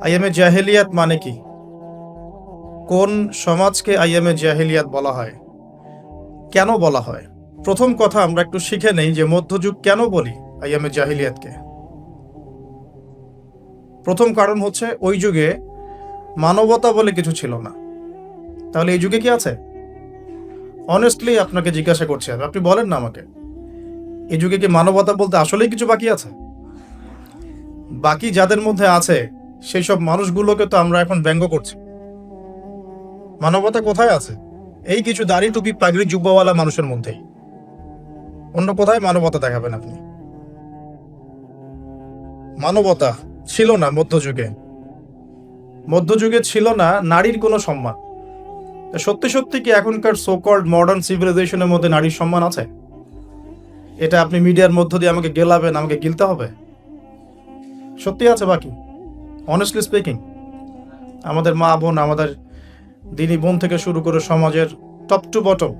আইয়ামে জাহেলিয়াত মানে কি? কোন সমাজকে আইয়ামে জাহেলিয়াত বলা হয়? কেন বলা হয়? প্রথম কথা আমরা একটু শিখে নেই যে মধ্যযুগ কেন বলি আইয়ামে জাহেলিয়াতকে। প্রথম কারণ হচ্ছে ওই যুগে মানবতা বলে কিছু ছিল না। তাহলে এই যুগে কি আছে? অনেস্টলি আপনাকে জিজ্ঞাসা করছি আমি, আপনি বলেন না আমাকে, এই যুগে কি মানবতা বলতে আসলেই কিছু বাকি আছে? বাকি যাদের মধ্যে আছে সেই সব মানুষগুলোকে তো আমরা এখন ব্যঙ্গ করছি। মানবতা কোথায় আছে? এই কিছু দাড়ি টুপি পাগড়ি জুব্বাওয়ালা মানুষের মধ্যেই। অন্য কোথায় মানবতা দেখাবেন আপনি? মানবতা ছিল না মধ্যযুগে। মধ্যযুগে ছিল না নারীর কোনো সম্মান। সত্যি সত্যি কি এখনকার সোকল্ড মডার্ন সিভিলাইজেশনের মধ্যে নারীর সম্মান আছে? এটা আপনি মিডিয়ার মধ্য দিয়ে আমাকে গেলাবেন, আমাকে গিলতে হবে? সত্যি আছে বাকি? অনেস্টলি স্পিকিং, আমাদের মা বোন, আমাদের দিনী বোন থেকে শুরু করে সমাজের টপ টু বটম,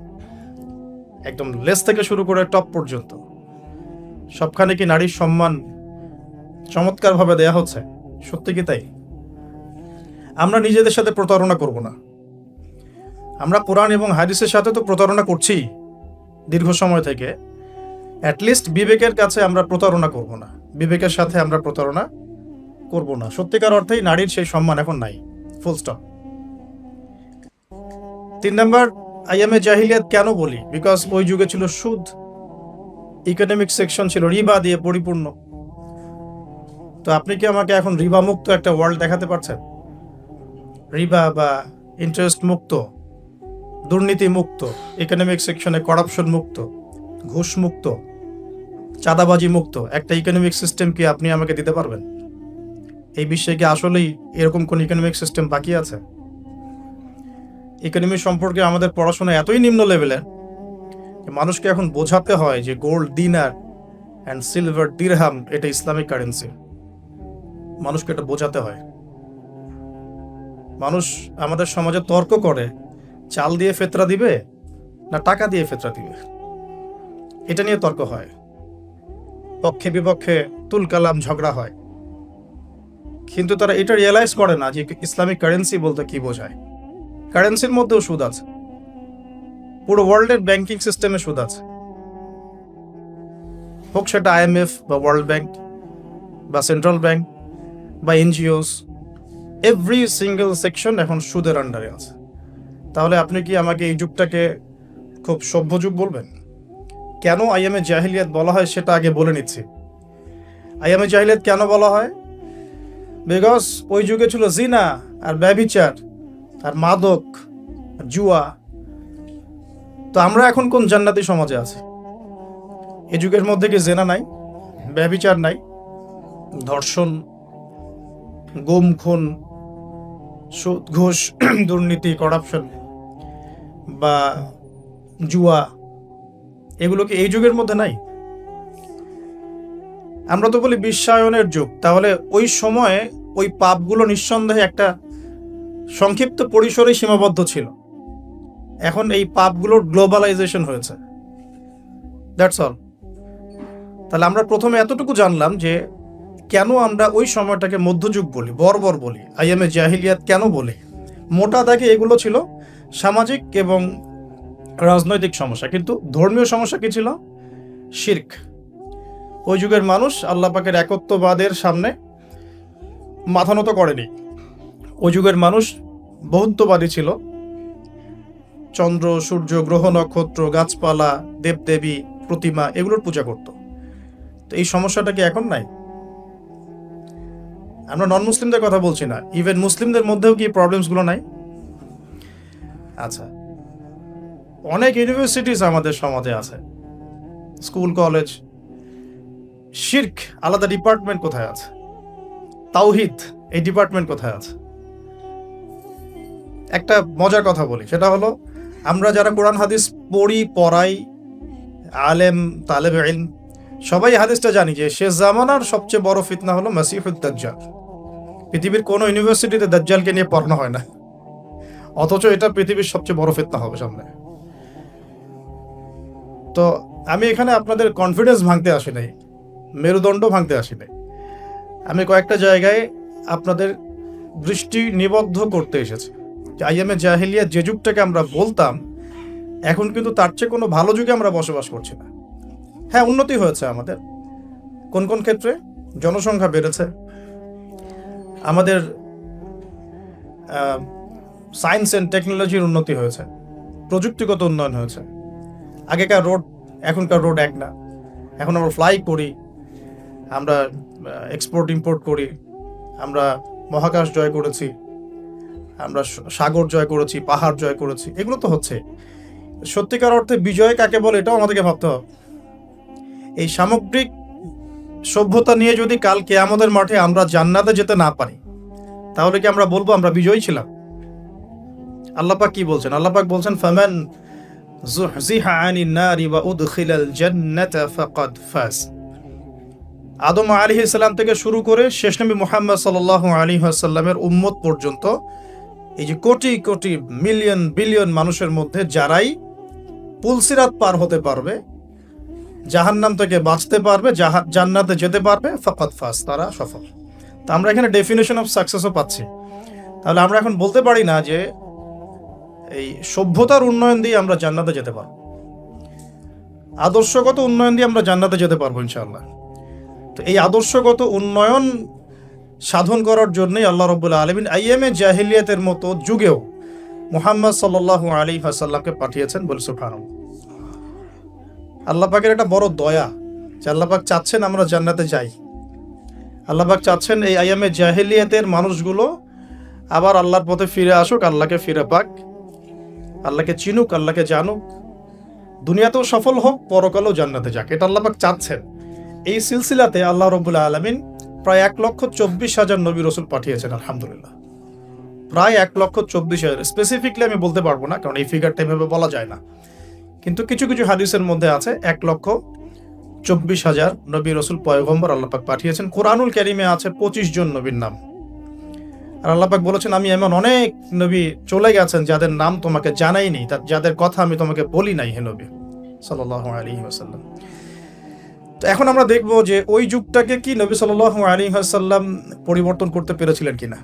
একদম লেস থেকে শুরু করে টপ পর্যন্ত সবখানে কি নারীর সম্মান চমৎকারভাবে দেয়া হচ্ছে? সত্যি কি তাই? আমরা নিজেদের সাথে প্রতারণা করব না। আমরা কোরআন এবং হাদিসের সাথে তো প্রতারণা করছি দীর্ঘ সময় থেকে। অ্যাটলিস্ট বিবেকের কাছে আমরা প্রতারণা করব না, বিবেকের সাথে আমরা প্রতারণা করব না। সত্যিকার অর্থেই নারীর সেই সম্মান এখন নাই, ফুল স্টপ। 3 নাম্বার, আইয়ামে জাহিলিয়াত কেন বলি? বিকজ ওই যুগে ছিল সুদ, ইকোনমিক সেকশন ছিল রিবা দিয়ে পরিপূর্ণ। তো আপনি কি আমাকে এখন রিবা মুক্ত একটা ওয়ার্ল্ড দেখাতে পারছেন? রিবা বা ইন্টারেস্ট মুক্ত, দুর্নীতি মুক্ত, ইকোনমিক সেকশনে করাপশন মুক্ত, ঘুষ মুক্ত, চাঁদাবাজি মুক্ত একটা ইকোনমিক সিস্টেম কি আপনি আমাকে দিতে পারবেন? এই বিশ্বে কি আসলেই এরকম কোন ইকোনমিক সিস্টেম বাকি আছে? ইকোনমি সম্পর্কে আমাদের পড়াশোনা এতই নিম্ন লেভেলের যে মানুষকে এখন বোঝাতে হয় যে গোল্ড দিনার অ্যান্ড সিলভার দিরহাম এটা ইসলামিক কারেন্সি। মানুষকে এটা বোঝাতে হয়। মানুষ আমাদের সমাজে তর্ক করে চাল দিয়ে ফেতরা দিবে না টাকা দিয়ে ফেতরা দিবে, এটা নিয়ে তর্ক হয়। পক্ষে বিপক্ষে তুলকালাম ঝগড়া হয়, কিন্তু তারা এটা রিয়েলাইজ করে না যে ইসলামিক কারেন্সি বলতে কি বোঝায়। কারেন্সির মধ্যেও সুদ আছে, পুরো ওয়ার্ল্ডের ব্যাংকিং সিস্টেমে সুদ আছে, হোক সেটা IMF বা ওয়ার্ল্ড ব্যাংক বা সেন্ট্রাল ব্যাংক বা এনজিওস, এভরি সিঙ্গেল সেকশন এখন সুদের আন্ডারে আছে। তাহলে আপনি কি আমাকে এই যুগটাকে খুব সভ্য যুগ বলবেন? কেন আইয়ামে জাহিলিয়াত বলা হয় সেটা আগে বলে নিচ্ছি। আইয়ামে জাহিলিয়াত কেন বলা হয়? বিকজ ওই যুগে ছিল জিনা আর ব্যভিচার আর মাদক আর জুয়া। তো আমরা এখন কোন জান্নাতি সমাজে আছি? এই যুগের মধ্যে কি জেনা নাই, ব্যভিচার নাই, ধর্ষণ, গুম খুন, সুদ ঘুষ দুর্নীতি করাপশন বা জুয়া, এগুলো কি এই যুগের মধ্যে নাই? আমরা তো বলি বিশ্বায়নের যুগ, তাহলে ওই সময়ে ওই পাপগুলো নিঃসন্দেহে একটা সংক্ষিপ্ত পরিসরে সীমাবদ্ধ ছিল। এখন এই পাপগুলোর গ্লোবালাইজেশন হয়েছে, দ্যাটস অল। তাহলে আমরা প্রথমে এতটুকু জানলাম যে কেন আমরা ওই সময়টাকে মধ্যযুগ বলি, বর্বর বলি, আইয়ামে জাহিলিয়াত কেন বলি। মোটা দাগে এগুলো ছিল সামাজিক এবং রাজনৈতিক সমস্যা। কিন্তু ধর্মীয় সমস্যা কি ছিল? শিরক। ওই যুগের মানুষ আল্লাহ পাকের একত্ববাদের সামনে মাথা নত করেনি। ওই যুগের মানুষ বহুত্ববাদী ছিল। চন্দ্র, সূর্য, গ্রহ, নক্ষত্র, গাছপালা, দেবদেবী, প্রতিমা এগুলোর পূজা করত। তো এই সমস্যাটা কি এখন নাই? আমরা নন মুসলিমদের কথা বলছি না, ইভেন মুসলিমদের মধ্যেও কি প্রবলেমসগুলো নাই? আচ্ছা, অনেক ইউনিভার্সিটিস আমাদের সমাজে আছে, স্কুল কলেজ। শিরক আলাদা ডিপার্টমেন্ট কোথায় আছে? তাওহীদ এই ডিপার্টমেন্ট কোথায় আছে? একটা মজার কথা বলি, সেটা হলো আমরা যারা কোরআন হাদিস পড়ি, পড়াই, আলেম তালেবে ইলম, সবাই হাদিসটা জানি যে শেষ জামানার সবচেয়ে বড় ফিতনা হলো মাসিহুদ দাজ্জাল। পৃথিবীর কোনো ইউনিভার্সিটিতে দাজ্জালকে নিয়ে পড়ানো হয় না, অথচ এটা পৃথিবীর সবচেয়ে বড় ফিতনা হবে সামনে। তো আমি এখানে আপনাদের কনফিডেন্স ভাঙতে আসি নাই, মেরুদণ্ড ভাঙতে আসি নাই। আমি কয়েকটা জায়গায় আপনাদের দৃষ্টি নিবদ্ধ করতে এসেছে। আইয়ামে জাহেলিয়া যে যুগটাকে আমরা বলতাম, এখন কিন্তু তার চেয়ে কোনো ভালো যুগে আমরা বসবাস করছি না। হ্যাঁ, উন্নতি হয়েছে আমাদের কোন কোন ক্ষেত্রে, জনসংখ্যা বেড়েছে, আমাদের সায়েন্স অ্যান্ড টেকনোলজির উন্নতি হয়েছে, প্রযুক্তিগত উন্নয়ন হয়েছে। আগেকার রোড এখনকার রোড এক না। এখন আমরা ফ্লাই করি, আমরা এক্সপোর্ট ইম্পোর্ট করি, আমরা মহাকাশ জয় করেছি, আমরা সাগর জয় করেছি, পাহাড় জয় করেছি, এগুলো তো হচ্ছে। সত্যিকার অর্থে বিজয় কাকে বলে এটাও আমাদেরকে ভাবতে হবে। এই সামগ্রিক সভ্যতা নিয়ে যদি কাল কিয়ামতের মাঠে আমরা জান্নাতে যেতে না পারি, তাহলে কি আমরা বলবো আমরা বিজয়ী ছিলাম? আল্লাহ পাক কি বলছেন? আল্লাহ পাক বলছেন, ফামান যুহজিহা আনিন নারি ওয়া উদখিলাল জান্নাতা ফাকাদ ফাজ। আদম আলাইহিস সালাম থেকে শুরু করে শেষ নবী মুহাম্মদ সাল্লাল্লাহু আলাইহি ওয়াসাল্লামের উম্মত পর্যন্ত, এই যে কোটি কোটি মিলিয়ন বিলিয়ন মানুষের মধ্যে যারাই পুলসিরাত পার হতে পারবে, জাহান্নাম থেকে বাঁচতে পারবে, জান্নাতে যেতে পারবে, ফাকাদ ফাজ, তারা সফল। তো আমরা এখানে ডেফিনেশন অফ সাকসেসও পাচ্ছি। তাহলে আমরা এখন বলতে পারি না যে এই সভ্যতার উন্নয়ন দিয়ে আমরা জান্নাতে যেতে পারবো, আদর্শগত উন্নয়ন দিয়ে আমরা জান্নাতে যেতে পারবো ইনশাআল্লাহ। তো এই আদর্শগত উন্নয়ন সাধন করার জন্যই আল্লাহ রাব্বুল আলামিন আইয়ামে জাহিলিয়াতের মতো যুগেও মুহাম্মদ সাল্লাল্লাহু আলাইহি ওয়াসাল্লামকে পাঠিয়েছেন। বলে সুবহানাল্লাহ। আল্লাহ পাকের একটা বড় দয়া যে আল্লাহ পাক চাচ্ছেন আমরা জান্নাতে যাই। আল্লাহ পাক চাচ্ছেন এই আইয়ামে জাহিলিয়াতের মানুষগুলো আবার আল্লাহর পথে ফিরে আসুক, আল্লাহকে ফিরে পাক, আল্লাহকে চিনুক, আল্লাহকে জানুক, দুনিয়াতেও সফল হোক, পরকালেও জান্নাতে যাক। এটা আল্লাহ পাক চাচ্ছেন। এই সিলসিলাতে আল্লাহ রাব্বুল আলামিন প্রায় 1,24,000 নবী রাসূল পাঠিয়েছেন। আলহামদুলিল্লাহ, প্রায় 1,24,000। স্পেসিফিকলি আমি বলতে পারবো না, কারণ এই ফিগারটা এভাবে বলা যায় না, কিন্তু কিছু কিছু হাদিসের মধ্যে আছে 1,24,000 নবী রাসূল পয়গম্বর আল্লাহ পাক পাঠিয়েছেন। কোরআনুল কারীমে আছে 25 জন নবীর নাম। আর আল্লাহ পাক বলেছেন, আমি এমন অনেক নবী চলে গেছেন যাদের নাম তোমাকে জানাইনি, যাদের কথা আমি তোমাকে বলি নাই, হে নবী সাল্লাল্লাহু আলাইহি ওয়াসাল্লাম। তো এখন আমরা দেখব যে ওই যুগটাকে কি নবী সাল্লাল্লাহু আলাইহি ওয়াসাল্লাম পরিবর্তন করতে পেরেছিলেন কিনা।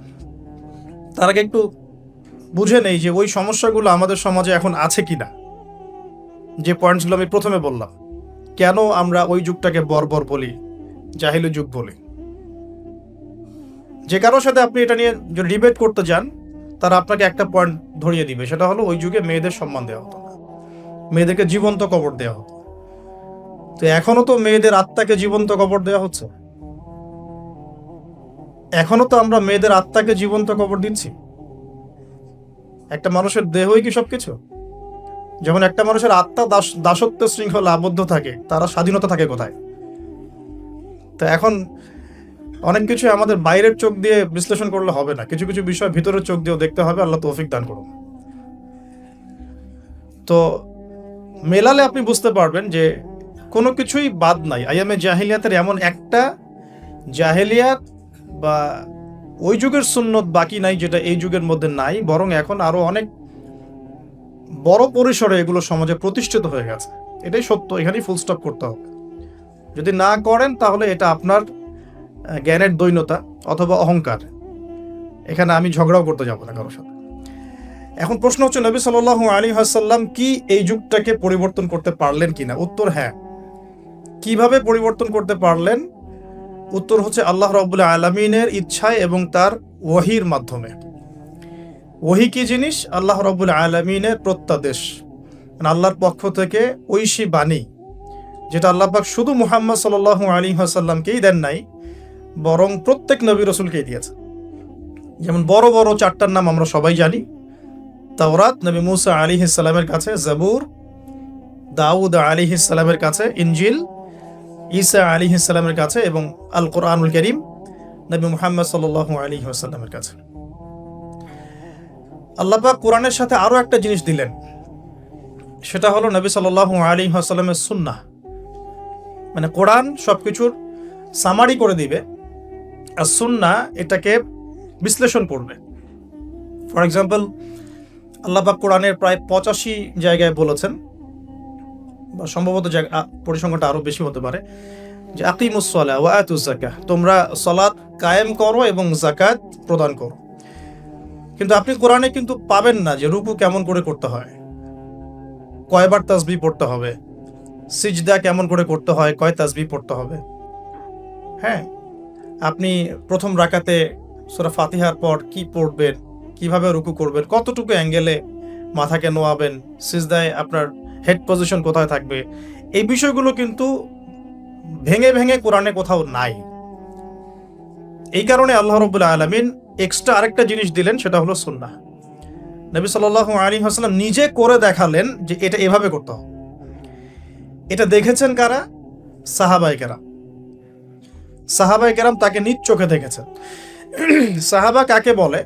তার আগে একটু বুঝে নেই যে ওই সমস্যাগুলো আমাদের সমাজে এখন আছে কিনা। যে পয়েন্টসগুলো আমি প্রথমে বললাম, কেন আমরা ওই যুগটাকে বর্বর বলি, জাহিলি যুগ বলি। যে কারোর সাথে আপনি এটা নিয়ে যদি ডিবেট করতে যান, তারা আপনাকে একটা পয়েন্ট ধরিয়ে দিবে, সেটা হলো ওই যুগে মেয়েদের সম্মান দেওয়া হতো না, মেয়েদেরকে জীবন্ত কবর দেওয়া হতো। তো এখনো তো মেয়েদের আত্মাকে জীবন্ত কবর দেওয়া হচ্ছে, এখনো তো আমরা মেয়েদের আত্মাকে জীবন্ত কবর দিচ্ছি। একটা মানুষের দেহই কি সবকিছু? যখন একটা মানুষের আত্মা দাসত্ব শৃঙ্খলা আবদ্ধ থাকে, তারা স্বাধীনতা থাকে কোথায়? তো এখন অনেক কিছু আমাদের বাইরের চোখ দিয়ে বিশ্লেষণ করলে হবে না, কিছু কিছু বিষয় ভিতরের চোখ দিয়েও দেখতে হবে। আল্লাহ তৌফিক দান করুন। তো মেলালে আপনি বুঝতে পারবেন যে কোনো কিছুই বাদ নাই। আইয়ামে জাহিলিয়াতের এমন একটা জাহিলিয়াত বা ওই যুগের সুন্নত বাকি নাই যেটা এই যুগের মধ্যে নাই, বরং এখন আরো অনেক বড় পরিসরে এগুলো সমাজে প্রতিষ্ঠিত হয়ে গেছে। এটাই সত্য, এখানেই ফুল স্টপ করতে হবে। যদি না করেন তাহলে এটা আপনার জ্ঞানের দৈন্যতা অথবা অহংকার। এখানে আমি ঝগড়াও করতে যাব না কারোর সাথে। এখন প্রশ্ন হচ্ছে, নবী সাল্লাল্লাহু আলাইহি ওয়াসাল্লাম কি এই যুগটাকে পরিবর্তন করতে পারলেন কিনা? উত্তর হ্যাঁ। কিভাবে পরিবর্তন করতে পারলেন? উত্তর হচ্ছে আল্লাহ রাব্বুল আলামিনের ইচ্ছায় এবং তার ওহীর মাধ্যমে। ওহী কি জিনিস? আল্লাহ রাব্বুল আলামিনের প্রত্যাদেশ, আল্লাহর পক্ষ থেকে ঐশী বাণী, যেটা আল্লাহ পাক শুধু মুহাম্মদ সাল্লাল্লাহু আলাইহি ওয়াসাল্লামকেই দেন নাই, বরং প্রত্যেক নবী রাসূলকেই দিয়েছে। যেমন বড় বড় চারটার নাম আমরা সবাই জানি। তাওরাত নবী মূসা আলাইহিস সালামের কাছে, জাবুর দাউদ আলাইহিস সালামের কাছে, ইনজিল ঈসা আলাইহিস সালামের কাছে, এবং আল কোরআনুল কারীম নবী মুহাম্মদ সাল্লাল্লাহু আলাইহি ওয়াসাল্লামের কাছে। আল্লাহ পাক কোরআনের সাথে আরো একটা জিনিস দিলেন, সেটা হলো নবী সাল্লাল্লাহু আলাইহি ওয়াসাল্লামের সুন্নাহ। মানে কোরআন সবকিছুর সামারি করে দিবে, আর সুন্নাহ এটাকে বিশ্লেষণ করবে। ফর এক্সাম্পল, আল্লাহ পাক কোরআনের প্রায় 85 জায়গায় বলেছেন, বা সম্ভবত পরিসংখ্যানটা আরো বেশি হতে পারে, যে আকিমুস সালাহ ওয়া আতুজ যাকাহ, তোমরা সালাত কায়েম করো এবং যাকাত প্রদান করো। কিন্তু আপনি কোরআনে কিন্তু পাবেন না যে রুকু কেমন করে করতে হয়, কয়বার তাসবিহ পড়তে হবে, সিজদা কেমন করে করতে হয়, কয় তাসবিহ পড়তে হবে। হ্যাঁ, আপনি প্রথম রাকাতে সূরা ফাতিহার পর কি পড়বেন, কিভাবে রুকু করবেন, কতটুকু অ্যাঙ্গেলে মাথাকে নোয়াবেন, সিজদায় আপনার হেড পজিশন কোথায় থাকবে, এই বিষয়গুলো কিন্তু ভেঙে ভেঙে কোরআনে কোথাও নাই। এই কারণে আল্লাহ রাব্বুল আলামিন এক্সট্রা আরেকটা জিনিস দিলেন, সেটা হলো সুন্নাহ। নবী সাল্লাল্লাহু আলাইহি ওয়াসাল্লাম নিজে করে দেখালেন যে এটা এভাবে করতে হবে। এটা দেখেছেন কারা? সাহাবায়ে কেরাম। সাহাবায়ে কেরাম তাকে নিজ চোখে দেখেছেন। সাহাবা কাকে বলে?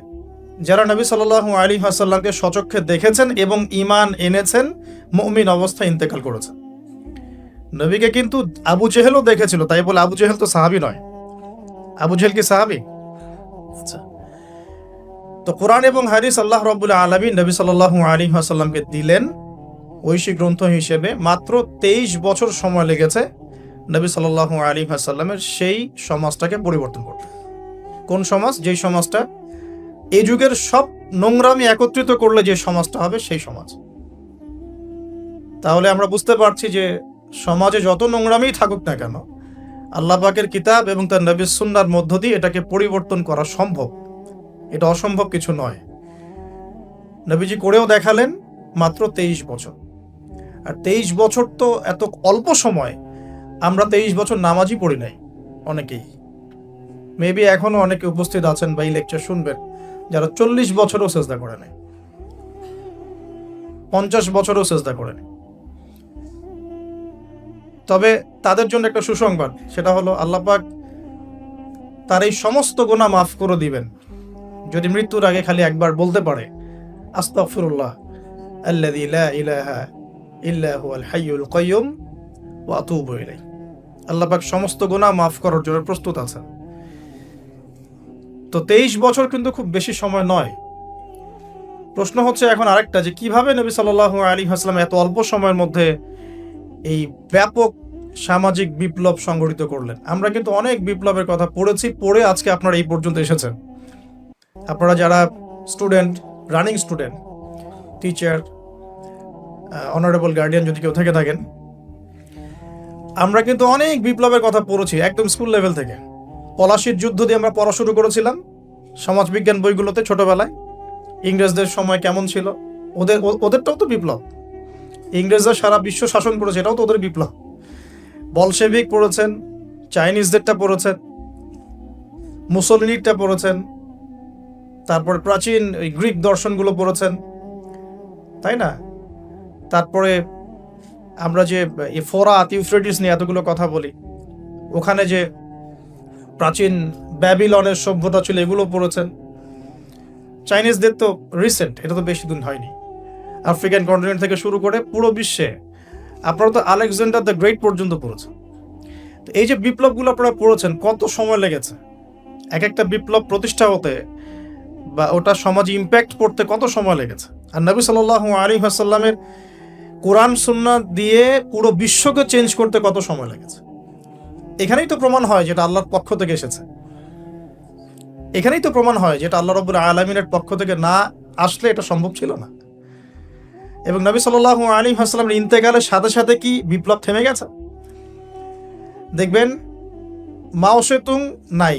যারা নবী সাল্লাল্লাহু আলাইহি ওয়াসাল্লামকে স্বচক্ষে দেখেছেন এবং ঈমান এনেছেন, মুমিন অবস্থায় ইন্তেকাল করেছেন। নবীকে কিন্তু আবু জেহেলও দেখেছিল, তাই বলে আবু জেহেল তো সাহাবী নয়। আবু জেহেল কি সাহাবী? আচ্ছা, তো কোরআন এবং হাদিস আল্লাহ রাব্বুল আলামিন নবী সাল্লাল্লাহু আলাইহি ওয়াসাল্লামকে দিলেন ঐশী গ্রন্থ হিসেবে। মাত্র 23 বছর সময় লেগেছে নবী সাল্লাল্লাহু আলাইহি ওয়াসাল্লামের সেই সমাজটাকে পরিবর্তন করতে। কোন সমাজ? যেই সমাজটা এই যুগের সব নোংরামি একত্রিত করলে যে সমাজটা হবে, সেই সমাজ। তাহলে আমরা বুঝতে পারছি যে সমাজে যত নোংরামি থাকুক না কেন, আল্লাহ পাকের কিতাব এবং তার নবীর সুন্নাহর মধ্য দিয়ে এটাকে পরিবর্তন করা সম্ভব। এটা অসম্ভব কিছু নয়। নবীজি করেও দেখালেন মাত্র 23 বছর। আর 23 বছর তো এত অল্প সময়। আমরা 23 বছর নামাজই পড়ি নাই অনেকেই। মেবি এখনো অনেকে উপস্থিত আছেন বা এই লেকচার শুনবেন যারা 40 বছরও সেজদা করে নাই, 50 বছরও সেজদা করে নাই। তবে তাদের জন্য একটা সুসংবাদ, সেটা হলো আল্লাহ পাক তার এই সমস্ত গুনাহ মাফ করে দিবেন যদি মৃত্যুর আগে খালি একবার বলতে পারে, আস্তাগফিরুল্লাহ আল্লাযী লা ইলাহা ইল্লা হুয়াল হাইয়ুল কাইয়্যুম ওয়া আতুবু ইলাইহি। আল্লাহ পাক সমস্ত গুনাহ মাফ করার জন্য প্রস্তুত আছেন। তো 23 বছর কিন্তু খুব বেশি সময় নয়। প্রশ্ন হচ্ছে এখন আরেকটা, যে কিভাবে নবী সাল্লাল্লাহু আলাইহি ওয়াসাল্লাম এত অল্প সময়ের মধ্যে এই ব্যাপক সামাজিক বিপ্লব সংগঠিত করলেন। আমরা কিন্তু অনেক বিপ্লবের কথা পড়েছি, পড়ে আজকে আপনারা এই পর্যন্ত এসেছেন। আপনারা যারা student, running student, teacher, honourable guardian যদি কেউ থেকে থাকেন, আমরা কিন্তু অনেক বিপ্লবের কথা পড়েছি একদম স্কুল লেভেল থেকে। পলাশির যুদ্ধ দিয়ে আমরা পড়া শুরু করেছিলাম সমাজবিজ্ঞান বইগুলোতে ছোটবেলায়। ইংরেজদের সময় কেমন ছিল, ওদেরটাও তো বিপ্লব। ইংরেজরা সারা বিশ্ব শাসন করেছে, এটাও তো ওদের বিপ্লব। বলশেভিক পড়েছেন, চাইনিজদেরটা পড়েছেন, মুসলিনিরটা পড়েছেন, তারপর প্রাচীন গ্রিক দর্শনগুলো পড়েছেন, তাই না? তারপরে আমরা যে ফোরাত, ইউফ্রেটিস নিয়ে এতগুলো কথা বলি, ওখানে যে প্রাচীন ব্যাবিলনের সভ্যতা ছিল, এগুলো পড়েছেন। চাইনিজদের তো রিসেন্ট, এটা তো বেশি দিন হয়নি। আফ্রিকান কন্টিনেন্ট থেকে শুরু করে পুরো বিশ্বে আপনারা তো আলেকজান্ডার দ্য গ্রেট পর্যন্ত পড়েছেন। তো এই যে বিপ্লবগুলো আপনারা পড়েছেন, কত সময় লেগেছে এক একটা বিপ্লব প্রতিষ্ঠা হতে বা ওটা সমাজে ইম্প্যাক্ট করতে, কত সময় লেগেছে। আর নবী সাল্লাল্লাহু আলাইহি ওয়াসাল্লামের কোরআন সুন্নাহ দিয়ে পুরো বিশ্বকে চেঞ্জ করতে কত সময় লেগেছে। এখানেই তো প্রমাণ হয় যেটা আল্লাহর পক্ষ থেকে এসেছে। এখানেই তো প্রমাণ হয় যেটা আল্লাহ রাব্বুল আলামিনের পক্ষ থেকে না আসলে এটা সম্ভব ছিল না। এবং নবী সাল্লাল্লাহু আলাইহি ওয়াসাল্লামের ইন্তেকালের সাথে সাথে কি বিপ্লব থেমে গেছে? দেখবেন মাও সেতুং নাই,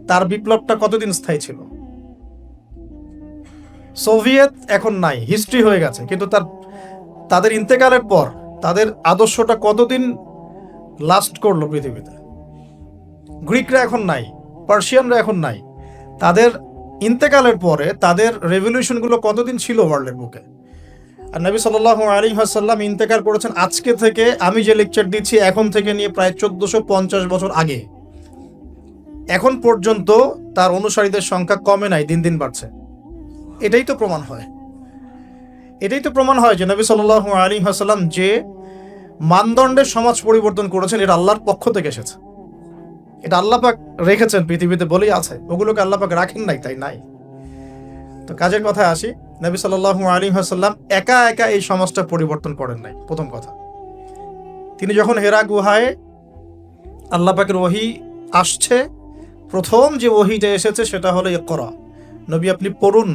তার বিপ্লবটা কতদিন স্থায়ী ছিল। সোভিয়েত এখন নাই, হিস্ট্রি হয়ে গেছে, কিন্তু তাদের ইন্তেকালের পর তাদের আদর্শটা কতদিন লাস্ট করলো পৃথিবীতে। গ্রিকরা এখন নাই, পার্সিয়ানরা এখন নাই, তাদের ইন্তেকালের পরে তাদের রেভলিউশনগুলো কতদিন ছিল ওয়ার্ল্ডের বুকে। আর নবী সাল্লাল্লাহু আলাইহি ওয়াসাল্লাম ইন্তেকাল করেছেন আজকে থেকে, আমি যে লেকচার দিচ্ছি এখন থেকে নিয়ে প্রায় 1450 বছর আগে। এখন পর্যন্ত তার অনুসারীদের সংখ্যা কমে নাই, দিন দিন বাড়ছে। এটাই তো প্রমাণ হয়, এটাই তো প্রমাণ হয় যে নবী সাল্লাল্লাহু আলাইহি ওয়াসাল্লাম যে মানদণ্ডের সমাজ পরিবর্তন করেছেন, এটা আল্লাহর পক্ষ থেকে এসেছে। এটা আল্লাহ পাক রেখেছেন পৃথিবীতে বলেই আছে, ওগুলোকে আল্লাহ পাক রাখেন নাই, তাই নাই। তো কাজের কথায় আসি, নবী সাল্লাল্লাহু আলাইহি ওয়াসাল্লাম একা একা এই সমাজটা পরিবর্তন করেন নাই। প্রথম কথা, তিনি যখন হেরা গুহায় আল্লাহ পাকের ওহী আসছে, প্রথম যে ওহীটা এসেছে সেটা হলো ইকরা, নবী আপনি পড়ুন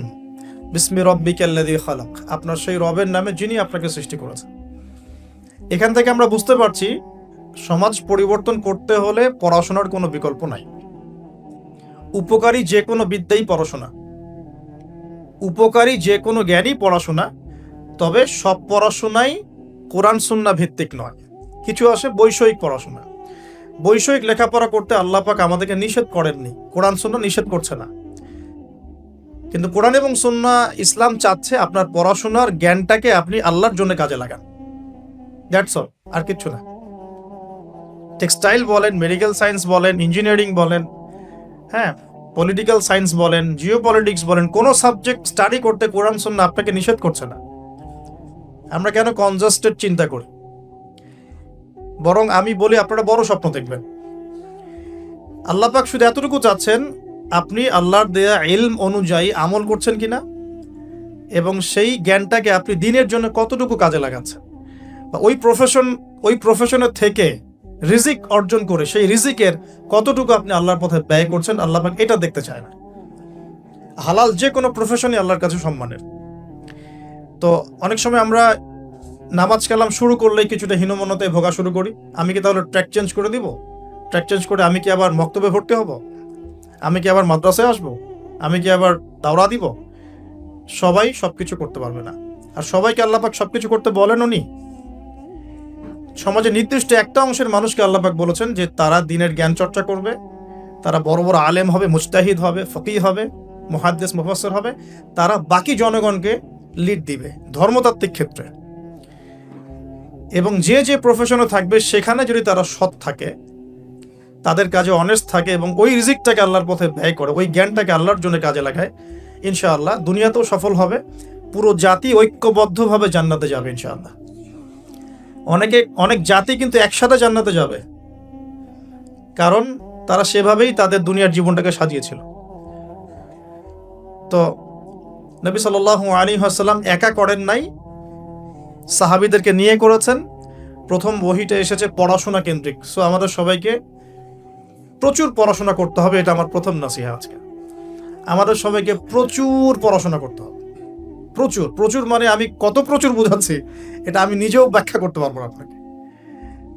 বিসমি রব্বিকাল্লাযী খালাক, আপনার সেই রবের নামে যিনি আপনাকে সৃষ্টি করেছেন। এখান থেকে আমরা বুঝতে পারছি সমাজ পরিবর্তন করতে হলে পড়াশোনার কোনো বিকল্প নাই। উপকারী যে কোনো বিদ্যাই পড়াশোনা, উপকারী যে কোনো জ্ঞানই পড়াশোনা, তবে সব পড়াশোনাই কোরআন সুন্নাহ ভিত্তিক নয়। কিছু আসে বৈষয়িক পড়াশোনা। বৈষয়িক লেখাপড়া করতে আল্লাহ পাক আমাদেরকে নিষেধ করেননি, কোরআন সুন্নাহ নিষেধ করছে না। কিন্তু কোরআন এবং সুন্নাহ ইসলাম চাচ্ছে আপনার পড়াশোনার জ্ঞানটাকে আপনি আল্লাহর জন্য কাজে লাগান, দ্যাটস অল, আর কিচ্ছু না। টেক্সটাইল বলেন, মেডিকেল সায়েন্স বলেন, ইঞ্জিনিয়ারিং বলেন, হ্যাঁ, পলিটিক্যাল সায়েন্স বলেন, জিও পলিটিক্স বলেন, কোনো সাবজেক্ট স্টাডি করতে কোরআন সুন্নাহ আপনাকে নিষেধ করছে না। আমরা কেন কনজাস্টেড চিন্তা করি? বরং আমি বলি আপনারা বড় স্বপ্ন দেখবেন। আল্লাহ পাক শুধু এতটুকু চাচ্ছেন আপনি আল্লাহর দেয়া ইলম অনুযায়ী আমল করছেন কিনা, এবং সেই জ্ঞানটাকে আপনি দিনের জন্য কতটুকু কাজে লাগাচ্ছেন, বা ওই প্রফেশনের থেকে রিজিক অর্জন করে সেই রিজিকের কতটুকু আপনি আল্লাহর পথে ব্যয় করছেন। আল্লাহ পাক এটা দেখতে চায় না। হালাল যে কোনো প্রফেশনই আল্লাহর কাছে সম্মানের। তো অনেক সময় আমরা নামাজ কালাম শুরু করলেই কিছুটা হীনমন্যতায় ভোগা শুরু করি। আমি কি তাহলে ট্র্যাক চেঞ্জ করে দিব? ট্র্যাক চেঞ্জ করে আমি কি আবার মক্তবে ভর্তি হব? আমি কি আবার মাদ্রাসায় আসবো? আমি কি আবার দাওরা দিব? সবাই সবকিছু করতে পারবে না। আর সবাইকে আল্লাহ পাক সবকিছু করতে বলেন উনি। সমাজে নির্দিষ্ট একটা অংশের মানুষকে আল্লাহ পাক বলেছেন যে তারা দ্বীনের জ্ঞান চর্চা করবে, তারা বড় বড় আলেম হবে, মুজতাহিদ হবে, ফকিহ হবে, মুহাদ্দিস মুফাসসির হবে, তারা বাকি জনগণকে লিড দিবে ধর্মতাত্ত্বিক ক্ষেত্রে। এবং যে যে প্রফেশনে থাকবে সেখানে যদি তারা সৎ থাকে, তাদের কাজে অনেস্ট থাকে এবং ওই রিজিকটাকে আল্লাহর পথে ব্যয় করে, ওই জ্ঞানটাকে আল্লাহর জন্য কাজে লাগায়, ইনশাআল্লাহ দুনিয়াতেও সফল হবে, পুরো জাতি ঐক্যবদ্ধভাবে জান্নাতে যাবে ইনশাআল্লাহ। অনেক জাতি কিন্তু একসাথে জান্নাতে যাবে, কারণ তারা সেভাবেই তাদের দুনিয়ার জীবনটাকে সাজিয়েছিল। তো নবী সাল্লাল্লাহু আলাইহি ওয়াসাল্লাম একা করেন নাই, সাহাবীদেরকে নিয়ে করেছেন। প্রথম ওহীটা এসেছে পড়াশোনা কেন্দ্রিক। সো আমাদের সবাইকে প্রচুর পড়াশোনা করতে হবে, এটা আমার প্রথম নসিহা আজকে। আমাদের সবাইকে প্রচুর পড়াশোনা করতে হবে। প্রচুর প্রচুর মানে আমি কত প্রচুর বোঝাচ্ছি এটা আমি নিজেও ব্যাখ্যা করতে পারবো না আপনাকে।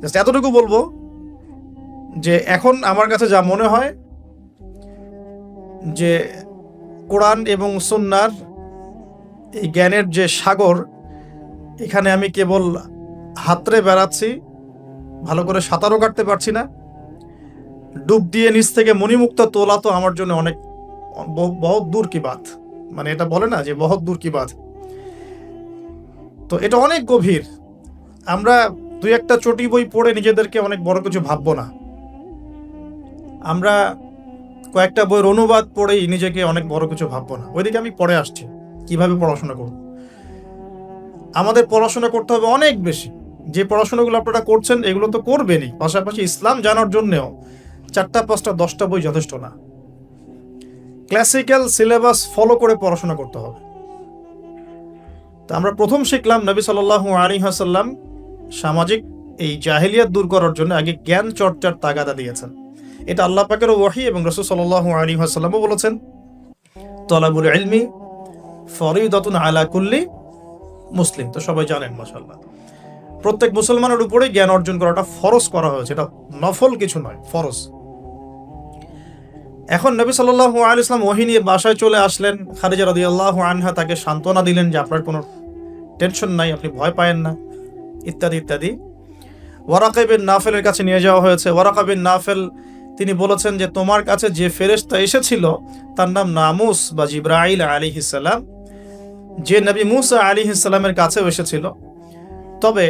জাস্ট এতটুকু বলবো যে এখন আমার কাছে যা মনে হয় যে কোরআন এবং সুন্নাহর এই জ্ঞানের যে সাগর, এখানে আমি কেবল হাতড়ে বেড়াচ্ছি, ভালো করে সাঁতারও কাটতে পারছি না। ডুব দিয়ে নিচ থেকে মণিমুক্তা তোলা তো আমার জন্য অনেক বহুত দূর কি বাত, মানে এটা বলে না যে বহুত দূর কি বাত। তো এটা অনেক গভীর। আমরা দুই একটা চটি বই পড়ে নিজেদেরকে অনেক বড় কিছু ভাববো না। আমরা কয়েকটা বইয়ের অনুবাদ পড়েই নিজেকে অনেক বড় কিছু ভাববো না। ওইদিকে আমি পড়ে আসছি কিভাবে পড়াশোনা করব। আমাদের পড়াশোনা করতে হবে অনেক বেশি। যে পড়াশোনাগুলো আপনারা করছেন এগুলো তো করবেনই, পাশাপাশি ইসলাম জানার জন্যও 4টা 5টা 10টা বই যথেষ্ট না। ক্লাসিক্যাল সিলেবাস ফলো করে পড়াশোনা করতে হবে। তো আমরা প্রথম শিখলাম নবী সাল্লাল্লাহু আলাইহি ওয়াসাল্লাম সামাজিক এই জাহেলিয়াত দূর করার জন্য আগে জ্ঞান চর্চার তাগাদা দিয়েছেন। এটা আল্লাহ পাকের ওহী এবং রাসূল সাল্লাল্লাহু আলাইহি ওয়াসাল্লামও বলেছেন, তলাবুল ইলমি ফরিদাতুন আলা কুল্লি মুসলিম। তো সবাই জানেন মাশাআল্লাহ, প্রত্যেক মুসলমানের উপরে জ্ঞান অর্জন করাটা ফরজ করা হয়েছে। এটা নফল কিছু নয়, ফরজ। এখন নবী সাল্লাল্লাহু আলাইহি ওয়াসাল্লাম ওহী নিয়ে বাসায় চলে আসলেন। খাদিজা রাদিয়াল্লাহু আনহা তাকে সান্ত্বনা দিলেন যে আপনার কোনো টেনশন নাই, আপনি ভয় পায়েন না, ইত্যাদি ইত্যাদি। ওয়ারাকা বিন নাফেলের কাছে নিয়ে যাওয়া হয়েছে। ওয়ারাকা বিন নাফেল তিনি বলেছেন যে তোমার কাছে যে ফেরেশতা এসেছিল তার নাম নামুস বা জিবরাইল আলাইহিস সালাম, যে নবী মুসা আলাইহিস সালামের কাছেও এসেছিল। তবে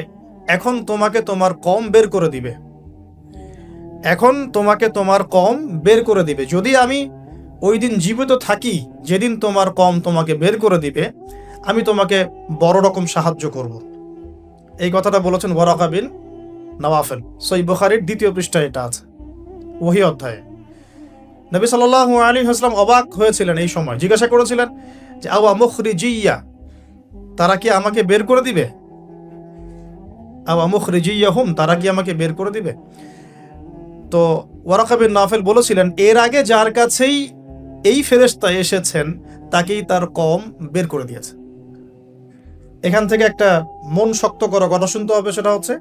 এখন তোমাকে তোমার কওম বের করে দিবে, এখন তোমাকে তোমার কওম বের করে দিবে। যদি আমি ওই দিন জীবিত থাকি যেদিন তোমার কওম তোমাকে বের করে দিবে, আমি তোমাকে বড় রকম সাহায্য করব। এই কথাটা বলেছেন ওয়ারাকা বিন নওয়াফেল। সহিহ বুখারীর 2য় পৃষ্ঠায় এটা আছে, ওহী অধ্যায়ে। নবী সাল্লাল্লাহু আলাইহি ওয়াসাল্লাম অবাক হয়েছিলেন এই সময়, জিজ্ঞাসা করেছিলেন যে আওয়া মুখরিজিয়া, তারা কি আমাকে বের করে দিবে? আওয়া মুখরিজিয়াহুম, তারা কি আমাকে বের করে দিবে? তো ওয়ারাকা বিন নাফেল বলেছিলেন এর আগে যার কাছেই এই ফেরেশতা এসেছেন তাকেই তার কওম বের করে দিয়েছে। এখান থেকে একটা মন শক্ত করা কথা শুনতে হবে, সেটা হচ্ছে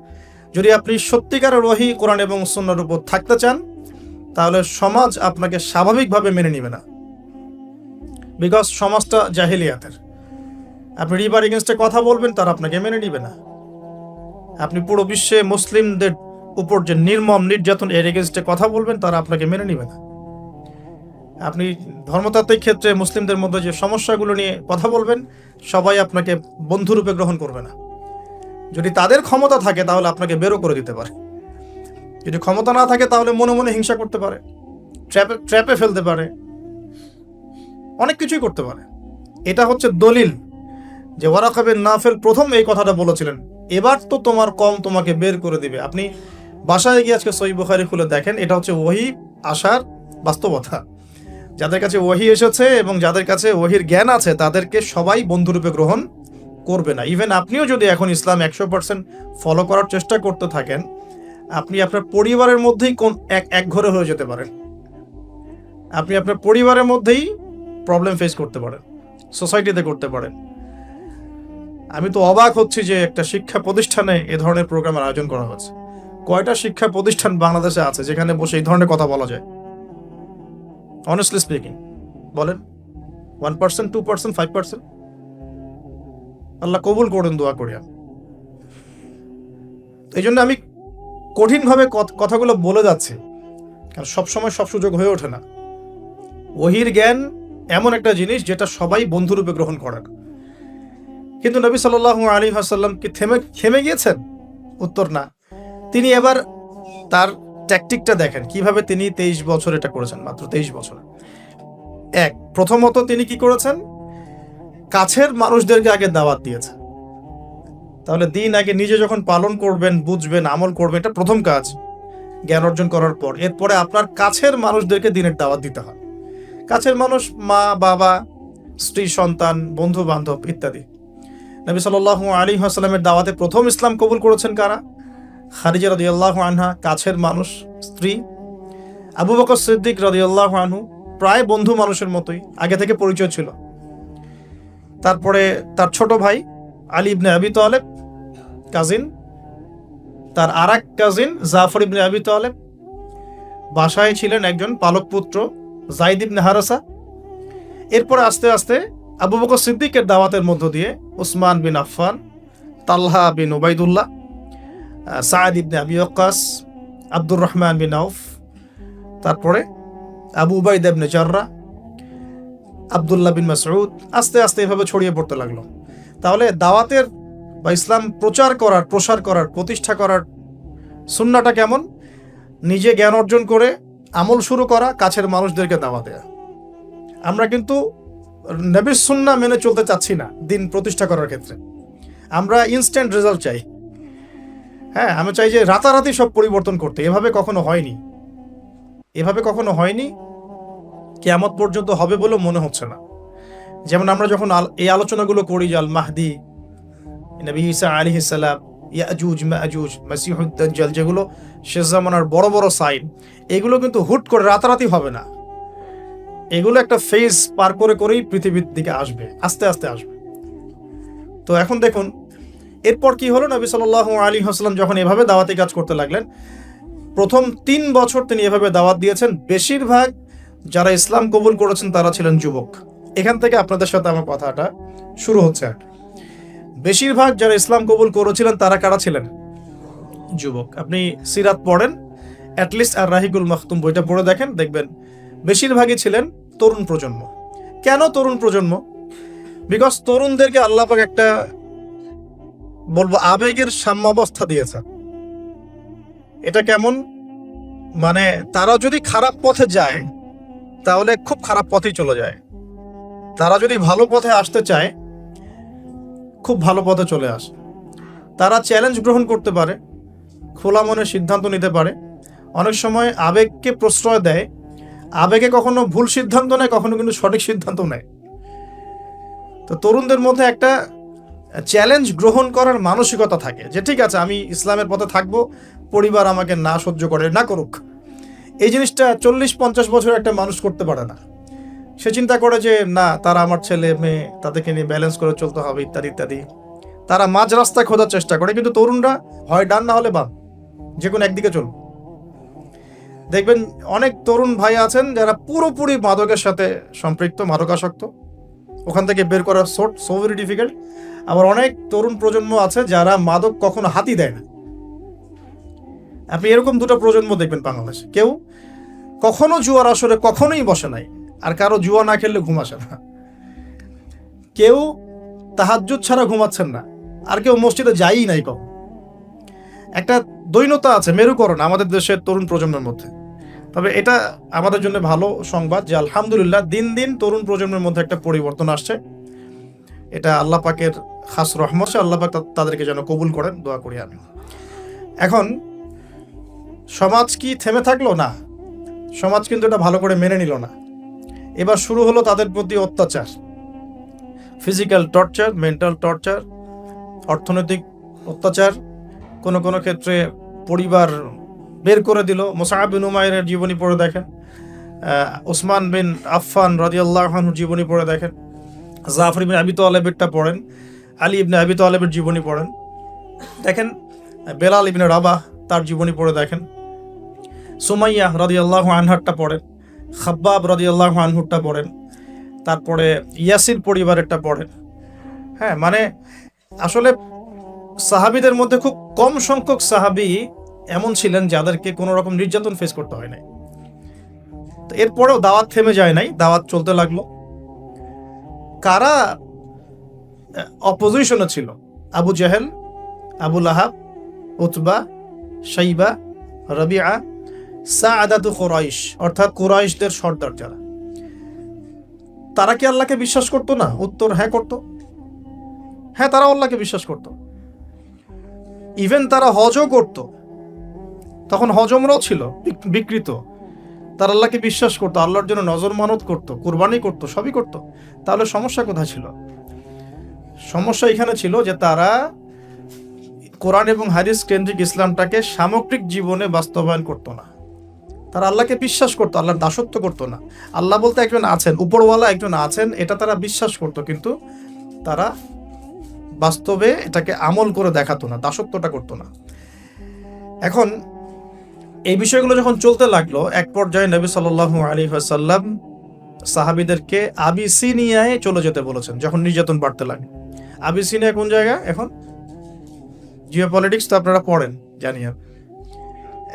যদি আপনি সত্যিকারের ওহী কোরআন এবং সুন্নাহর উপর থাকতে চান তাহলে সমাজ আপনাকে স্বাভাবিকভাবে মেনে নিবে না, বিকজ সমাজটা জাহিলিয়াতের। আপনি রিবার এগেনস্টে কথা বলবেন, তারা আপনাকে মেনে নিবে না। আপনি পুরো বিশ্বে মুসলিমদের উপর যে নির্মম নির্যাতন, এর এগেনস্টে কথা বলবেন, তারা আপনাকে মেনে নিবে না। আপনি ধর্মতাত্ত্বিক ক্ষেত্রে মুসলিমদের মধ্যে যে সমস্যাগুলো নিয়ে কথা বলবেন, সবাই আপনাকে বন্ধুরূপে গ্রহণ করবে না। যদি তাদের ক্ষমতা থাকে তাহলে আপনাকে বেরো করে দিতে পারে, যদি ক্ষমতা না থাকে তাহলে মনে মনে হিংসা করতে পারে, ট্র্যাপে ফেলতে পারে, অনেক কিছুই করতে পারে। এটা হচ্ছে দলিল যে ওয়ারাকা বিন নাফেল প্রথম এই কথাটা বলেছিলেন, এবার তো তোমার কম তোমাকে বের করে দিবে। আপনি বাসায় গিয়ে আজকে সহিহ বুখারী খুলে দেখেন, এটা হচ্ছে ওহী আসার বাস্তবতা। যাদের কাছে ওহী এসেছে এবং যাদের কাছে ওহীর জ্ঞান আছে তাদেরকে সবাই বন্ধুরূপে গ্রহণ করবে না। ইভেন আপনিও যদি এখন ইসলাম 100% ফলো করার চেষ্টা করতে থাকেন, আপনি আপনার পরিবারের মধ্যেই এক ঘরে হয়ে যেতে পারেন। আপনি আপনার পরিবারের মধ্যেই প্রবলেম ফেস করতে পারেন, সোসাইটিতে করতে পারেন। আমি তো অবাক হচ্ছি যে একটা শিক্ষা প্রতিষ্ঠানে এ ধরনের প্রোগ্রামের আয়োজন করা হচ্ছে। কয়টা শিক্ষা প্রতিষ্ঠান বাংলাদেশে আছে যেখানে বসে এই ধরনের কথা বলা যায়? অনেস্টলি স্পিকিং বলেন, 1%, 2%, 5%? আল্লাহ কবুল করেন, দোয়া করি। এই জন্য আমি কঠিনভাবে কথাগুলো বলে যাচ্ছি, কারণ সবসময় সব সুযোগ হয়ে ওঠে না। ওহীর জ্ঞান এমন একটা জিনিস যেটা সবাই বন্ধুরূপে গ্রহণ করেন। কিন্তু নবী সাল্লাল্লাহু আলাইহি ওয়াসাল্লাম কি থেমে গিয়েছেন? উত্তর না। তিনি এবার তার ট্যাকটিকটা দেখেন, কিভাবে তিনি 23 বছর এটা করেছেন, মাত্র 23 বছর। প্রথমত তিনি কি করেছেন? কাছের মানুষদেরকে আগে দাওয়াত দিয়েছে। তাহলে দিন আগে নিজে যখন পালন করবেন, বুঝবেন, আমল করবেন, এটা প্রথম কাজ। জ্ঞান অর্জন করার পর এরপরে আপনার কাছের মানুষদেরকে দিনের দাওয়াত দিতে হয়। কাছের মানুষ মা, বাবা, স্ত্রী, সন্তান, বন্ধু বান্ধব ইত্যাদি। নবী সাল্লাল্লাহু আলাইহি ওয়াসাল্লামের দাওয়াতে প্রথম ইসলাম কবুল করেছেন কারা? খাদিজা রাদিয়াল্লাহু আনহা, কাছের মানুষ, স্ত্রী। আবু বকর সিদ্দিক রাদিয়াল্লাহু আনহু, প্রায় বন্ধু মানুষের মতোই, আগে থেকে পরিচয় ছিল। তারপরে তার ছোট ভাই আলী ইবনে আবি তালেব, কাজিন। তার আরেক কাজিন জাফর ইবনে আবি তালেব। বাসায় ছিলেন একজন পালক পুত্র যায়েদ ইবনে হারেসা। এরপরে আস্তে আস্তে আবু বকর সিদ্দিকের দাওয়াতের মধ্য দিয়ে উসমান বিন আফফান, তালহা বিন উবাইদুল্লাহ, সাঈদ ইবনে আবি ওয়াক্কাস, আব্দুর রহমান বিন আউফ, তারপরে আবু উবাইদা ইবনে জাররাহ, আব্দুল্লাহ বিন মাসউদ, আস্তে আস্তে এভাবে ছড়িয়ে পড়তে লাগলো। তাহলে দাওয়াতের বা ইসলাম প্রচার করার, প্রসার করার, প্রতিষ্ঠা করার সুন্নাহটা কেমন? নিজে জ্ঞান অর্জন করে আমল শুরু করা, কাছের মানুষদেরকে দাওয়াত দেয়া। আমরা কিন্তু নবীর সুন্নাহ মেনে চলতে চাচ্ছি না দিন প্রতিষ্ঠা করার ক্ষেত্রে। আমরা ইনস্ট্যান্ট রেজাল্ট চাই। হ্যাঁ, আমি চাই যে রাতারাতি সব পরিবর্তন করতে। এভাবে কখনো হয়নি, কিয়ামত পর্যন্ত হবে বলে মনে হচ্ছে না। যেমন আমরা যখন এই আলোচনাগুলো করি যে আল মাহদি, নবী ঈসা আলাইহিস সালাম, ইয়াজুজ মাজুজ, মাসিহুদ দাজ্জাল, যেগুলো শেষ জামানার বড় বড় সাইন, এগুলো কিন্তু হুট করে রাতারাতি হবে না। এগুলো একটা ফেজ পার করে করেই পৃথিবীর দিকে আসবে, আস্তে আস্তে আসবে। তো এখন দেখুন এরপর কি হলো। নবী সাল্লাল্লাহু আলাইহি ওয়াসাল্লাম যখন এভাবে দাওয়াতি কাজ করতে লাগলেন, প্রথম 3 বছর তিনি এভাবে দাওয়াত দিয়েছেন। বেশিরভাগ যারা ইসলাম কবুল করেছেন তারা ছিলেন যুবক। এখান থেকে আপনাদের সাথে আমার কথাটা শুরু হচ্ছে। বেশিরভাগ যারা ইসলাম কবুল করেছিলেন তারা কারা ছিলেন? যুবক। আপনি সিরাত পড়েন, অ্যাটলিস্ট আর রাহিকুল মাখতুম বইটা পড়ে দেখেন, দেখবেন বেশিরভাগই ছিলেন তরুণ প্রজন্ম। কেন তরুণ প্রজন্ম? বিকজ তরুণদেরকে আল্লাহ পাক একটা বলবো আবেগের সাম্যাবস্থা দিয়েছে। এটা কেমন? মানে তারা যদি খারাপ পথে যায় তাহলে খুব খারাপ পথেই চলে যায়। তারা যদি ভালো পথে আসতে চায় খুব ভালো পথে চলে আসে। তারা চ্যালেঞ্জ গ্রহণ করতে পারে, খোলা মনে সিদ্ধান্ত নিতে পারে। অনেক সময় আবেগকে প্রশ্রয় দেয়, আবেগে কখনো ভুল সিদ্ধান্ত নেয়, কখনো কিন্তু সঠিক সিদ্ধান্ত নেয়। তো তরুণদের মধ্যে একটা চ্যালেঞ্জ গ্রহণ করার মানসিকতা থাকে যে ঠিক আছে, আমি ইসলামের পথে থাকবো, পরিবার আমাকে না সহ্য করে না করুক। এই জিনিসটা 40-50 বছর একটা মানুষ করতে পারে না। সে চিন্তা করে যে না, তারা আমার ছেলে মেয়ে, তাদেরকে নিয়ে ব্যালেন্স করে চলতে হবে ইত্যাদি ইত্যাদি। তারা মাঝ রাস্তায় খোঁজার চেষ্টা করে, কিন্তু তরুণরা হয় ডান না হলে বাম, যে কোনো একদিকে চলুন। দেখবেন অনেক তরুণ ভাই আছেন যারা পুরোপুরি মাদকের সাথে সম্পৃক্ত, মাদকাসক্ত, ওখান থেকে বের করা সো ভেরি ডিফিকাল্ট। আবার অনেক তরুণ প্রজন্ম আছে যারা মাদক কখনো হাতই দেয় না। আপনি এরকম দুটো প্রজন্ম দেখবেন বাংলাদেশে। কেউ কখনো জুয়ার আসরে কখনোই বসে নাই, আর কারো জুয়া না খেললে ঘুম আসে না। কেউ তাহাজ্জুদ ছাড়া ঘুমাচ্ছেন না, আর কেউ মসজিদে যায়ই নাই কখন। একটা দৈন্যতা আছে, মেরুকরণ আমাদের দেশের তরুণ প্রজন্মের মধ্যে। তবে এটা আমাদের জন্য ভালো সংবাদ যে আলহামদুলিল্লাহ দিন দিন তরুণ প্রজন্মের মধ্যে একটা পরিবর্তন আসছে। এটা আল্লাহ পাকের খাস রহমত, আল্লাহ পাক তাদেরকে যেন কবুল করেন, দোয়া করি আমি। এখন সমাজ কি থেমে থাকলো? না, সমাজ কিন্তু এটা ভালো করে মেনে নিল না। এবার শুরু হলো তাদের প্রতি অত্যাচার, ফিজিক্যাল টর্চার, মেন্টাল টর্চার, অর্থনৈতিক অত্যাচার, কোনো কোনো ক্ষেত্রে পরিবার বের করে দিল। মুসআব বিন উমাইরের জীবনী পড়ে দেখেন, ওসমান বিন আফফান রাদিয়াল্লাহু আনহুর জীবনী পড়ে দেখেন, জাফর ইবনে আবি তালেবেরটা পড়েন, আলী ইবনে আবি তালেবের জীবনী পড়েন দেখেন, বেলাল ইবনে রাবাহ তার জীবনী পড়ে দেখেন, সুমাইয়া রাদিয়াল্লাহু আনহারটা পড়েন, খাব্বাব রাদিয়াল্লাহু আনহুরটা পড়েন, তারপরে ইয়াসির পরিবারেরটা পড়েন। হ্যাঁ, মানে আসলে সাহাবীদের মধ্যে খুব কম সংখ্যক সাহাবী এমন ছিলেন যাদেরকে কোনো রকম নির্যাতন ফেস করতে হয় নাই। তো এরপরেও দাওয়াত থেমে যায় নাই, দাওয়াত চলতে লাগলো। কারা অপোজিশনে ছিল? আবু জাহেল, আবু লাহাব, উতবা, শাইবা, রবিআ, সাআদাতু কুরাইশ, অর্থাৎ কুরাইশদের সর্দার যারা, তারা কি আল্লাহকে বিশ্বাস করতো না? উত্তর হ্যাঁ করতো। হ্যাঁ, তারা আল্লাহকে বিশ্বাস করতো। ইভেন তারা হজও করত। তখন হজমরাও ছিল বিকৃত। তারা আল্লাহকে বিশ্বাস করতো, আল্লাহর জন্য নজর মানত করতো, কুরবানি করতো, সবই করতো। তাহলে সমস্যা কোথায় ছিল? সমস্যা এখানে ছিল যে তারা কোরআন এবং হাদিস কেন্দ্রিক ইসলামটাকে সামগ্রিক জীবনে বাস্তবায়ন করতো না। তারা আল্লাহকে বিশ্বাস করতো, আল্লাহর দাসত্ব করতো না। আল্লাহ বলতে একজন আছেন, উপরওয়ালা একজন আছেন, এটা তারা বিশ্বাস করতো, কিন্তু তারা বাস্তবে এটাকে আমল করে দেখাতো না, দাসত্বটা করতো না। এখন এই বিষয়গুলো যখন চলতে লাগলো, এক পর্যায়ে নবী সাল্লাল্লাহু আলাইহি ওয়াসাল্লাম সাহাবীদেরকে আবিসিনিয়ায় চলে যেতে বলেছেন যখন নির্যাতন বাড়তে লাগে। আবিসিনিয়া কোন জায়গা? এখন জিওপলিটিক্স তো আপনারা পড়েন, জানি।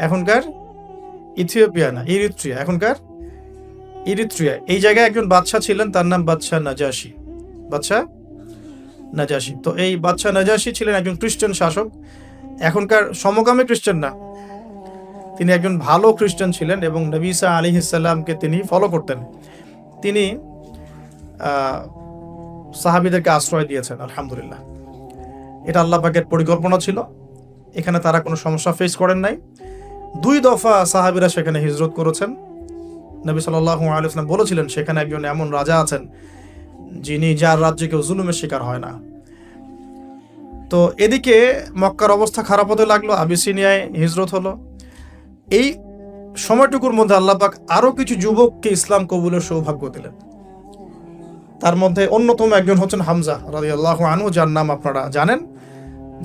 এখনকার ইথিওপিয়া না, ইরিত্রিয়া, এখনকার ইরিত্রিয়া। এই জায়গায় একজন বাদশা ছিলেন, তার নাম বাদশা নাজাশী। বাদশা নাজাশী। তো এই বাদশা নাজাশী ছিলেন একজন খ্রিস্টান শাসক, এখনকার সমকামী খ্রিস্টান না, তিনি একজন ভালো খ্রিস্টান ছিলেন এবং নবী ঈসা আলাইহিস সালামকে তিনি ফলো করতেন। তিনি সাহাবীদেরকে আশ্রয় দিয়েছেন, আলহামদুলিল্লাহ। এটা আল্লাহ পাকের পরিকল্পনা ছিল। এখানে তারা কোনো সমস্যা ফেস করেন নাই। 2 দফা সাহাবীরা সেখানে হিজরত করেছেন। নবী সাল্লাল্লাহু আলাইহি ওয়াসাল্লাম বলেছিলেন সেখানে একজন এমন রাজা আছেন যিনি, যার রাজ্যে কেউ জুলুমের শিকার হয় না। তো এদিকে মক্কার অবস্থা খারাপ হতে লাগলো, আবিসিনিয়ায় হিজরত হলো। এই সময়টুকুর মধ্যে আল্লাহ পাক আরো কিছু যুবককে ইসলাম কবুলের সৌভাগ্য দিলেন। তার মধ্যে অন্যতম একজন হচ্ছেন হামজা রাদিয়াল্লাহু আনহু, যার নাম আপনারা জানেন।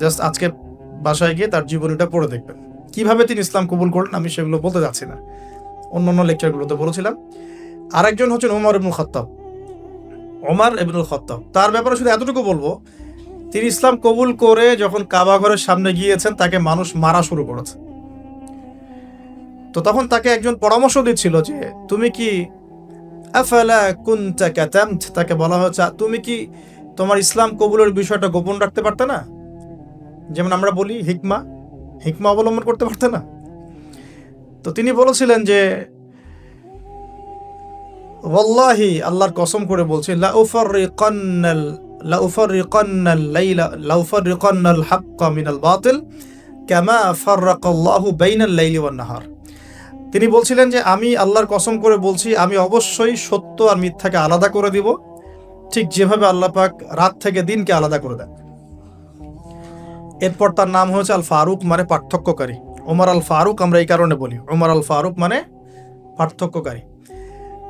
জাস্ট আজকে বাসায় গিয়ে তার জীবনীটা পড়ে দেখবেন কিভাবে তিনি ইসলাম কবুল করলেন। আমি সেগুলো বলতে যাচ্ছি না, অন্যান্য লেকচারগুলোতে বলেছিলাম। আরেকজন হচ্ছেন ওমর ইবনুল খাত্তাব। ওমর ইবনুল খাত্তাব, তার ব্যাপারে শুধু এতটুকু বলবো, তিনি ইসলাম কবুল করে যখন কাবা ঘরের সামনে গিয়েছেন, তাকে মানুষ মারা শুরু করেছে। তো তখন তাকে একজন পরামর্শ দিচ্ছিল যে তুমি কি আফালা কুনতা কাতামত, তাকে বলা হচ্ছে তুমি কি তোমার ইসলাম কবুলের বিষয়টা গোপন রাখতে পারতে না? যেমন আমরা বলি হিকমা অবলম্বন করতে পারতে না? তো তিনি বলেছিলেন যে ওয়াল্লাহি, আল্লাহর কসম করে বলছি, লাউফাররিকান্নাল হাক্কা মিনাল বাতিল কামা ফাররাকাল্লাহু বাইনাল লাইলি ওয়ান নাহার। তিনি বলছিলেন যে আমি আল্লাহর কসম করে বলছি, আমি অবশ্যই সত্য আর মিথ্যাকে আলাদা করে দিব, ঠিক যেভাবে আল্লাহ পাক রাত থেকে দিনকে আলাদা করে দেন। এরপর তার নাম হয়েছে আল ফারুক, মানে পার্থক্যকারী। ওমর আল ফারুক আমরা এই কারণে বলি, ওমর আল ফারুক মানে পার্থক্যকারী।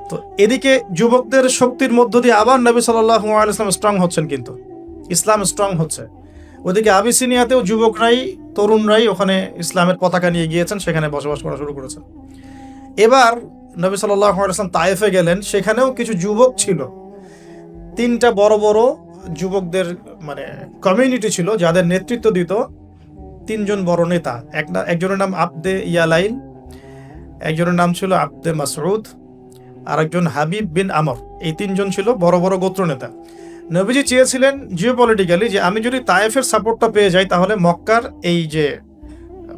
তো তো এদিকে যুবকদের শক্তির মধ্য দিয়ে আবার নবী সাল্লাল্লাহু আলাইহি ওয়াসাল্লাম স্ট্রং হচ্ছেন, কিন্তু ইসলাম স্ট্রং হচ্ছে। ওদিকে আবিসিনিয়াতেও যুবকরাই, তরুণরাই ওখানে ইসলামের পতাকা নিয়ে গিয়েছেন, সেখানে বসবাস করা শুরু করেছেন। এবার নবী সাল্লাল্লাহু আলাইহি ওয়াসাল্লাম তায়েফে গেলেন, সেখানেও কিছু যুবক ছিল। 3টা বড় বড় যুবকদের মানে কমিউনিটি ছিল, যাদের নেতৃত্ব দিত 3জন বড় নেতা। একজনের নাম আবদে ইয়ালাইল, একজনের নাম ছিল আবদে মাসউদ, আর একজন হাবিব বিন আমর। এই 3জন ছিল বড় বড় গোত্র নেতা। নবীজি চেয়েছিলেন জিওপলিটিক্যালি যে আমি যদি তায়েফের সাপোর্টটা পেয়ে যাই, তাহলে মক্কার এই যে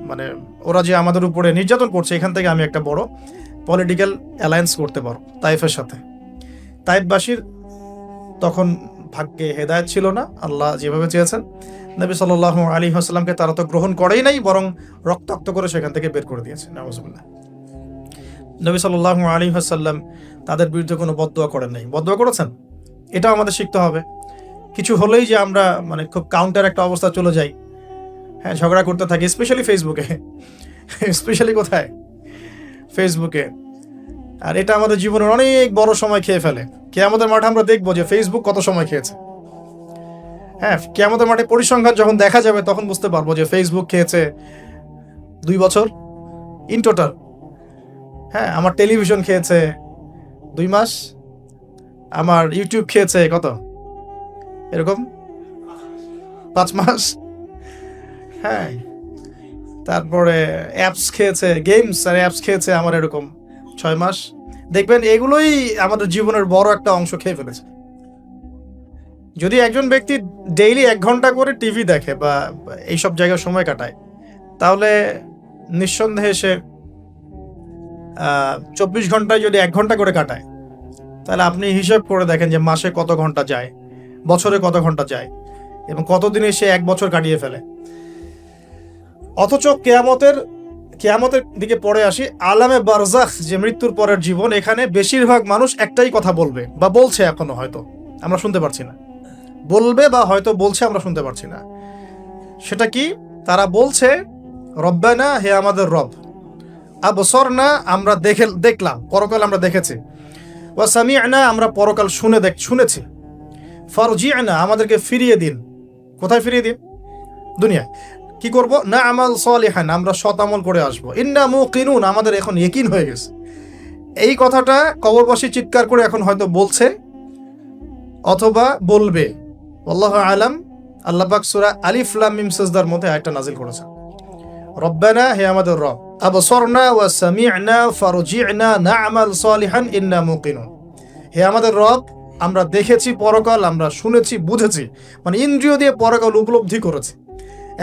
মানে ওরা যে আমাদের উপরে নির্যাতন করছে, এখান থেকে আমি একটা বড় পলিটিক্যাল অ্যালায়েন্স করতে পারো তায়েফের সাথে। তায়েফবাসীর তখন ভাগ্যে হেদায়েত ছিল না, আল্লাহ যেভাবে চেয়েছেন। নবী সাল্লাল্লাহু আলাইহি ওয়াসাল্লামকে তারা তো গ্রহণ করেই নাই, বরং রক্তাক্ত করে সেখান থেকে বের করে দিয়েছে। নাউজুবিল্লাহ। নবী সাল্লাল্লাহু আলাইহি ওয়াসাল্লাম তাদের বিরুদ্ধে কোনো বদদোয়া করেন নাই। বদদোয়া করেছেন? এটাও আমাদের শিখতে হবে। কিছু হলেই যে আমরা মানে খুব কাউন্টার একটা অবস্থা চলে যাই, হ্যাঁ, ঝগড়া করতে থাকি, স্পেশালি ফেসবুকে। স্পেশালি কোথায়? ফেসবুকে। আর এটা আমাদের জীবনের অনেক বড় সময় খেয়ে ফেলে। কিয়ামতের মাঠে আমরা দেখবো যে ফেসবুক কত সময় খেয়েছে। হ্যাঁ, কিয়ামতের মাঠে পরিসংখ্যান যখন দেখা যাবে, তখন বুঝতে পারবো যে ফেসবুক খেয়েছে 2 বছর ইন টোটাল। হ্যাঁ, আমার টেলিভিশন খেয়েছে 2 মাস, আমার ইউটিউব খেয়েছে কত, এরকম 5 মাস। হ্যাঁ, তারপরে অ্যাপস খেয়েছে, গেমস আর অ্যাপস খেয়েছে আমার এরকম 6 মাস। দেখবেন এগুলোই আমাদের জীবনের বড় একটা অংশ খেয়ে ফেলেছে। যদি একজন ব্যক্তি ডেইলি 1 ঘন্টা করে টিভি দেখে বা এইসব জায়গায় সময় কাটায়, তাহলে নিঃসন্দেহে সে 24 ঘন্টায় যদি 1 ঘন্টা করে কাটায়, তাহলে আপনি হিসাব করে দেখেন যে মাসে কত ঘন্টা যায়, বছরে কত ঘন্টা যায়, এবং কতদিনে সে 1 বছর কাটিয়ে ফেলে। অথচ কেয়ামতের দিকে পড়ে আসি, আলামে বারজাখ, যে মৃত্যুর পরের জীবন, এখানে বেশিরভাগ মানুষ একটাই কথা বলবে বা বলছে, এখনো হয়তো আমরা শুনতে পারছি না, বলবে বা হয়তো বলছে, আমরা শুনতে পারছি না। সেটা কি? তারা বলছে, রব্বানা, হে আমাদের রব, আবসরনা, আমরা দেখলাম, পরকাল আমরা দেখেছি, ওয়া সামি'না, আমরা পরকাল শুনেছি, ফারজি'না, আমাদেরকে ফিরিয়ে দিন। কোথায় ফিরিয়ে দিন? দুনিয়ায়। কি করব? না আমাল সলিহান, আমরা সৎ আমল করে আসবো। ইন্না মুকিনুন, আমাদের এখন ইয়াকিন হয়ে গেছে। এই কথাটা কবরবাসী চিৎকার করে এখন হয়তো বলছে অথবা বলবে। আল্লাহু আলাম। আল্লাহ পাক সূরা আলিফ লাম মিম সাজদার মধ্যে আয়াতটা নাযিল করেছেন, রব্বানা, হে আমাদের রব, আবসরনা ওয়া সামি'না ফারজি'না না'মাল সলিহান ইন্না মুকিনুন, হে আমাদের রব, আমরা দেখেছি পরকাল, আমরা শুনেছি, বুঝেছি, মানে ইন্দ্রিয় দিয়ে পরকাল উপলব্ধি করেছি।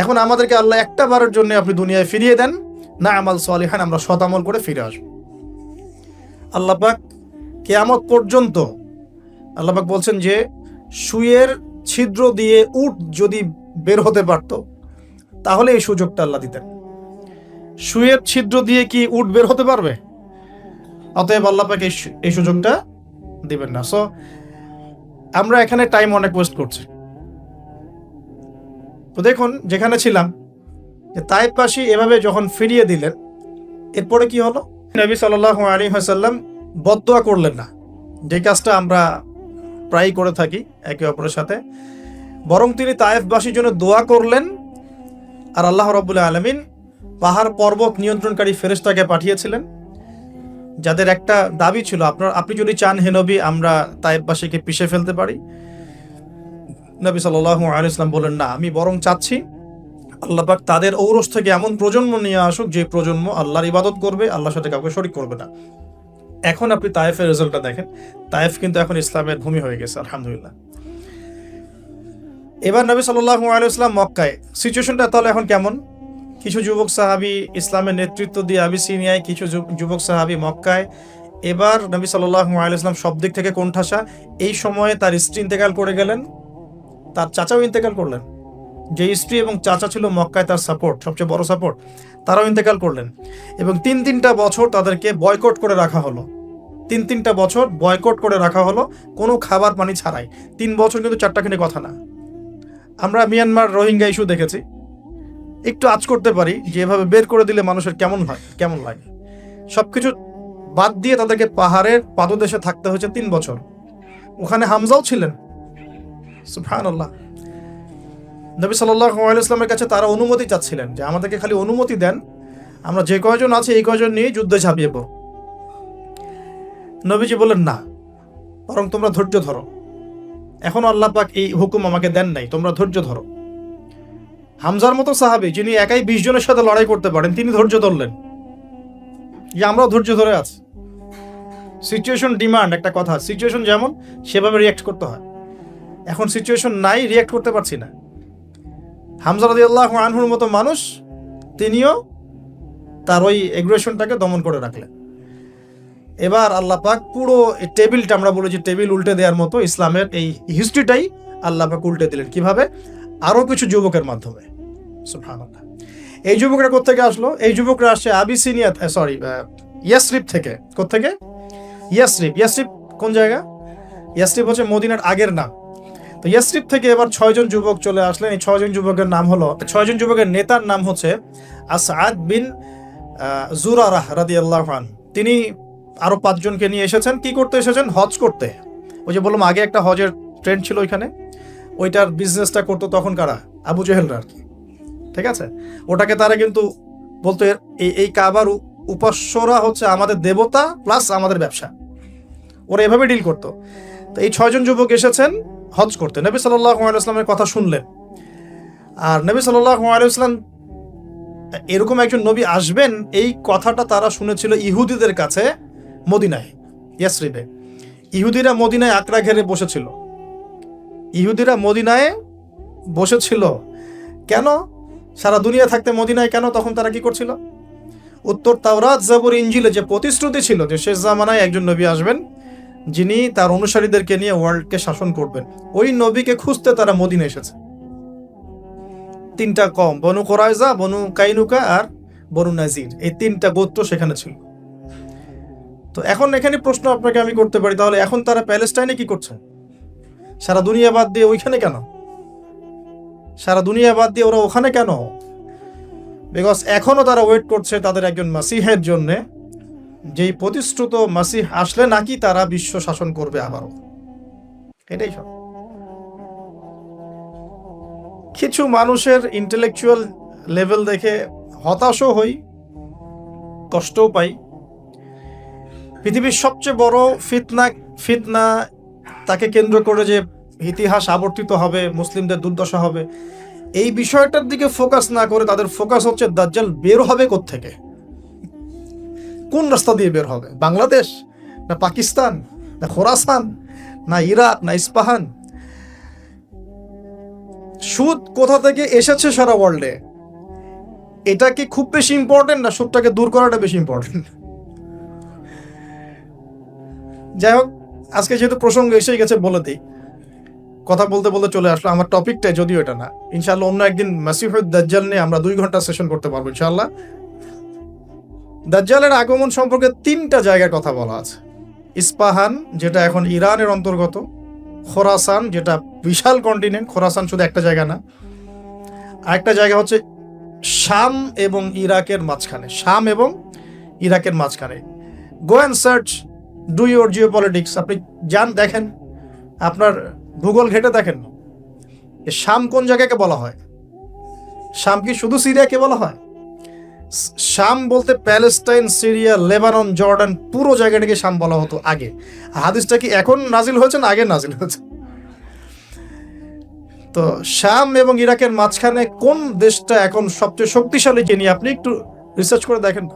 এখন আমাদেরকে আল্লাহ একটা বারের জন্য আপনি দুনিয়ায় ফিরিয়ে দেন, না আমাল সলিহান, আমরা সৎ আমল করে ফিরে আসবো। আল্লাহ পাক কিয়ামত পর্যন্ত আল্লাহ পাক বলছেন যে সুয়ের ছিদ্র দিয়ে উট যদি বের হতে পারত, তাহলে এই সুযোগটা আল্লাহ দিতেন। সুয়ের ছিদ্র দিয়ে কি উট বের হতে পারবে? অতএব আল্লাহ পাক এই সুযোগটা দিবেন না। সো আমরা এখানে টাইম অনেক ওয়েস্ট করছি। তো দেখুন, যেখানে ছিলাম, যে তায়েফবাসী এভাবে যখন ফিরিয়ে দিলেন, এরপরে কি হলো? নবী সাল্লাল্লাহু আলাইহি ওয়াসাল্লাম বদদোয়া করলেন না, যে কাজটা আমরা প্রায় করে থাকি একে অপরের সাথে, বরং তিনি তায়েফবাসীর জন্য দোয়া করলেন। আর আল্লাহ রাব্বুল আলামিন পাহাড় পর্বত নিয়ন্ত্রণকারী ফেরেশতাকে পাঠিয়েছিলেন, যাদের একটা দাবি ছিল, আপনি যদি চান হে নবী, আমরা তায়েফবাসীকে পিষে ফেলতে পারি। নবী সাল্লাল্লাহু আলাইহি ওয়াসাল্লাম বলেন, না, আমি বরং চাচ্ছি আল্লাহ পাক তাদের ঔরস থেকে এমন প্রজন্ম নিয়ে আসুক, যে প্রজন্ম আল্লাহর ইবাদত করবে, আল্লাহর সাথে কাউকে শরীক করবে না। এখন আপনি তায়েফের রেজাল্টটা দেখেন, তায়েফ কিন্তু এখন ইসলামের ভূমি হয়ে গেছে, আলহামদুলিল্লাহ। এবার নবী সাল্লাল্লাহু আলাইহি ওয়াসাল্লাম মক্কায়, সিচুয়েশনটা তাহলে এখন কেমন? কিছু যুবক সাহাবী ইসলামের নেতৃত্ব দিয়ে আবিসিনিয়ায়, কিছু যুবক সাহাবী মক্কায়। এবার নবী সাল্লাল্লাহু আলাইহি ওয়াসাল্লাম সব দিক থেকে কোণঠাসা। এই সময়ে তার স্ত্রী ইন্তেকাল করে গেলেন, তার চাচাও ইন্তেকাল করলেন। যে স্ত্রী এবং চাচা ছিল মক্কায় তার সাপোর্ট, সবচেয়ে বড় সাপোর্ট, তারাও ইন্তেকাল করলেন। এবং 3-3টা বছর তাদেরকে বয়কট করে রাখা হলো। 3-3টা বছর বয়কট করে রাখা হলো, কোনো খাবার পানি ছাড়াই। 3 বছর কিন্তু চারটাখানি কথা না। আমরা মিয়ানমার রোহিঙ্গা ইস্যু দেখেছি, একটু আঁচ করতে পারি যে এভাবে বের করে দিলে মানুষের কেমন লাগে। সবকিছু বাদ দিয়ে তাদেরকে পাহাড়ের পাদদেশে থাকতে হয়েছে 3 বছর। ওখানে হামজাও ছিলেন। সুবহানাল্লাহ। নবী সাল্লাল্লাহু আলাইহি ওয়াসাল্লামের কাছে তারা অনুমতি চাচ্ছিলেন যে আমাদেরকে খালি অনুমতি দেন, আমরা যে কয়জন আছে এই কয়জন নিয়ে যুদ্ধে ঝাঁপিয়ে পড়ব। নবীজি বললেন না, বরং তোমরা ধৈর্য ধরো, এখনো আল্লাহ পাক এই হুকুম আমাকে দেন নাই, তোমরা ধৈর্য ধরো। হামজার মতো সাহাবী যিনি একাই 20 জনের সাথে লড়াই করতে পারেন, তিনি ধৈর্য ধরলেন যে আমরাও ধৈর্য ধরে আছি। সিচুয়েশন ডিমান্ড, একটা কথা, সিচুয়েশন যেমন সেভাবে রিয়াক্ট করতে হয়। এখন সিচুয়েশন নাই, রিয়াক্ট করতে পারছি না। হামজা রাদিয়াল্লাহু আনহুর মতো মানুষ, তিনিও তার ওই এগ্রেশনটাকে দমন করে রাখলেন। এবার আল্লাহ পাক পুরো টেবিলটা, আমরা বলি যে টেবিল উল্টে দেওয়ার মতো, ইসলামের এই হিস্ট্রিটাই আল্লাহ পাক উল্টে দিলেন। কিভাবে? আরো কিছু যুবকের মাধ্যমে। সুবহানাল্লাহ। এই যুবকরা কোত্থেকে আসলো? এই যুবকরা আসছে আবিসিনিয়া, ইয়াসরিব থেকে। কোত্থেকে? ইয়াসরিব। ইয়াসরিব কোন জায়গা? ইয়াসরিব হচ্ছে মদিনার আগের নাম। তো ইয়াসরিব থেকে এবার 6 জন যুবক চলে আসলেন। এই 6 জন যুবকের নাম হলো, 6 জন যুবকের নেতার নাম হচ্ছে আসআদ বিন জুরারাহ রাদিয়াল্লাহু আনহু। তিনি আরো 5 জনকে নিয়ে এসেছেন। কি করতে এসেছেন? হজ করতে। ওই যে বললাম আগে একটা হজের ট্রেন্ড ছিল ওইখানে, ওইটার বিজনেসটা করতো তখন কারা? আবু জেহেলরা আর কি। ঠিক আছে, ওটাকে তারা কিন্তু বলতো এই কাবার উপাস্যরা হচ্ছে আমাদের দেবতা প্লাস আমাদের ব্যবসা, ওরা এভাবে ডিল করতো। তো এই 6 জন যুবক এসেছেন হজ করতে, নবী সাল্লাল্লাহু আলাইহি ওয়াসাল্লামের কথা শুনলেন। আর নবী সাল্লাল্লাহু আলাইহি ওয়াসাল্লাম এরকম একজন নবী আসবেন, এই কথাটা তারা শুনেছিল ইহুদিদের কাছে মদিনায়, ইয়াসরিবে। ইহুদিরা মদিনায় আকড়া ঘেরে বসেছিল। ইহুদিরা মদিনায় বসেছিল কেন? সারা দুনিয়া থাকতে মদিনায় কেন? তখন তারা কি করছিল? উত্তর তাওরাত, জাবুর, ইনজিলে যে প্রতিশ্রুতি ছিল যে শেষ জামানায় একজন নবী আসবেন যিনি তার অনুসারীদেরকে নিয়ে ওয়ার্ল্ডকে শাসন করবেন, ওই নবীকে খুঁজতে তারা মদিনায় এসেছে। 3টা কওম, বনু কুরাইজা, বনু কাইনুকা আর বনু নাজির, এই 3টা গোত্র সেখানে ছিল। তো এখন এখানে প্রশ্ন আপনাকে আমি করতে পারি, তাহলে এখন তারা প্যালেস্টাইনে কি করছে? সারা দুনিয়া বাদ দিয়ে ওইখানে কেন? সারা দুনিয়া বাদ দিয়ে ওরা ওখানে কেন? বিকজ এখনো তারা ওয়েট করছে তাদের একজন মাসিহের জন্য, যেই প্রতিশ্রুত মাসিহ আসলে নাকি তারা বিশ্ব শাসন করবে আবারও। এটাই সব। কিছু মানুষের ইন্টেলেকচুয়াল লেভেল দেখে হতাশও হই, কষ্টও পাই। পৃথিবীর সবচেয়ে বড় ফিতনা তাকে কেন্দ্র করে যে ইতিহাস আবর্তিত হবে, মুসলিমদের দুর্দশা হবে, এই বিষয়টার দিকে ফোকাস না করে তাদের ফোকাস হচ্ছে দাজ্জাল বের হবে কোত্থেকে, কোন রাস্তা দিয়ে বের হবে, বাংলাদেশ না পাকিস্তান না খোরাসান না ইরাক না ইস্পাহান, সুদ কোথা থেকে এসেছে সারা ওয়ার্ল্ডে, এটা কি খুব বেশি ইম্পর্টেন্ট না সুদটাকে দূর করাটা বেশি ইম্পর্টেন্ট? যাই হোক, আজকে যেহেতু প্রসঙ্গ এসে গেছে বলে দিই, কথা বলতে বলতে চলে আসলো আমার টপিকটা, যদিও এটা না। ইনশাআল্লাহ অন্য একদিন মাসিহুদ দাজ্জাল নিয়ে আমরা 2 ঘন্টা সেশন করতে পারবো ইনশাআল্লাহ। দাজ্জালের আগমন সম্পর্কে 3টা জায়গায় কথা বলা আছে। ইস্পাহান, যেটা এখন ইরানের অন্তর্গত, খোরাসান, যেটা বিশাল কন্টিনেন্ট, খোরাসান শুধু একটা জায়গা না, আরেকটা জায়গা হচ্ছে শাম এবং ইরাকের মাঝখানে, শাম এবং ইরাকের মাঝখানে। Go and search, do your geopolitics, আপনি যান দেখেন, আপনার ভূগোল ঘেটে দেখেন শাম কোন জায়গাকে বলা হয়। শাম কি শুধু সিরিয়াকে বলা হয়? শাম বলতে প্যালেস্টাইন, সিরিয়া, লেবানন, জর্ডান, পুরো জায়গাটাকে শাম বলা হতো আগে। হাদিসটা কি এখন নাজিল হয়েছে না আগে নাজিল হয়েছে? তো শাম এবং ইরাকের মাঝখানে কোন দেশটা এখন সবচেয়ে শক্তিশালী জেনে আপনি একটু রিসার্চ করে দেখেন।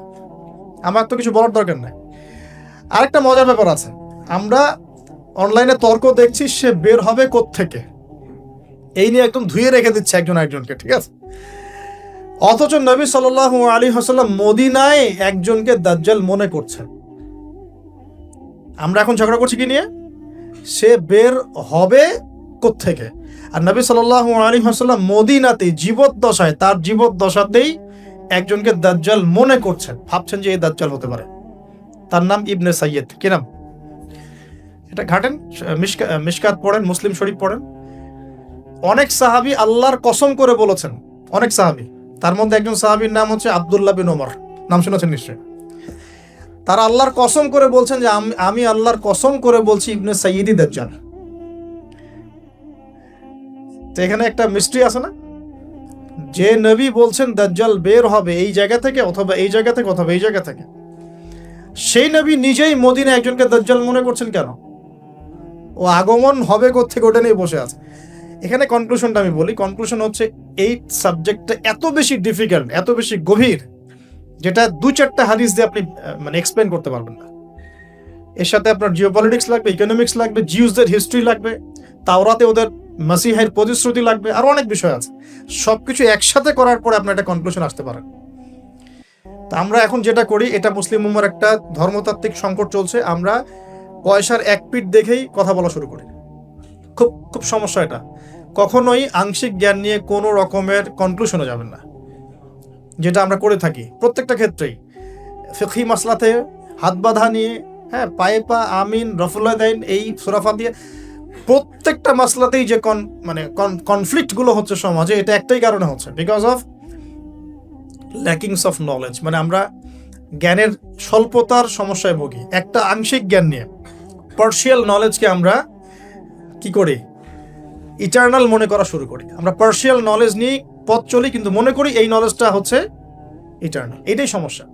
আমার তো কিছু বলার দরকার নাই। আরেকটা মজার ব্যাপার আছে, আমরা অনলাইনে তর্ক দেখছি সে বের হবে কোত্থেকে, এই নিয়ে একদম ধুয়ে রেখে দিচ্ছে একজন একজনকে, ঠিক আছে? অথচ নবী সাল্লাল্লাহু আলাইহি ওয়াসাল্লাম মদিনায় একজনকে দাজ্জাল মনে করছেন। আমরা এখন ঝগড়া করছি কি নিয়ে? সে বের হবে কোত্থেকে। আর নবী সাল্লাল্লাহু আলাইহি ওয়াসাল্লাম মদিনাতে জীবদ্দশায়, তার জীবদ্দশাতেই একজনকে দাজ্জাল মনে করছেন, ভাবছেন যে এই দাজ্জাল হতে পারে। তার নাম ইবনে সাইয়্যিদ। কি নাম? এটা ঘাটেন, মিশকাত পড়েন, মুসলিম শরীফ পড়েন। অনেক সাহাবী আল্লাহর কসম করে বলেছেন, অনেক সাহাবী, তার মধ্যে একজন সাহাবীর নাম হচ্ছে আব্দুল্লাহ বিন ওমর, নাম শুনেছেন নিশ্চয়ই। তারা আল্লাহর কসম করে বলছেন যে আমি আল্লাহর কসম করে বলছি ইবনে সাইয়্যিদি দাজ্জাল। তো এখানে একটা মিস্ট্রি আছে না, যে নবী বলছেন দাজ্জাল বের হবে এই জায়গা থেকে অথবা এই জায়গা থেকে অথবা এই জায়গা থেকে, সেই নবী নিজেই মদিনায় একজনকে দাজ্জাল মনে করছেন কেন? ও আগমন হবে কোত্থেকে ওটা নিয়ে বসে আছে। এখানে কনক্লুশনটা আমি বলি, কনক্লুশন হচ্ছে এই সাবজেক্টটা এত বেশি ডিফিকাল্ট, এত বেশি গভীর, যেটা 2-4টা হাদিস দিয়ে আপনি মানে এক্সপ্লেন করতে পারবেন না। এর সাথে আপনার জিওপলিটিক্স লাগবে, ইকোনমিক্স লাগবে, জিউসদের হিস্ট্রি লাগবে, তাওরাতে ওদের মাসিহের প্রতিশ্রুতি লাগবে, আরো অনেক বিষয় আছে। সবকিছু একসাথে করার পরে আপনার একটা কনক্লুশন আসতে পারেন। তা আমরা এখন যেটা করি, এটা মুসলিম উম্মার একটা ধর্মতাত্ত্বিক সংকট চলছে, আমরা পয়সার এক পিঠ দেখেই কথা বলা শুরু করি। খুব খুব সমস্যা এটা। কখনোই আংশিক জ্ঞান নিয়ে কোনো রকমের কনক্লুশনে যাবেন না, যেটা আমরা করে থাকি প্রত্যেকটা ক্ষেত্রেই। ফিকহি মাসলাতে হাত বাঁধা নিয়ে, হ্যাঁ, পায়ে পা, আমিন, রফুল্লাদাইন, এই সুরাফা দিয়ে প্রত্যেকটা মাসলাতেই যে কনফ্লিক্টগুলো হচ্ছে সমাজে, এটা একটাই কারণে হচ্ছে, because of lackings of knowledge. মানে আমরা জ্ঞানের স্বল্পতার সমস্যায় ভুগি। একটা আংশিক জ্ঞান নিয়ে, পার্শিয়াল নলেজকে আমরা কি করি, ইটার্নাল মনে করা শুরু করি। আমরা পার্শিয়াল নলেজ নিয়ে পথ চলি, কিন্তু মনে করি এই নলেজটা হচ্ছে ইটার্নাল। এটাই সমস্যা।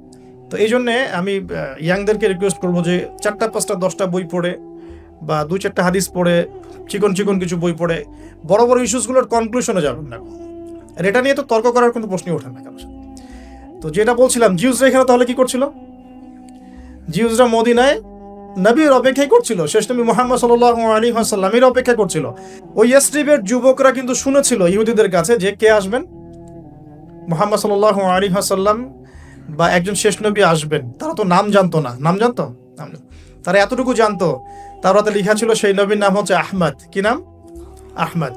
তো এই জন্যে আমি ইয়াংদেরকে রিকোয়েস্ট করবো যে 4টা 5টা 10টা বই পড়ে বা 2-4টা হাদিস পড়ে, চিকন চিকন কিছু বই পড়ে বড় বড় ইস্যুসগুলোর কনক্লুশনে যাবেন না। আর এটা নিয়ে তো তর্ক করার কোনো প্রশ্নই ওঠে না কারোর সাথে। তো যেটা বলছিলাম, জিউসরা এখানে তাহলে কি করছিল? জিউসরা মদিনায় নবীর অপেক্ষাই করছিল, শেষ নবী মুহাম্মদ সাল্লাল্লাহু আলাইহি ওয়াসাল্লামের অপেক্ষা করছিল। ওই ইয়াসরিবের যুবকরা কিন্তু শুনেছিল ইহুদিদের কাছে যে কে আসবেন, মুহাম্মদ সাল্লাল্লাহু আলাইহি ওয়াসাল্লাম বা একজন শেষ নবী আসবেন। তারা তো নাম জানতো না, নাম জানতো? তারা এতটুকু জানতো, তাওরাতে লেখা ছিল সেই নবীর নাম হচ্ছে আহমদ। কি নাম? আহমদ।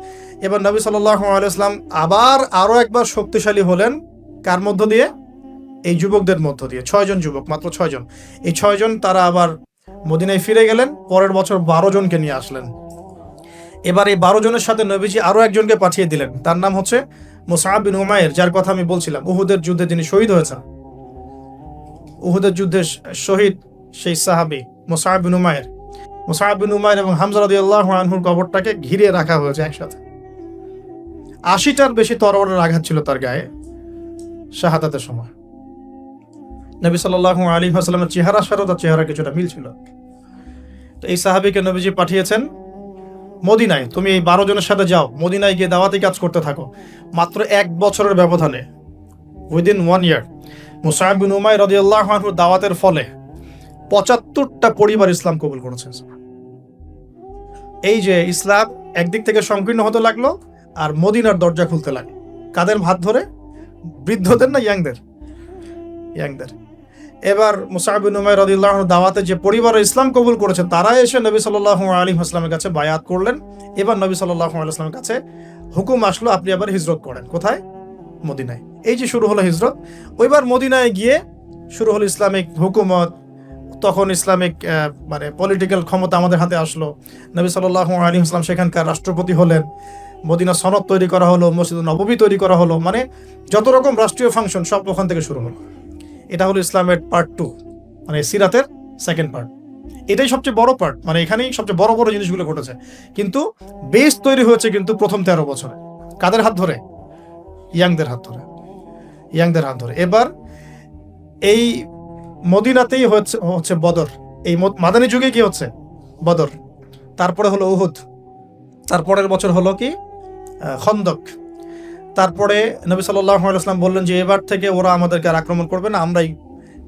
এবার নবী সাল্লাল্লাহু আলাইহি ওয়াসাল্লাম আবার আরো একবার শক্তিশালী হলেন, কার মধ্য দিয়ে? এই যুবকদের মধ্য দিয়ে। 6 জন যুবক, মাত্র 6 জন। এই 6 জন তারা আবার মদিনায় ফিরে গেলেন, পরের বছর 12 জনকে নিয়ে আসলেন। এবার এই 12 জনের সাথে নবীজি আরো একজনকে পাঠিয়ে দিলেন, তার নাম হচ্ছে মুসআব বিন উমাইর, যার কথা আমি বলছিলাম উহুদের যুদ্ধে যিনি শহীদ হয়েছেন। উহুদের যুদ্ধে শহীদ সেই সাহাবী মুসআব বিন উমাইর। মুসআব বিন উমাইর এবং হামজা রাদিয়াল্লাহু আনহুর কবরটাকে ঘিরে রাখা হয়েছে একসাথে। 80টার বেশি তরবারের আঘাত ছিল তার গায়ে শাহাদাতের সময়। নবী সাল্লাল্লাহু আলাইহি ওয়াসাল্লামের চেহারার সাথে তার চেহারা কিছুটা মিল ছিল। তো এই সাহাবীকে নবীজি পাঠিয়েছেন মদিনায়, তুমি এই 12 জনের সাথে যাও, মদিনায় গিয়ে দাওয়াতি কাজ করতে থাকো। মাত্র 1 বছরের ব্যবধানে, উইদিন 1 ইয়ার, মুসআব বিন উমাইর রাদিয়াল্লাহু আনহুর দাওয়াতের ফলে 75টা পরিবার ইসলাম কবুল করেছে। এই যে ইসলাম একদিক থেকে সংকীর্ণ হতে লাগলো, আর মদিনার দরজা খুলতে লাগলো। কাদের হাত ধরে? বৃদ্ধদের না ইয়াংদের? ইয়াংদের। এবার মুসআব বিন উমাইর রাদিয়াল্লাহু আনহু দাওয়াতে যে পরিবার ইসলাম কবুল করেছে, তারা এসে নবী সাল্লাল্লাহু আলাইহি ওয়াসাল্লামের কাছে বায়াত করলেন। এবার নবী সাল্লাল্লাহু আলাইহি ওয়াসাল্লামের কাছে হুকুম আসলো, আপনি আবার হিজরত করেন। কোথায়? মদিনায়। এই যে শুরু হলো হিজরত। ওইবার মদিনায় গিয়ে শুরু হলো ইসলামিক হুকুমত। তখন ইসলামিক পলিটিক্যাল ক্ষমতা আমাদের হাতে আসলো। নবী সাল্লাল্লাহু আলাইহি ওয়াসাল্লাম সেখানকার রাষ্ট্রপতি হলেন। মদিনা সনদ তৈরি করা হলো, মসজিদ নববী তৈরি করা হলো, মানে যত রকম রাষ্ট্রীয় ফাংশন সব ওখান থেকে শুরু হলো। এটা হলো ইসলামের পার্ট 2, মানে সিরাতের সেকেন্ড পার্ট। এটাই সবচেয়ে বড় পার্ট, মানে এখানেই সবচেয়ে বড় বড় জিনিসগুলো ঘটেছে। কিন্তু বেস তৈরি হয়েছে কিন্তু প্রথম 13 বছরে। কাদের হাত ধরে? ইয়াংদের হাত ধরে। ইয়াংদের হাত ধরে। এবার এই মদিনাতেই হচ্ছে বদর। এই মাদানী যুগে কি হচ্ছে? বদর। তারপরে হলো উহুদ। তারপরের বছর হলো কি? খন্দক। তারপরে নবী সাল্লাল্লাহু আলাইহি ওয়াসাল্লাম বললেন যে এবার থেকে ওরা আমাদেরকে আর আক্রমণ করবে না, আমরাই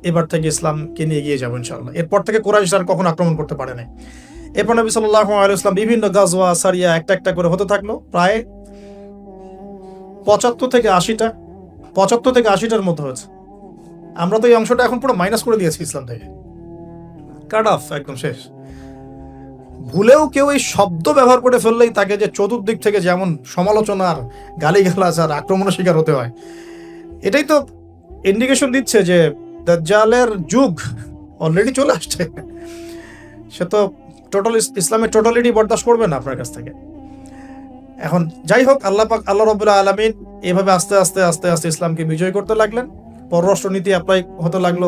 এবার থেকে ইসলামকে নিয়ে এগিয়ে যাবো ইনশাআল্লাহ। এরপর থেকে কুরাইশ আর কখনো আক্রমণ করতে পারে না। এরপর নবী সাল্লাল্লাহু আলাইহি ওয়াসাল্লাম বিভিন্ন গাজওয়া সারিয়া একটা একটা করে হতে থাকলো। প্রায় 75 থেকে 80টার মধ্যে হয়েছে। আমরা তো এই অংশটা এখন পুরো মাইনাস করে দিয়েছি ইসলাম থেকে, কাট অফ, একদম শেষ। ভুলেও কেউ এই শব্দ ব্যবহার করে ফেললেই তাকে যে চতুর্দিক থেকে যেমন সমালোচনার, গালিগালাজ আর আক্রমণের শিকার হতে হয়, এটাই তো ইন্ডিকেশন দিচ্ছে যে দাজ্জালের যুগ অলরেডি চলে আসছে। সে তো টোটাল ইসলামের টোটালিটি বরদাস্ত করবে না আপনার কাছ থেকে। এখন যাই হোক, আল্লাহ রাব্বুল আলামিন এভাবে আস্তে আস্তে আস্তে আস্তে ইসলামকে বিজয় করতে লাগলেন। পররাষ্ট্র নীতি অ্যাপ্লাই হতে লাগলো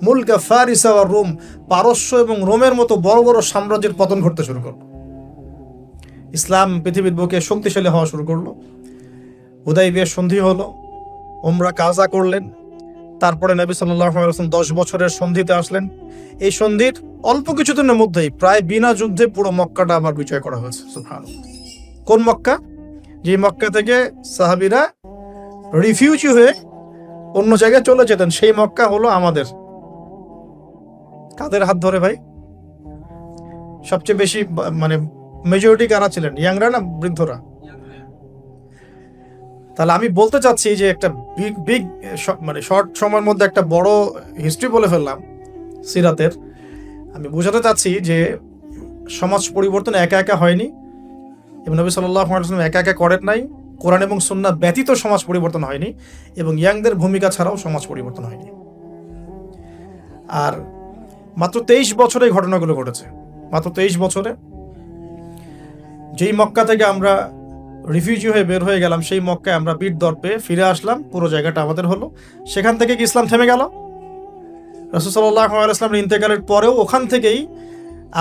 মুলকা ফারিসা ওয়া রোম, পারস্য এবং রোমের মতো বড় বড় সাম্রাজ্যের পতন ঘটতে শুরু করলো। ইসলাম পৃথিবীর বুকে শক্তিশালী হওয়া শুরু করলো। হুদাইবিয়ার সন্ধি হলো, উমরা কাজা করলেন। তারপরে নবী সাল্লাল্লাহু আলাইহি ওয়াসাল্লাম 10 বছরের সন্ধিতে আসলেন। এই সন্ধির অল্প কিছুদিনের মধ্যেই প্রায় বিনা যুদ্ধে পুরো মক্কাটা আবার বিজয় করা হয়েছে। সুবহানাল্লাহ। কোন মক্কা? যে মক্কা থেকে সাহাবীরা রিফিউজি হয়ে অন্য জায়গায় চলে যেতেন, সেই মক্কা হলো আমাদের। কাদের হাত ধরে ভাই? সবচেয়ে বেশি মানে মেজরিটি কারা ছিলেন? ইয়াংরা না বৃদ্ধরা? তাহলে আমি বলতে চাচ্ছি যে একটা বিগ মানে শর্ট সময়ের মধ্যে একটা বড় হিস্ট্রি বলে ফেললাম সিরাতের। আমি বোঝাতে চাচ্ছি যে সমাজ পরিবর্তন একা একা হয়নি, এবং নবী সাল্লাল্লাহু আলাইহি ওয়াসাল্লাম একা একা করেন নাই। কোরআন এবং সুন্নাহ ব্যতীত সমাজ পরিবর্তন হয়নি, এবং ইয়াংদের ভূমিকা ছাড়াও সমাজ পরিবর্তন হয়নি। আর মাত্র 23 বছরে এই ঘটনাগুলো ঘটেছে। মাত্র 23 বছরে যেই মক্কা থেকে আমরা রিফিউজি হয়ে বের হয়ে গেলাম, সেই মক্কায় আমরা বীর দর্পে ফিরে আসলাম, পুরো জায়গাটা আমাদের হলো। সেখান থেকে কি ইসলাম থেমে গেল? রাসূল সাল্লাল্লাহু আলাইহি ওয়াসাল্লামের ইন্তেকালের পরেও ওখান থেকেই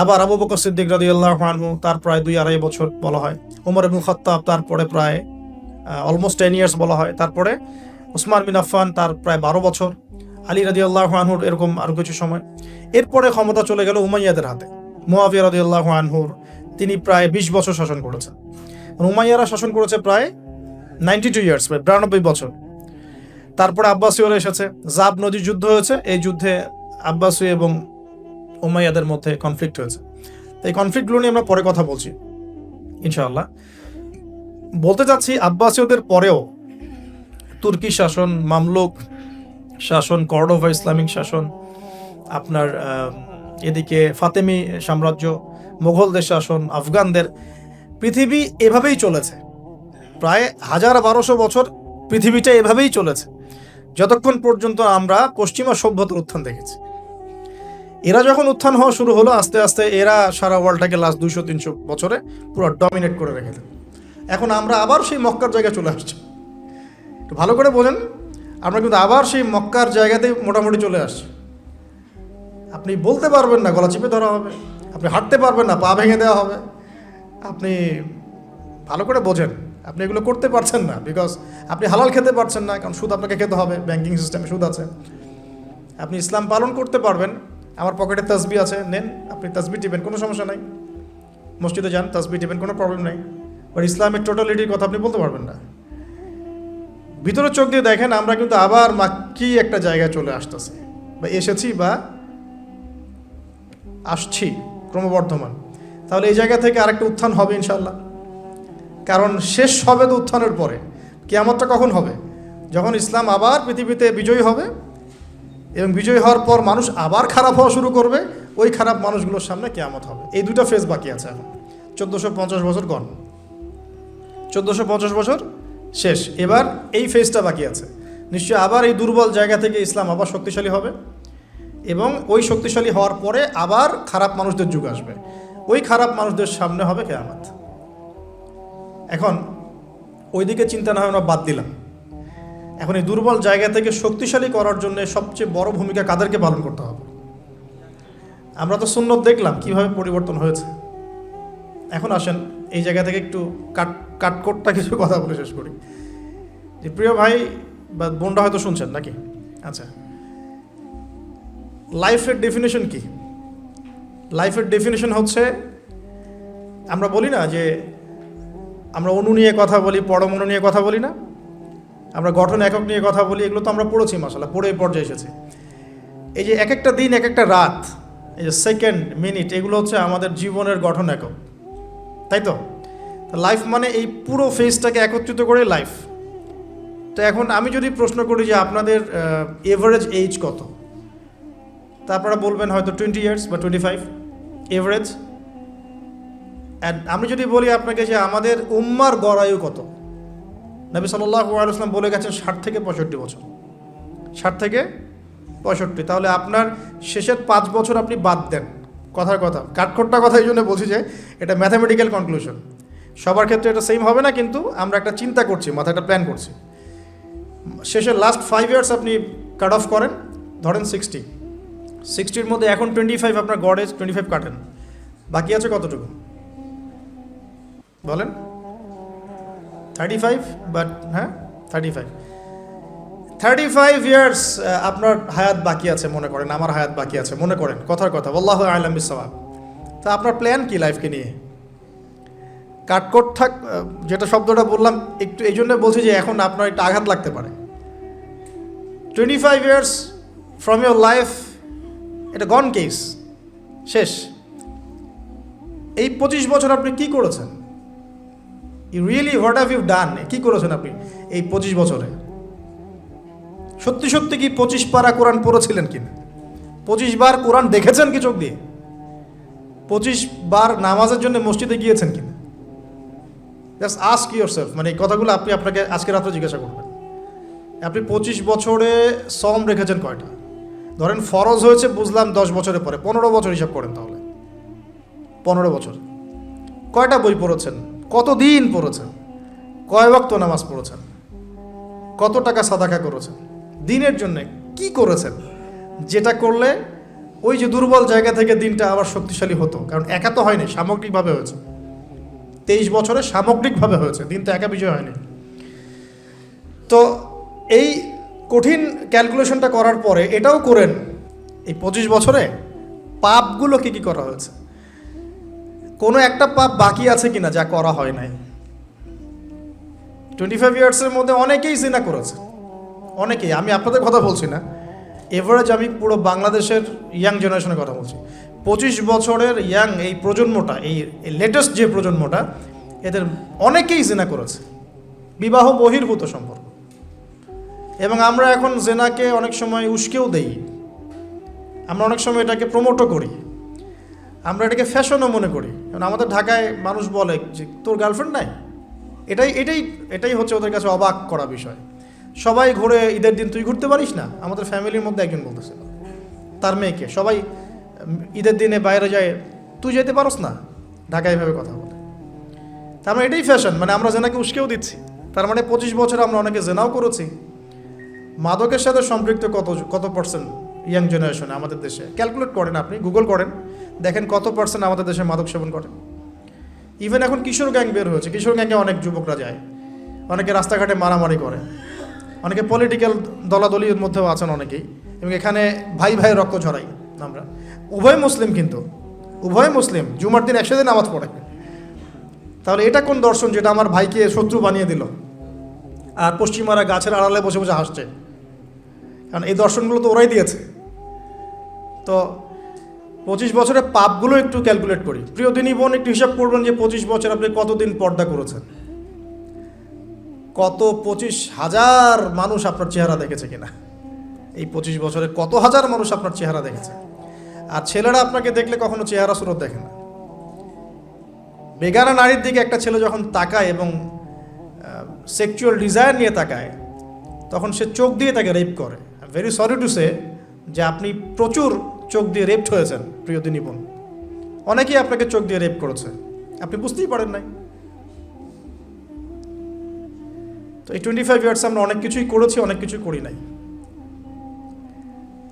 আবার আবু বকর সিদ্দিক রাদিয়াল্লাহু আনহু, তার প্রায় 2-2.5 বছর বলা হয়। ওমর ইবনে খাত্তাব, তারপরে প্রায় অলমোস্ট 10 ইয়ার্স বলা হয়। তারপরে উসমান বিন আফফান, তার প্রায় 12 বছর। আলী রাদিয়াল্লাহু আনহুর এরকম আরো কিছু সময়। এরপরে ক্ষমতা চলে গেল উমাইয়াদের হাতে। মুয়াবিয়া রাদিয়াল্লাহু আনহুর, তিনি প্রায় 20 বছর শাসন করেছেন। উমাইয়ারা শাসন করেছে প্রায় 92 ইয়ার্স, প্রায় 92 বছর। তারপরে আব্বাসীয়রা এসেছে, জাব নদীর যুদ্ধ হয়েছে। এই যুদ্ধে আব্বাসী এবং উমাইয়াদের মধ্যে কনফ্লিক্ট হয়েছে। এই কনফ্লিক্টগুলো নিয়ে আমরা পরে কথা বলছি ইনশাআল্লাহ। বলতে চাচ্ছি আব্বাসীয়দের পরেও তুর্কি শাসন, মামলুক শাসন, কর্ডোভা ইসলামিক শাসন, আপনার এদিকে ফাতেমি সাম্রাজ্য, মোগলদের শাসন, আফগানদের, পৃথিবী এভাবেই চলেছে। প্রায় 1000-1200 বছর পৃথিবীটা এভাবেই চলেছে, যতক্ষণ পর্যন্ত আমরা পশ্চিমা সভ্যতার উত্থান দেখেছি। এরা যখন উত্থান হওয়া শুরু হলো, আস্তে আস্তে এরা সারা ওয়ার্ল্ডটাকে লাস্ট 200-300 বছরে পুরো ডমিনেট করে রেখে দেয়। এখন আমরা আবার সেই মক্কার জায়গায় চলে আসছি। একটু ভালো করে বোঝেন, আমরা কিন্তু আবার সেই মক্কার জায়গাতেই মোটামুটি চলে আসছি। আপনি বলতে পারবেন না, গলা চিপে ধরা হবে। আপনি হাঁটতে পারবেন না, পা ভেঙে দেওয়া হবে। আপনি ভালো করে বোঝেন, আপনি এগুলো করতে পারছেন না, বিকজ আপনি হালাল খেতে পারছেন না, কারণ সুদ আপনাকে খেতে হবে। ব্যাংকিং সিস্টেমে সুদ আছে। আপনি ইসলাম পালন করতে পারবেন, আমার পকেটে তাসবিহ আছে, নেন, আপনি তাসবিহ টিপেন, কোনো সমস্যা নাই। মসজিদে যান, তাসবিহ টিপেন, কোনো প্রবলেম নাই। বাট ইসলামের টোটালিটির কথা আপনি বলতে পারবেন না। ভিতরে চোখ দিয়ে দেখেন, আমরা কিন্তু আবার মাক্কি একটা জায়গায় চলে আসতেছি, বা এসেছি, বা আসছি, ক্রমবর্ধমান। তাহলে এই জায়গা থেকে আরেকটা উত্থান হবে ইনশাল্লাহ। কারণ শেষ হবে তো উত্থানের পরে। কিয়ামতটা কখন হবে? যখন ইসলাম আবার পৃথিবীতে বিজয়ী হবে, এবং বিজয়ী হওয়ার পর মানুষ আবার খারাপ হওয়া শুরু করবে। ওই খারাপ মানুষগুলোর সামনে কিয়ামত হবে। এই দুটো ফেজ বাকি আছে এখন। 1450 বছর গণ, 1450 বছর শেষ। এবার এই ফেজটা বাকি আছে। নিশ্চয়ই আবার এই দুর্বল জায়গা থেকে ইসলাম আবার শক্তিশালী হবে, এবং ওই শক্তিশালী হওয়ার পরে আবার খারাপ মানুষদের যুগ আসবে। ওই খারাপ মানুষদের সামনে হবে কিয়ামত। এখন ওইদিকে চিন্তা না হয় আমরা বাদ দিলাম। এখন এই দুর্বল জায়গা থেকে শক্তিশালী করার জন্য সবচেয়ে বড় ভূমিকা কাদেরকে পালন করতে হবে? আমরা তো সুন্নত দেখলাম কিভাবে পরিবর্তন হয়েছে। এখন আসেন এই জায়গা থেকে একটু কাটকোটটা কিছু কথা বলে শেষ করি। যে প্রিয় ভাই বা বোনরা হয়তো শুনছেন নাকি? আচ্ছা, লাইফের ডেফিনেশন কি? লাইফের ডেফিনেশন হচ্ছে, আমরা বলি না যে আমরা অণু নিয়ে কথা বলি, পরমাণু নিয়ে কথা বলি না, আমরা গঠন একক নিয়ে কথা বলি। এগুলো তো আমরা পড়েছি, মাশাআল্লাহ, পড়ে এই পর্যায়ে এসেছে। এই যে এক একটা দিন, এক একটা রাত, এই যে সেকেন্ড, মিনিট, এগুলো হচ্ছে আমাদের জীবনের গঠন একক, তাই তো? লাইফ মানে এই পুরো ফেজটাকে একত্রিত করে লাইফ। তো এখন আমি যদি প্রশ্ন করি যে আপনাদের এভারেজ এজ কত, তা আপনারা বলবেন হয়তো 20 ইয়ার্স বা 25 এভারেজ। অ্যান্ড আমি যদি বলি আপনাকে যে আমাদের উম্মার গড় আয়ু কত, নবী সাল্লাল্লাহু আলাইহি ওয়াসাল্লাম বলে গেছেন 60 থেকে 65 বছর। 60 থেকে 65, তাহলে আপনার শেষের 5 বছর আপনি বাদ দেন। কথার কথা, কাঠখোট্টা কথা এই জন্য বলছি যে এটা ম্যাথামেটিক্যাল কনক্লুশন। সবার ক্ষেত্রে এটা সেম হবে না, কিন্তু আমরা একটা চিন্তা করছি, মাথায় একটা প্ল্যান করছি। শেষের লাস্ট 5 ইয়ার্স আপনি কাট অফ করেন, ধরেন 60, 60-র মধ্যে এখন 25 আপনার গড় এজ, 25 কাটেন, বাকি আছে কতটুকু বলেন? 35, বাট হ্যাঁ 35 ইয়ার্স আপনার হায়াত বাকি আছে মনে করেন, আমার হায়াত বাকি আছে মনে করেন, কথার কথা, আল্লাহু আ'লাম বিস-সাওয়াব। তা আপনার প্ল্যান কি লাইফকে নিয়ে? কাটকট থাক, যেটা শব্দটা বললাম একটু এই জন্য বলছি যে এখন আপনার একটা আঘাত লাগতে পারে। 25 ইয়ার্স ফ্রম ইয়োর লাইফ, এটা গন কেস, শেষ। এই 25 বছর আপনি কি করেছেন? Really what have you done? কি করেছেন আপনি এই 25 বছরে? সত্যি সত্যি কি 25 পারা কোরআন পড়েছিলেন কিনা? 25 বার কোরআন দেখেছেন কি চোখ দিয়ে? 25 বার নামাজের জন্য মসজিদে গিয়েছেন কিনা? জাস্ট আস্ক ইয়োরসেলফ, মানে এই কথাগুলো আপনি আপনাকে আজকে রাত্রে জিজ্ঞাসা করবেন। আপনি 25 বছরে সম রেখেছেন কয়টা? ধরেন ফরজ হয়েছে বুঝলাম 10 বছরের পরে, 15 বছর হিসাব করেন তাহলে। 15 বছর কয়টা বই পড়েছেন? কতদিন পড়েছেন? কয় ওয়াক্ত নামাজ পড়েছেন? কত টাকা সাদাকা করেছেন? দিনের জন্য কি করেছেন যেটা করলে ওই যে দুর্বল জায়গা থেকে দিনটা আবার শক্তিশালী হতো? কারণ একা তো হয়নি, সামগ্রিকভাবে হয়েছে। 23 বছরে সামগ্রিকভাবে হয়েছে, দিন তো একা বিষয় হয়নি। তো এই কঠিন ক্যালকুলেশনটা করার পরে এটাও করেন, এই 25 বছরে পাপগুলো কি কি করা হয়েছে, কোনো একটা পাপ বাকি আছে কিনা যা করা হয় নাই। 25 ইয়ার্সের মধ্যে অনেকেই জিনা করেছে, অনেকেই, আমি আপনাদের কথা বলছি না, এভারেজ আমি পুরো বাংলাদেশের ইয়াং জেনারেশনের কথা বলছি। 25 বছরের ইয়াং এই প্রজন্মটা, এই লেটেস্ট যে প্রজন্মটা, এদের অনেকেই জিনা করেছে, বিবাহ বহির্ভূত সম্পর্ক। এবং আমরা এখন জেনাকে অনেক সময় উস্কেও দেই, আমরা অনেক সময় এটাকে প্রমোটও করি, আমরা এটাকে ফ্যাশনও মনে করি। কারণ আমাদের ঢাকায় মানুষ বলে যে তোর গার্লফ্রেন্ড নাই, এটাই হচ্ছে ওদের কাছে অবাক করা বিষয়। সবাই ঘুরে, ঈদের দিন তুই ঘুরতে পারিস না? আমাদের ফ্যামিলির মধ্যে একজন বলতেছিল তার মেয়েকে, সবাই ঈদের দিনে বাইরে যায়, তুই যেতে পারস না? ঢাকায় এভাবে কথা বলে। তার মানে এটাই ফ্যাশন, মানে আমরা জেনাকে উস্কেও দিচ্ছি। তার মানে 25 বছর আমরা অনেকে জেনাও করেছি। মাদকের সাথে সম্পৃক্ত কত পার্সেন্ট ইয়াং জেনারেশনে আমাদের দেশে? ক্যালকুলেট করেন, আপনি গুগল করেন, দেখেন কত পার্সেন্ট আমাদের দেশে মাদক সেবন করেন। ইভেন এখন কিশোর গ্যাং বের হয়েছে, কিশোর গ্যাংয়ে অনেক যুবকরা যায়, অনেকে রাস্তাঘাটে মারামারি করে, অনেকে পলিটিক্যাল দলাদলির মধ্যেও আছেন অনেকেই, এবং এখানে ভাই ভাই রক্ত ঝরাই আমরা। উভয় মুসলিম, কিন্তু উভয় মুসলিম, জুমার দিন একসাথে নামাজ পড়ে। তাহলে এটা কোন দর্শন যেটা আমার ভাইকে শত্রু বানিয়ে দিল, আর পশ্চিমারা গাছের আড়ালে বসে বসে হাসছে? কারণ এই দর্শনগুলো তো ওরাই দিয়েছে। তো 25 বছরের পাপগুলো একটু ক্যালকুলেট করি। প্রিয় দিনী বোন, একটু হিসাব করবেন যে 25 বছর আপনি কতদিন পর্দা করেছেন, কত 25,000 মানুষ আপনার চেহারা দেখেছে কিনা, এই 25 বছরে কত হাজার মানুষ আপনার চেহারা দেখেছে। আর ছেলেরা আপনাকে দেখলে কখনো চেহারা সুরত দেখে না। বেগানা নারীর দিকে একটা ছেলে যখন তাকায় এবং সেক্সুয়াল ডিজায়ার নিয়ে তাকায়, তখন সে চোখ দিয়ে তাকে রেপ করে। ভেরি সরি টু সে যে আপনি প্রচুর চোখ দিয়ে রেপড হয়েছেন প্রিয় দিনী বোন। অনেকেই আপনাকে চোখ দিয়ে রেপ করেছে, আপনি বুঝতেই পারেন নাই। তো এই 25 ইয়ার্স আমরা অনেক কিছুই করেছি, অনেক কিছুই করি নাই।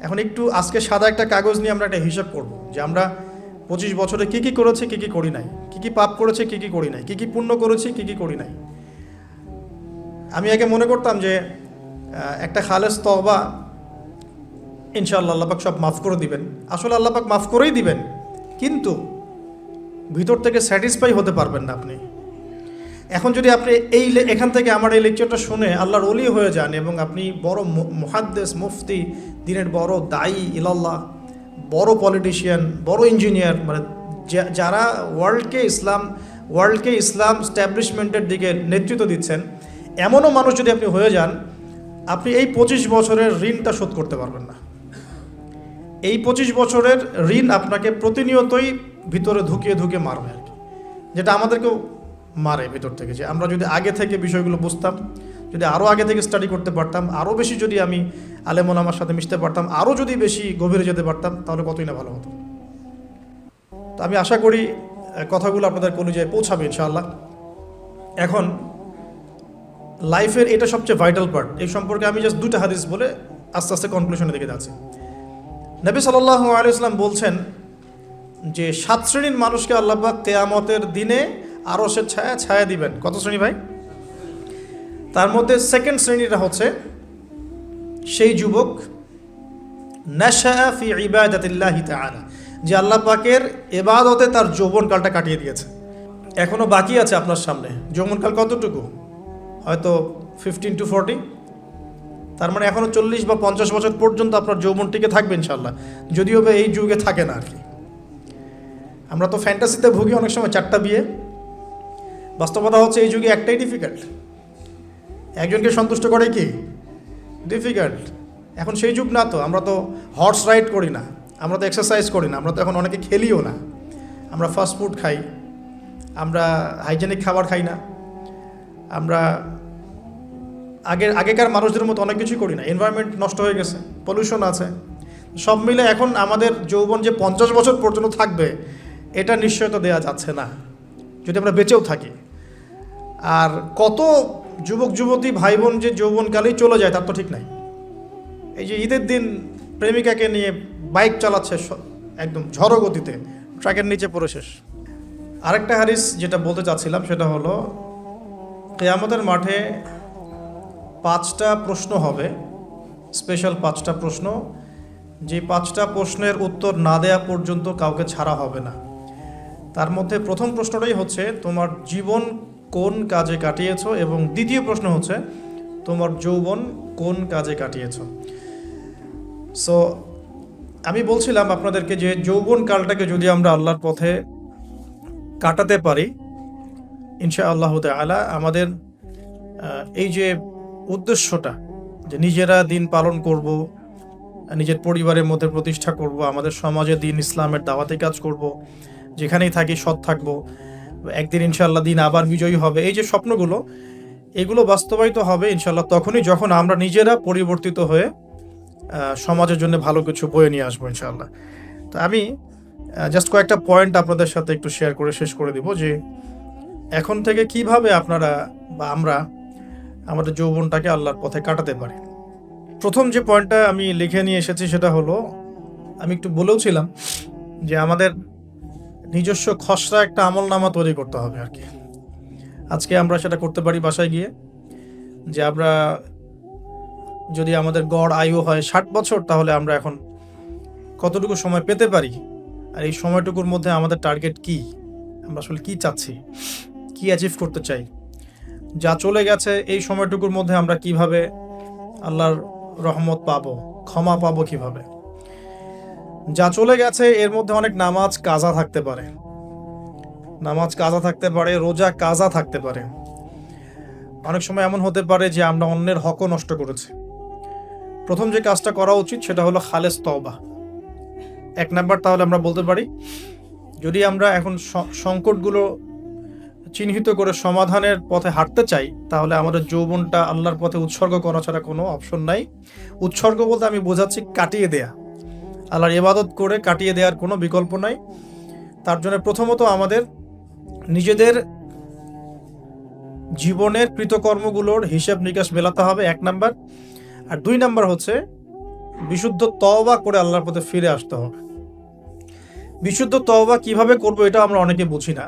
এখন একটু আজকে সাদা একটা কাগজ নিয়ে আমরা একটা হিসাব করব যে আমরা 25 বছরে কী কী করেছি, কী কী করি নাই, কী কী পাপ করেছি, কী কী করি নাই, কী কী পুণ্য করেছি, কী কী করি নাই। আমি আগে মনে করতাম যে একটা খালেস তওবা ইনশাআল্লাহ আল্লাহ পাক সব মাফ করে দিবেন। আসলে আল্লাহ পাক মাফ করেই দিবেন, কিন্তু ভিতর থেকে স্যাটিসফাই হতে পারবেন না আপনি। এখন যদি আপনি এখান থেকে আমার এই লেকচারটা শুনে আল্লাহর ওলি হয়ে যান এবং আপনি বড় মুহাদ্দিস, মুফতি, দিনের বড় দায়ী ইলাল্লাহ, বড় পলিটিশিয়ান, বড় ইঞ্জিনিয়ার, মানে যারা ওয়ার্ল্ডকে ইসলাম স্ট্যাবলিশমেন্টের দিকে নেতৃত্ব দিচ্ছেন, এমনও মানুষ যদি আপনি হয়ে যান, আপনি এই 25 বছরের ঋণটা শোধ করতে পারবেন না। এই 25 বছরের ঋণ আপনাকে প্রতিনিয়তই ভিতরে ধুকিয়ে মারবে আর কি, যেটা আমাদেরকেও মারে ভিতর থেকে। যে আমরা যদি আগে থেকে বিষয়গুলো বুঝতাম, যদি আরও আগে থেকে স্টাডি করতে পারতাম, আরও বেশি যদি আমি আলেম ওলামার সাথে মিশতে পারতাম, আরও যদি বেশি গভীরে যেতে পারতাম, তাহলে কতই না ভালো হতো। তো আমি আশা করি কথাগুলো আপনাদের কলিজায় পৌঁছাবে ইনশাআল্লাহ। এখন লাইফের এটা সবচেয়ে ভাইটাল পার্ট, এই সম্পর্কে আমি জাস্ট 2টা হাদিস বলে আস্তে আস্তে কনক্লুশনের দিকে যাচ্ছি। নবী সাল্লাল্লাহু আলাইহি ওয়াসাল্লাম বলছেন যে 7 শ্রেণীর মানুষকে আল্লাহ পাক কিয়ামতের দিনে আরশের ছায়া ছায়া দিবেন। কত শ্রেণী ভাই? তার মধ্যে সেকেন্ড শ্রেণীটা হচ্ছে সেই যুবক নাশাআ ফি ইবাদাতিল্লাহি তাআলা, যে আল্লাহ পাকের ইবাদতে তার যৌবনকালটা কাটিয়ে দিয়েছে। এখনো বাকি আছে আপনার সামনে। যৌবনকাল কতটুকু? হয়তো 15 to 40। তার মানে এখনো 40 বা 50 বছর পর্যন্ত আপনার যৌবন টিকে থাকবে ইনশাআল্লাহ, যদিও বা এই যুগে থাকে না আর কি। আমরা তো ফ্যান্টাসিতে ভুগি অনেক সময় 4টা বিয়ে। বাস্তবতা হচ্ছে এই যুগে একটাই ডিফিকাল্ট। একজনকে সন্তুষ্ট করে কি ডিফিকাল্ট। এখন সেই যুগ না তো। আমরা তো হর্স রাইড করি না, আমরা তো এক্সারসাইজ করি না, আমরা তো এখন অনেকে খেলিও না। আমরা ফাস্ট ফুড খাই, আমরা হাইজেনিক খাবার খাই না, আমরা আগেকার মানুষদের মতো অনেক কিছুই করি না। এনভায়রনমেন্ট নষ্ট হয়ে গেছে, পলিউশন আছে, সব মিলে এখন আমাদের যৌবন যে 50 বছর পর্যন্ত থাকবে এটা নিশ্চয়তা দেওয়া যাচ্ছে না, যদি আমরা বেঁচেও থাকি। আর কত যুবক যুবতী ভাই বোন যে যৌবনকালেই চলে যায় তার তো ঠিক নাই। এই যে ঈদের দিন প্রেমিকাকে নিয়ে বাইক চালাচ্ছে একদম ঝড়ো গতিতে, ট্রাকের নিচে পড়ে শেষ। আরেকটা হাদিস যেটা বলতে চাচ্ছিলাম সেটা হলো কিয়ামতের মাঠে 5টা প্রশ্ন হবে, স্পেশাল 5টা প্রশ্ন, যে 5টা প্রশ্নের উত্তর না দেয়া পর্যন্ত কাউকে ছাড়া হবে না। তার মধ্যে প্রথম প্রশ্নটাই হচ্ছে তোমার জীবন কোন কাজে কাটিয়েছো, এবং দ্বিতীয় প্রশ্ন হচ্ছে তোমার যৌবন কোন কাজে কাটিয়েছো। সো আমি বলছিলাম আপনাদেরকে যে যৌবন কালটাকে যদি আমরা আল্লাহর পথে কাটাতে পারি ইনশাআল্লাহ তাআলা, আমাদের এই যে উদ্দেশ্যটা যে নিজেরা দিন পালন করব, নিজের পরিবারের মধ্যে প্রতিষ্ঠা করব, আমাদের সমাজে দিন ইসলামের দাওয়াতি কাজ করব, যেখানেই থাকি সৎ থাকব, একদিন ইনশাআল্লাহ দিন আবার বিজয়ী হবে, এই যে স্বপ্নগুলো এগুলো বাস্তবায়িত হবে ইনশাআল্লাহ তখনই যখন আমরা নিজেরা পরিবর্তিত হয়ে সমাজের জন্য ভালো কিছু বয়ে নিয়ে আসবো ইনশাআল্লাহ। তো আমি জাস্ট কয়েকটা পয়েন্ট আপনাদের সাথে একটু শেয়ার করে শেষ করে দিব যে এখন থেকে কিভাবে আপনারা বা আমরা আমাদের যৌবনটাকে আল্লাহর পথে কাটাতে পারি। প্রথম যে পয়েন্টটা আমি লিখে নিয়ে এসেছি সেটা হলো, আমি একটু বলেওছিলাম যে আমাদের নিজস্ব খসড়া একটা আমলনামা তৈরি করতে হবে আর কি। আজকে আমরা সেটা করতে পারি বাসায় গিয়ে, যে আমরা যদি আমাদের গড় আয়ু হয় 60 বছর, তাহলে আমরা এখন কতটুকু সময় পেতে পারি, আর এই সময়টুকুর মধ্যে আমাদের টার্গেট কি, আমরা আসলে কি চাচ্ছি, কি অ্যাচিভ করতে চাই, যা চলে গেছে এই সময়টুকুর মধ্যে আমরা কিভাবে আল্লাহর রহমত পাবো, ক্ষমা পাবো কিভাবে। যা চলে গেছে এর মধ্যে অনেক নামাজ কাজা থাকতে পারে, রোজা কাজা থাকতে পারে। অনেক সময় এমন হতে পারে যে আমরা অন্যের হকও নষ্ট করেছি। প্রথম যে কাজটা করা উচিত সেটা হলো খালেস তওবা। 1 নাম্বার তাহলে আমরা বলতে পারি, যদি আমরা এখন সংকটগুলো চিহ্নিত করে সমাধানের পথে হাঁটতে চাই, তাহলে আমাদের যৌবনটা আল্লাহর পথে উৎসর্গ করা ছাড়া কোনো অপশন নাই। উৎসর্গ বলতে আমি বোঝাচ্ছি কাটিয়ে দেয়া, আল্লাহর ইবাদত করে কাটিয়ে দেওয়ার কোনো বিকল্প নাই। তার জন্য প্রথমত আমাদের নিজেদের জীবনের কৃতকর্মগুলোর হিসাব নিকাশ মেলাতে হবে, 1 নাম্বার। আর 2 নাম্বার হচ্ছে বিশুদ্ধ তওবা করে আল্লাহর পথে ফিরে আসতে হবে। বিশুদ্ধ তওবা কিভাবে করব এটা আমরা অনেকে বুঝি না।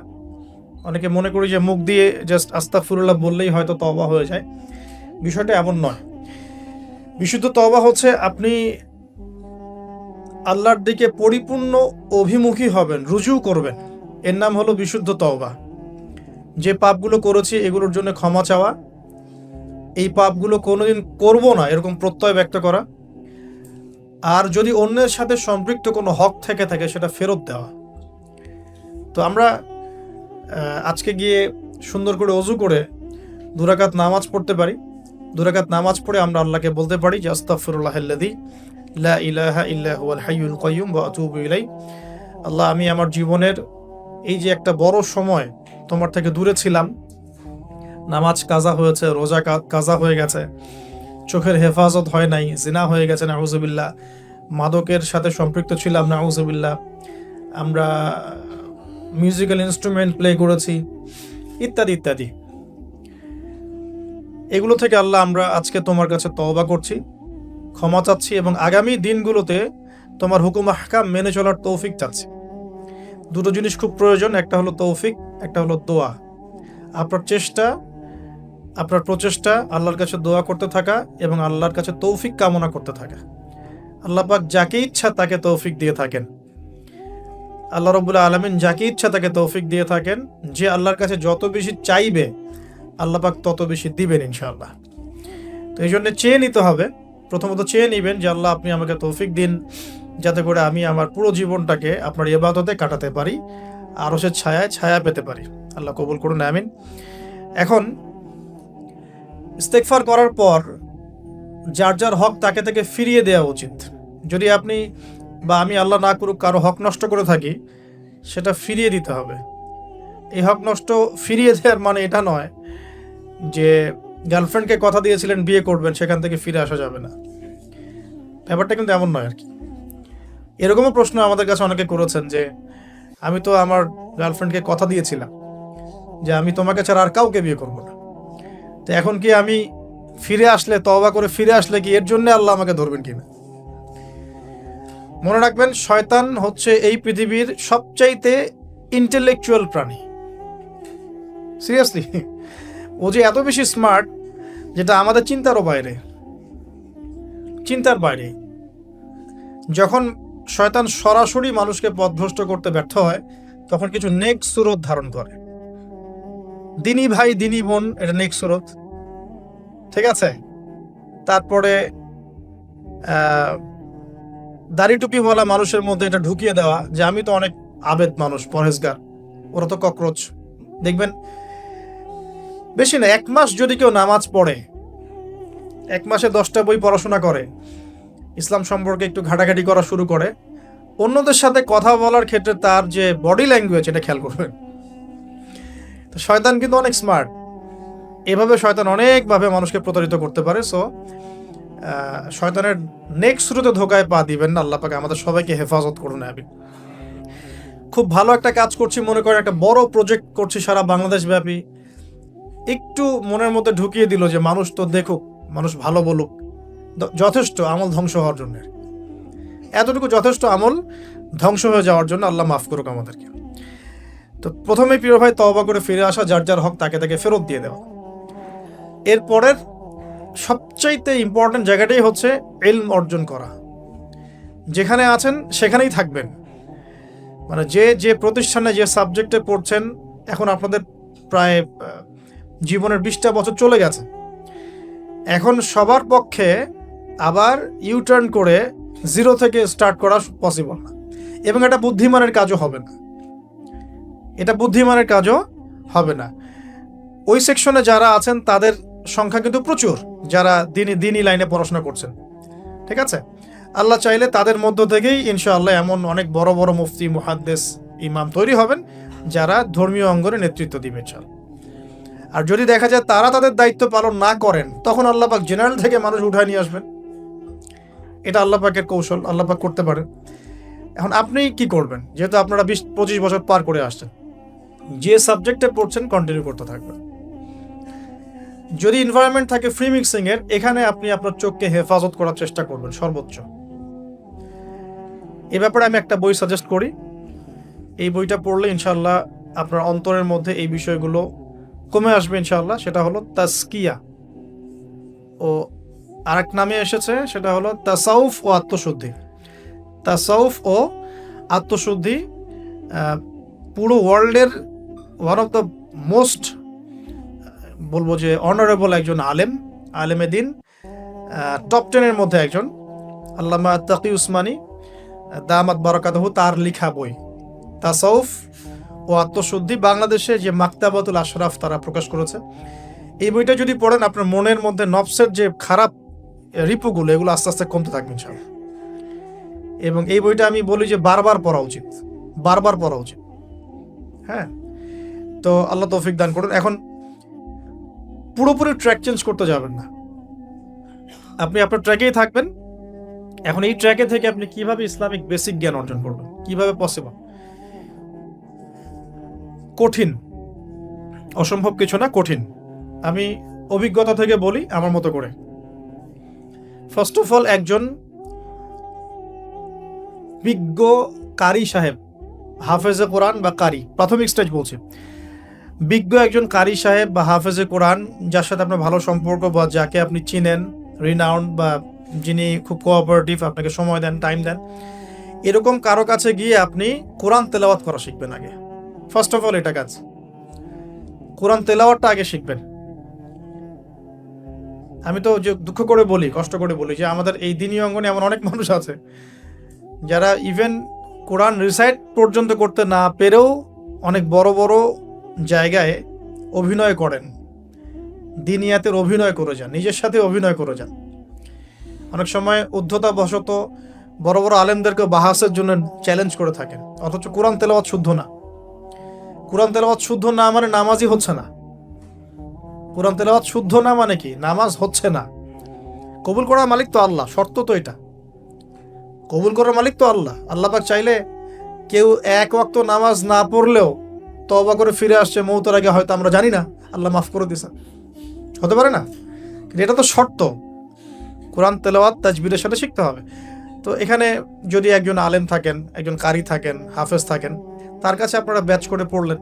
অনেকে মনে করি যে মুখ দিয়ে জাস্ট আস্তাগফিরুল্লাহ বললেই হয়তো তওবা হয়ে যায়। বিষয়টা এমন নয়। বিশুদ্ধ তওবা হচ্ছে আপনি আল্লাহর দিকে পরিপূর্ণ অভিমুখী হবেন, রুজু করবেন, এর নাম হলো বিশুদ্ধ তওবা। যে পাপগুলো করেছি এগুলোর জন্য ক্ষমা চাওয়া, এই পাপগুলো কোনোদিন করব না এরকম প্রত্যয় ব্যক্ত করা, আর যদি অন্যের সাথে সম্পৃক্ত কোনো হক থেকে থাকে সেটা ফেরত দেওয়া। তো আমরা আজকে গিয়ে সুন্দর করে ওযু করে 2 রাকাত নামাজ পড়তে পারি। 2 রাকাত নামাজ পড়ে আমরা আল্লাহকে বলতে পারি যে আস্তাগফিরুল্লাহাল্লাযী লা ইলাহা ইল্লা হুয়াল হাইয়ুল কাইয়্যুম ওয়া আতুবু ইলাইহি। আল্লাহ, আমি আমার জীবনের এই যে একটা বড় সময় তোমার থেকে দূরে ছিলাম, নামাজ কাজা হয়েছে, রোজা কাজা হয়ে গেছে, চোখের হেফাজত হয় নাই, জিনা হয়ে গেছে নাউযুবিল্লাহ, মাদকের সাথে সম্পৃক্ত ছিলাম নাউযুবিল্লাহ, আমরা মিউজিক্যাল ইনস্ট্রুমেন্ট প্লে করেছি, ইত্যাদি ইত্যাদি। এগুলো থেকে আল্লাহ আমরা আজকে তোমার কাছে তওবা করছি, ক্ষমা চাচ্ছি, এবং আগামী দিনগুলোতে তোমার হুকুম আহকাম মেনে চলার তৌফিক চাচ্ছি। দুটো জিনিস খুব প্রয়োজন, একটা হলো তৌফিক, একটা হলো দোয়া। আপনার প্রচেষ্টা আল্লাহর কাছে দোয়া করতে থাকা এবং আল্লাহর কাছে তৌফিক কামনা করতে থাকা। আল্লাহ পাক যাকে ইচ্ছা তাকে তৌফিক দিয়ে থাকেন। আল্লাহ রাব্বুল আলামিন যাকে ইচ্ছা তাকে তৌফিক দিয়ে থাকেন। যে আল্লাহর কাছে যত বেশি চাইবে আল্লাহ পাক তত বেশি দিবেন ইনশাআল্লাহ। তো এই জন্য চেয়ে নিতে হবে, প্রথমত চেয়ে নিবেন যে আল্লাহ আপনি আমাকে তৌফিক দিন যাতে করে আমি আমার পুরো জীবনটাকে আপনার ইবাদতে কাটাতে পারি, আরশের ছায়া পেতে পারি। আল্লাহ কবুল করুন, আমিন। এখন ইস্তেগফার করার পর যার যার হক তাকে তাকে ফিরিয়ে দেওয়া উচিত। যদি আপনি বা আমি, আল্লাহ না করুক, কারো হক নষ্ট করে থাকি, সেটা ফিরিয়ে দিতে হবে। এই হক নষ্ট ফিরিয়ে দেওয়ার মানে এটা নয় যে গার্লফ্রেন্ডকে কথা দিয়েছিলেন বিয়ে করবেন, সেখান থেকে ফিরে আসা যাবে না। ব্যাপারটা কিন্তু এমন নয় আর কি। এরকমও প্রশ্ন আমাদের কাছে অনেকে করেছেন যে আমি তো আমার গার্লফ্রেন্ডকে কথা দিয়েছিলাম যে আমি তোমাকে ছাড়া আর কাউকে বিয়ে করবো না, তো এখন কি আমি ফিরে আসলে, তওবা করে ফিরে আসলে কি এর জন্য আল্লাহ আমাকে ধরবেন কিনা? মনে রাখবেন, শয়তান হচ্ছে এই পৃথিবীর সবচাইতে ইন্টেলেকচুয়াল প্রাণী। সিরিয়াসলি, ও যে এত বেশি স্মার্ট যেটা আমাদের চিন্তার বাইরে। যখন শয়তান সরাসরি মানুষকে পথভ্রষ্ট করতে ব্যর্থ হয় তখন কিছু নেক সুরত ধারণ করে। দিনী ভাই দিনী বোন, এটা নেক সুরত, ঠিক আছে। তারপরে দাড়ি টুপিওয়ালা মানুষের মধ্যে এটা ঢুকিয়ে দেওয়া যে আমি তো অনেক আবেদ মানুষ, পরহেজগার, ওরা তো ককরোচ। দেখবেন বেশি না, 1 মাস যদি কেউ নামাজ পড়ে, 1 মাসে 10টা বই পড়াশোনা করে, ইসলাম সম্পর্কে একটু ঘাটাঘাটি করা শুরু করে, অন্যদের সাথে কথা বলার ক্ষেত্রে তার যে বডি ল্যাঙ্গুয়েজ, এটা খেয়াল করবেন। তো শয়তান কিন্তু অনেক স্মার্ট, এভাবে শয়তান অনেকভাবে মানুষকে প্রতারিত করতে পারে। সো শয়তানের নেক্সট শুরুতে ধোকায় পা দিবেন না। আল্লাহ পাক আমাদের সবাইকে হেফাজত করুন, আমিন। খুব ভালো একটা কাজ করছি মনে করেন, একটা বড় প্রজেক্ট করছি সারা বাংলাদেশ ব্যাপী, একটু মনের মধ্যে ঢুকিয়ে দিল যে মানুষ তো দেখুক, মানুষ ভালো বলুক, যথেষ্ট আমল ধ্বংস হওয়ার জন্য। এতটুকু যথেষ্ট আমল ধ্বংস হয়ে যাওয়ার জন্য। আল্লাহ মাফ করুক আমাদেরকে। তো প্রথমে প্রিয় ভাই, তওবা করে ফিরে আসা, যার যার হক তাকে তাকে ফেরত দিয়ে দেওয়া। এরপরের সবচাইতে ইম্পর্টেন্ট জায়গাটাই হচ্ছে ইলম অর্জন করা। যেখানে আছেন সেখানেই থাকবেন, মানে যে প্রতিষ্ঠানে যে সাবজেক্টে পড়ছেন, এখন আপনাদের প্রায় জীবনের 20টা বছর চলে গেছে। এখন সবার পক্ষে আবার ইউটার্ন করে জিরো থেকে স্টার্ট করা পসিবল না, এবং এটা বুদ্ধিমানের কাজও হবে না। ওই সেকশনে যারা আছেন তাদের সংখ্যা কিন্তু প্রচুর, যারা দিনই লাইনে পড়াশোনা করছেন, ঠিক আছে। আল্লাহ চাইলে তাদের মধ্য থেকেই ইনশাআল্লাহ এমন অনেক বড় বড় মুফতি, মুহাদ্দিস, ইমাম তৈরি হবেন যারা ধর্মীয় অঙ্গনে নেতৃত্ব দিবে ইনশাআল্লাহ। আর যদি দেখা যায় তারা তাদের দায়িত্ব পালন না করেন, তখন আল্লাহ পাক জেনারেল থেকে মানুষ উঠায় নিয়ে আসবেন। এটা আল্লাহ পাকের কৌশল, আল্লাহ পাক করতে পারেন। এখন আপনি কি করবেন? যেহেতু আপনারা 20-25 বছর পার করে আসছেন, যে সাবজেক্টে পড়ছেন কন্টিনিউ করতে থাকবেন। যদি এনভায়রনমেন্ট থাকে ফ্রি মিক্সিং এর, এখানে আপনি আপনার চোখকে হেফাজত করার চেষ্টা করবেন সর্বোচ্চ। এ ব্যাপারে আমি একটা বই সাজেস্ট করি, এই বইটা পড়লে ইনশাআল্লাহ আপনার অন্তরের মধ্যে এই বিষয়গুলো কমে আসবে ইনশাআল্লাহ। সেটা হলো তাজকিয়া, ও আরেক নামে এসেছে, সেটা হলো তাসাউফ ও আত্মশুদ্ধি। তাসাউফ ও আত্মশুদ্ধি পুরো ওয়ার্ল্ডের ওয়ান অফ দ্য মোস্ট, বলবো যে অনারেবল একজন আলেমে দিন, টপ 10-এর মধ্যে একজন, আল্লামা তাকি উসমানী দামাত বারাকাতুহু, তার লেখা বই তাসাউফ ও আত্মশুদ্ধি। বাংলাদেশে যে মাকতাবাতুল আশরাফ তারা প্রকাশ করেছে। এই বইটা যদি পড়েন, আপনার মনের মধ্যে নফসের যে খারাপ রিপুগুলো, এগুলো আস্তে আস্তে কমতে থাকবে ইনশাআল্লাহ। এবং এই বইটা আমি বলি যে বারবার পড়া উচিত। হ্যাঁ, তো আল্লাহ তৌফিক দান করুন। এখন পুরোপুরি ট্র্যাক চেঞ্জ করতে যাবেন না, আপনি আপনার ট্র্যাকেই থাকবেন। এখন এই ট্র্যাকে থেকে আপনি কিভাবে ইসলামিক বেসিক জ্ঞান অর্জন করবেন, কিভাবে পসিবল? কঠিন, অসম্ভব কিছু না, কঠিন। আমি অভিজ্ঞতা থেকে বলি আমার মতো করে। ফার্স্ট অফ অল, একজন বিজ্ঞ কারি সাহেব, হাফেজে কোরআন বা কারি, প্রাথমিক স্টেজ বলছি, বিজ্ঞ একজন কারি সাহেব বা হাফেজে কোরআন, যার সাথে আপনার ভালো সম্পর্ক বা যাকে আপনি চিনেন, রিনাউন্ড বা যিনি খুব কোঅপারেটিভ, আপনাকে সময় দেন, টাইম দেন, এরকম কারো কাছে গিয়ে আপনি কোরআন তেলাওয়াত করা শিখবেন আগে। ফার্স্ট অফ অল এটা কাজ, কোরআন তেলাওয়াতটা আগে শিখবেন। আমি তো যে দুঃখ করে বলি, কষ্ট করে বলি যে আমাদের এই দিনী অঙ্গনে এমন অনেক মানুষ আছে যারা ইভেন কোরআন রিসাইট পর্যন্ত করতে না পেরেও অনেক বড় বড় জায়গায় অভিনয় করেন, দিনিয়াতের অভিনয় করে যান, নিজের সাথে অভিনয় করে যান। অনেক সময় উদ্ধতা বশত বড় বড় আলেমদেরকে বাহাসের জন্য চ্যালেঞ্জ করে থাকেন, অথচ কোরআন তেলাওয়াত শুদ্ধ না। কোরআন তেলাওয়াত শুদ্ধ না মানে নামাজই হচ্ছে না। কোরআন তেলাওয়াত শুদ্ধ না মানে কি? নামাজ হচ্ছে না। কবুল করার মালিক তো আল্লাহ, শর্ত তো এটা। কবুল করার মালিক তো আল্লাহ। আল্লাহ পাক চাইলে কেউ এক ওয়াক্ত নামাজ না পড়লেও তওবা করে ফিরে আসছে মৌতের আগে, হয়তো আমরা জানি না, আল্লাহ মাফ করে দিয়েছেন, হতে পারে না? কিন্তু এটা তো শর্ত, কোরআন তেলাওয়াত তাজবিরের সাথে শিখতে হবে। তো এখানে যদি একজন আলেম থাকেন, একজন কারি থাকেন, হাফেজ থাকেন, তার কাছে আপনারা ব্যাচ করে পড়লেন,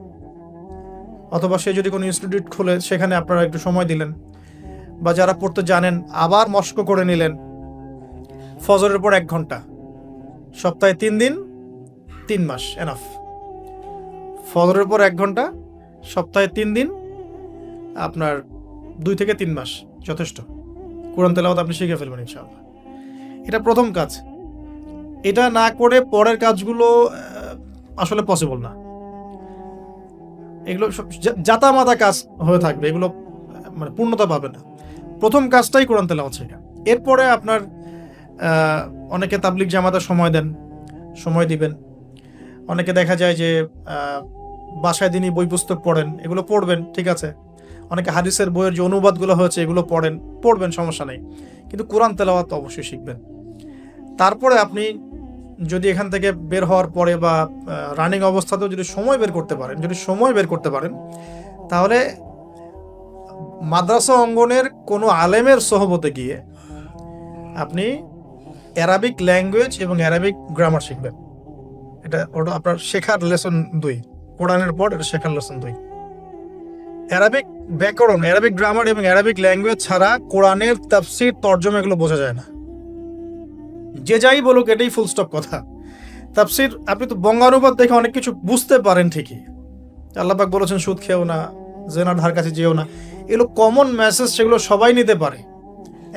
অথবা সে যদি কোনো ইনস্টিটিউট খুলে সেখানে আপনারা একটু সময় দিলেন, বা যারা পড়তে জানেন আবার মস্ক করে নিলেন। ফজরের পর 1 ঘন্টা, সপ্তাহে 3 দিন, 3 মাস এনাফ। ফজরের পর 1 ঘন্টা, সপ্তাহে 3 দিন, আপনার 2 থেকে 3 মাস যথেষ্ট। কোরআন তেলাওয়াত আপনি শিখে ফেলবেন ইনশাআল্লাহ। এটা প্রথম কাজ। এটা না করে পরের কাজগুলো আসলে পসিবল না। এগুলো সব জাতামাতা কাজ হয়ে থাকবে, এগুলো মানে পূর্ণতা পাবে না। প্রথম কাজটাই কোরআন তেলাওয়াত শেখা। এরপরে আপনার অনেকে তাবলিগ জামাতে সময় দেন, সময় দিবেন। অনেকে দেখা যায় যে বাসায় দিনই বই পুস্তক পড়েন, এগুলো পড়বেন, ঠিক আছে। অনেকে হাদিসের বইয়ের যে অনুবাদগুলো হয়েছে এগুলো পড়বেন, সমস্যা নেই। কিন্তু কোরআন তেলাওয়াত অবশ্যই শিখবেন। তারপরে আপনি যদি এখান থেকে বের হওয়ার পরে বা রানিং অবস্থাতেও যদি সময় বের করতে পারেন, তাহলে মাদ্রাসা অঙ্গনের কোনো আলেমের সোহবতে গিয়ে আপনি অ্যারাবিক ল্যাঙ্গুয়েজ এবং অ্যারাবিক গ্রামার শিখবেন। ওটা আপনার শেখার লেসন 2, কোরআনের পর এটা শেখার লেসন 2। অ্যারাবিক ব্যাকরণ, অ্যারাবিক গ্রামার এবং অ্যারাবিক ল্যাঙ্গুয়েজ ছাড়া কোরআনের তাফসীর, তরজমা এগুলো বোঝা যায় না। যে যাই বলুক, এটাই ফুল স্টপ কথা। তাফসীর আপনি তো বঙ্গানুবাদ দেখে অনেক কিছু বুঝতে পারেন ঠিকই। আল্লাহ পাক বলেছেন সুদ খেও না, জেনার ধার কাছে যেও না, এগুলো কমন মেসেজ, সেগুলো সবাই নিতে পারে।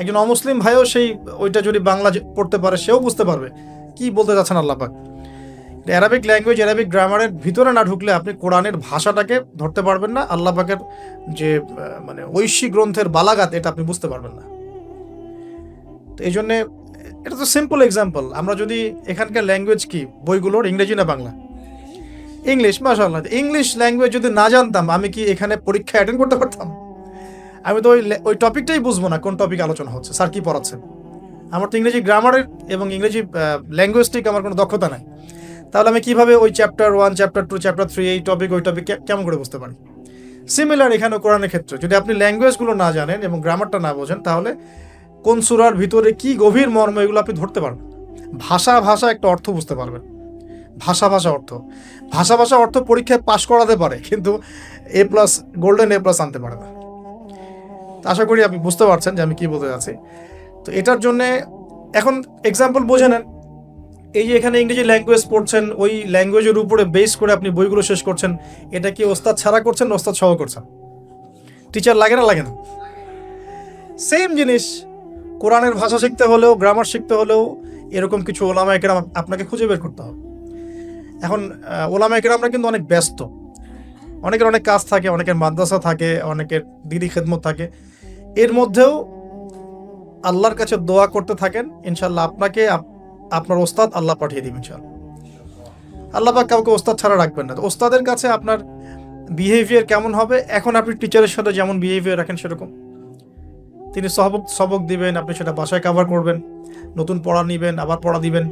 একজন অমুসলিম ভাইও ওইটা যদি বাংলা পড়তে পারে, সেও বুঝতে পারবে কি বলতে যাচ্ছেন আল্লাহ পাক। অ্যারাবিক ল্যাঙ্গুয়েজ, অ্যারাবিক গ্রামারের ভিতরে না ঢুকলে আপনি কোরআনের ভাষাটাকে ধরতে পারবেন না। আল্লাহ পাকের যে মানে ঐশী গ্রন্থের বালাগাত, এটা আপনি বুঝতে পারবেন না। তো এই জন্যে এটা তো সিম্পল এক্সাম্পল। আমরা যদি এখানকার ল্যাঙ্গুয়েজ কি বইগুলোর, ইংরেজি না বাংলা? ইংলিশ। মাশাআল্লাহ, ইংলিশ ল্যাঙ্গুয়েজ যদি না জানতাম, আমি কি এখানে পরীক্ষা অ্যাটেন্ড করতে পারতাম? আমি তো ওই টপিকটাই বুঝবো না, কোন টপিক আলোচনা হচ্ছে, স্যার কি পড়াচ্ছেন। আমার তো ইংরেজি গ্রামারের এবং ইংরেজি ল্যাঙ্গুয়েজটিক আমার কোনো দক্ষতা নাই। তাহলে আমি কিভাবে ওই চ্যাপ্টার 1, চ্যাপ্টার 2, চ্যাপ্টার 3, এই টপিক ওই টপিক কেমন করে বুঝতে পারি? সিমিলার এখানে কোরআনের ক্ষেত্রে যদি আপনি ল্যাঙ্গুয়েজগুলো না জানেন এবং গ্রামারটা না বোঝেন, তাহলে কোন সূরার ভিতরে কি গভীর মর্ম, এগুলো আপনি ধরতে পারবেন। ভাষা একটা অর্থ বুঝতে পারবেন। ভাষা অর্থ পরীক্ষায় পাশ করাতে পারে, কিন্তু A+, গোল্ডেন A+ আনতে পারে না। আশা করি আপনি বুঝতে পারছেন যে আমি কি বলতে যাচ্ছি। তো এটার জন্যে এখন এক্সাম্পল বোঝে নেন। এই যে এখানে ইংরেজি ল্যাঙ্গুয়েজ পড়ছেন, ওই ল্যাঙ্গুয়েজের উপরে বেস করে আপনি বইগুলো শেষ করছেন, এটা কি ওস্তাদ ছাড়া করছেন, ওস্তাদ সহ করছেন? টিচার লাগে না? সেম জিনিস। কোরআনের ভাষা শিখতে হলেও, গ্রামার শিখতে হলেও এরকম কিছু ওলামায়ে কেরাম আপনাকে খুঁজে বের করতে হবে। এখন ওলামায়ে কেরামরা কিন্তু অনেক ব্যস্ত, অনেকের অনেক কাজ থাকে, অনেকের মাদ্রাসা থাকে, অনেকের দিনী খেদমত থাকে। এর মধ্যেও আল্লাহর কাছে দোয়া করতে থাকেন, ইনশাল্লাহ আপনাকে আপনার ওস্তাদ আল্লাহ পাঠিয়ে দিবেন ইনশাল্লাহ। আল্লাহ পাক কাউকে ওস্তাদ ছাড়া রাখবেন না। ওস্তাদের কাছে আপনার বিহেভিয়ার কেমন হবে, এখন আপনি টিচারের সাথে যেমন বিহেভিয়ার রাখেন সেরকম। তিনি সবক দিবেন, আপনি সেটা বাসায় কভার করবেন, নতুন পড়া নিবেন, আবার পড়া দিবেন।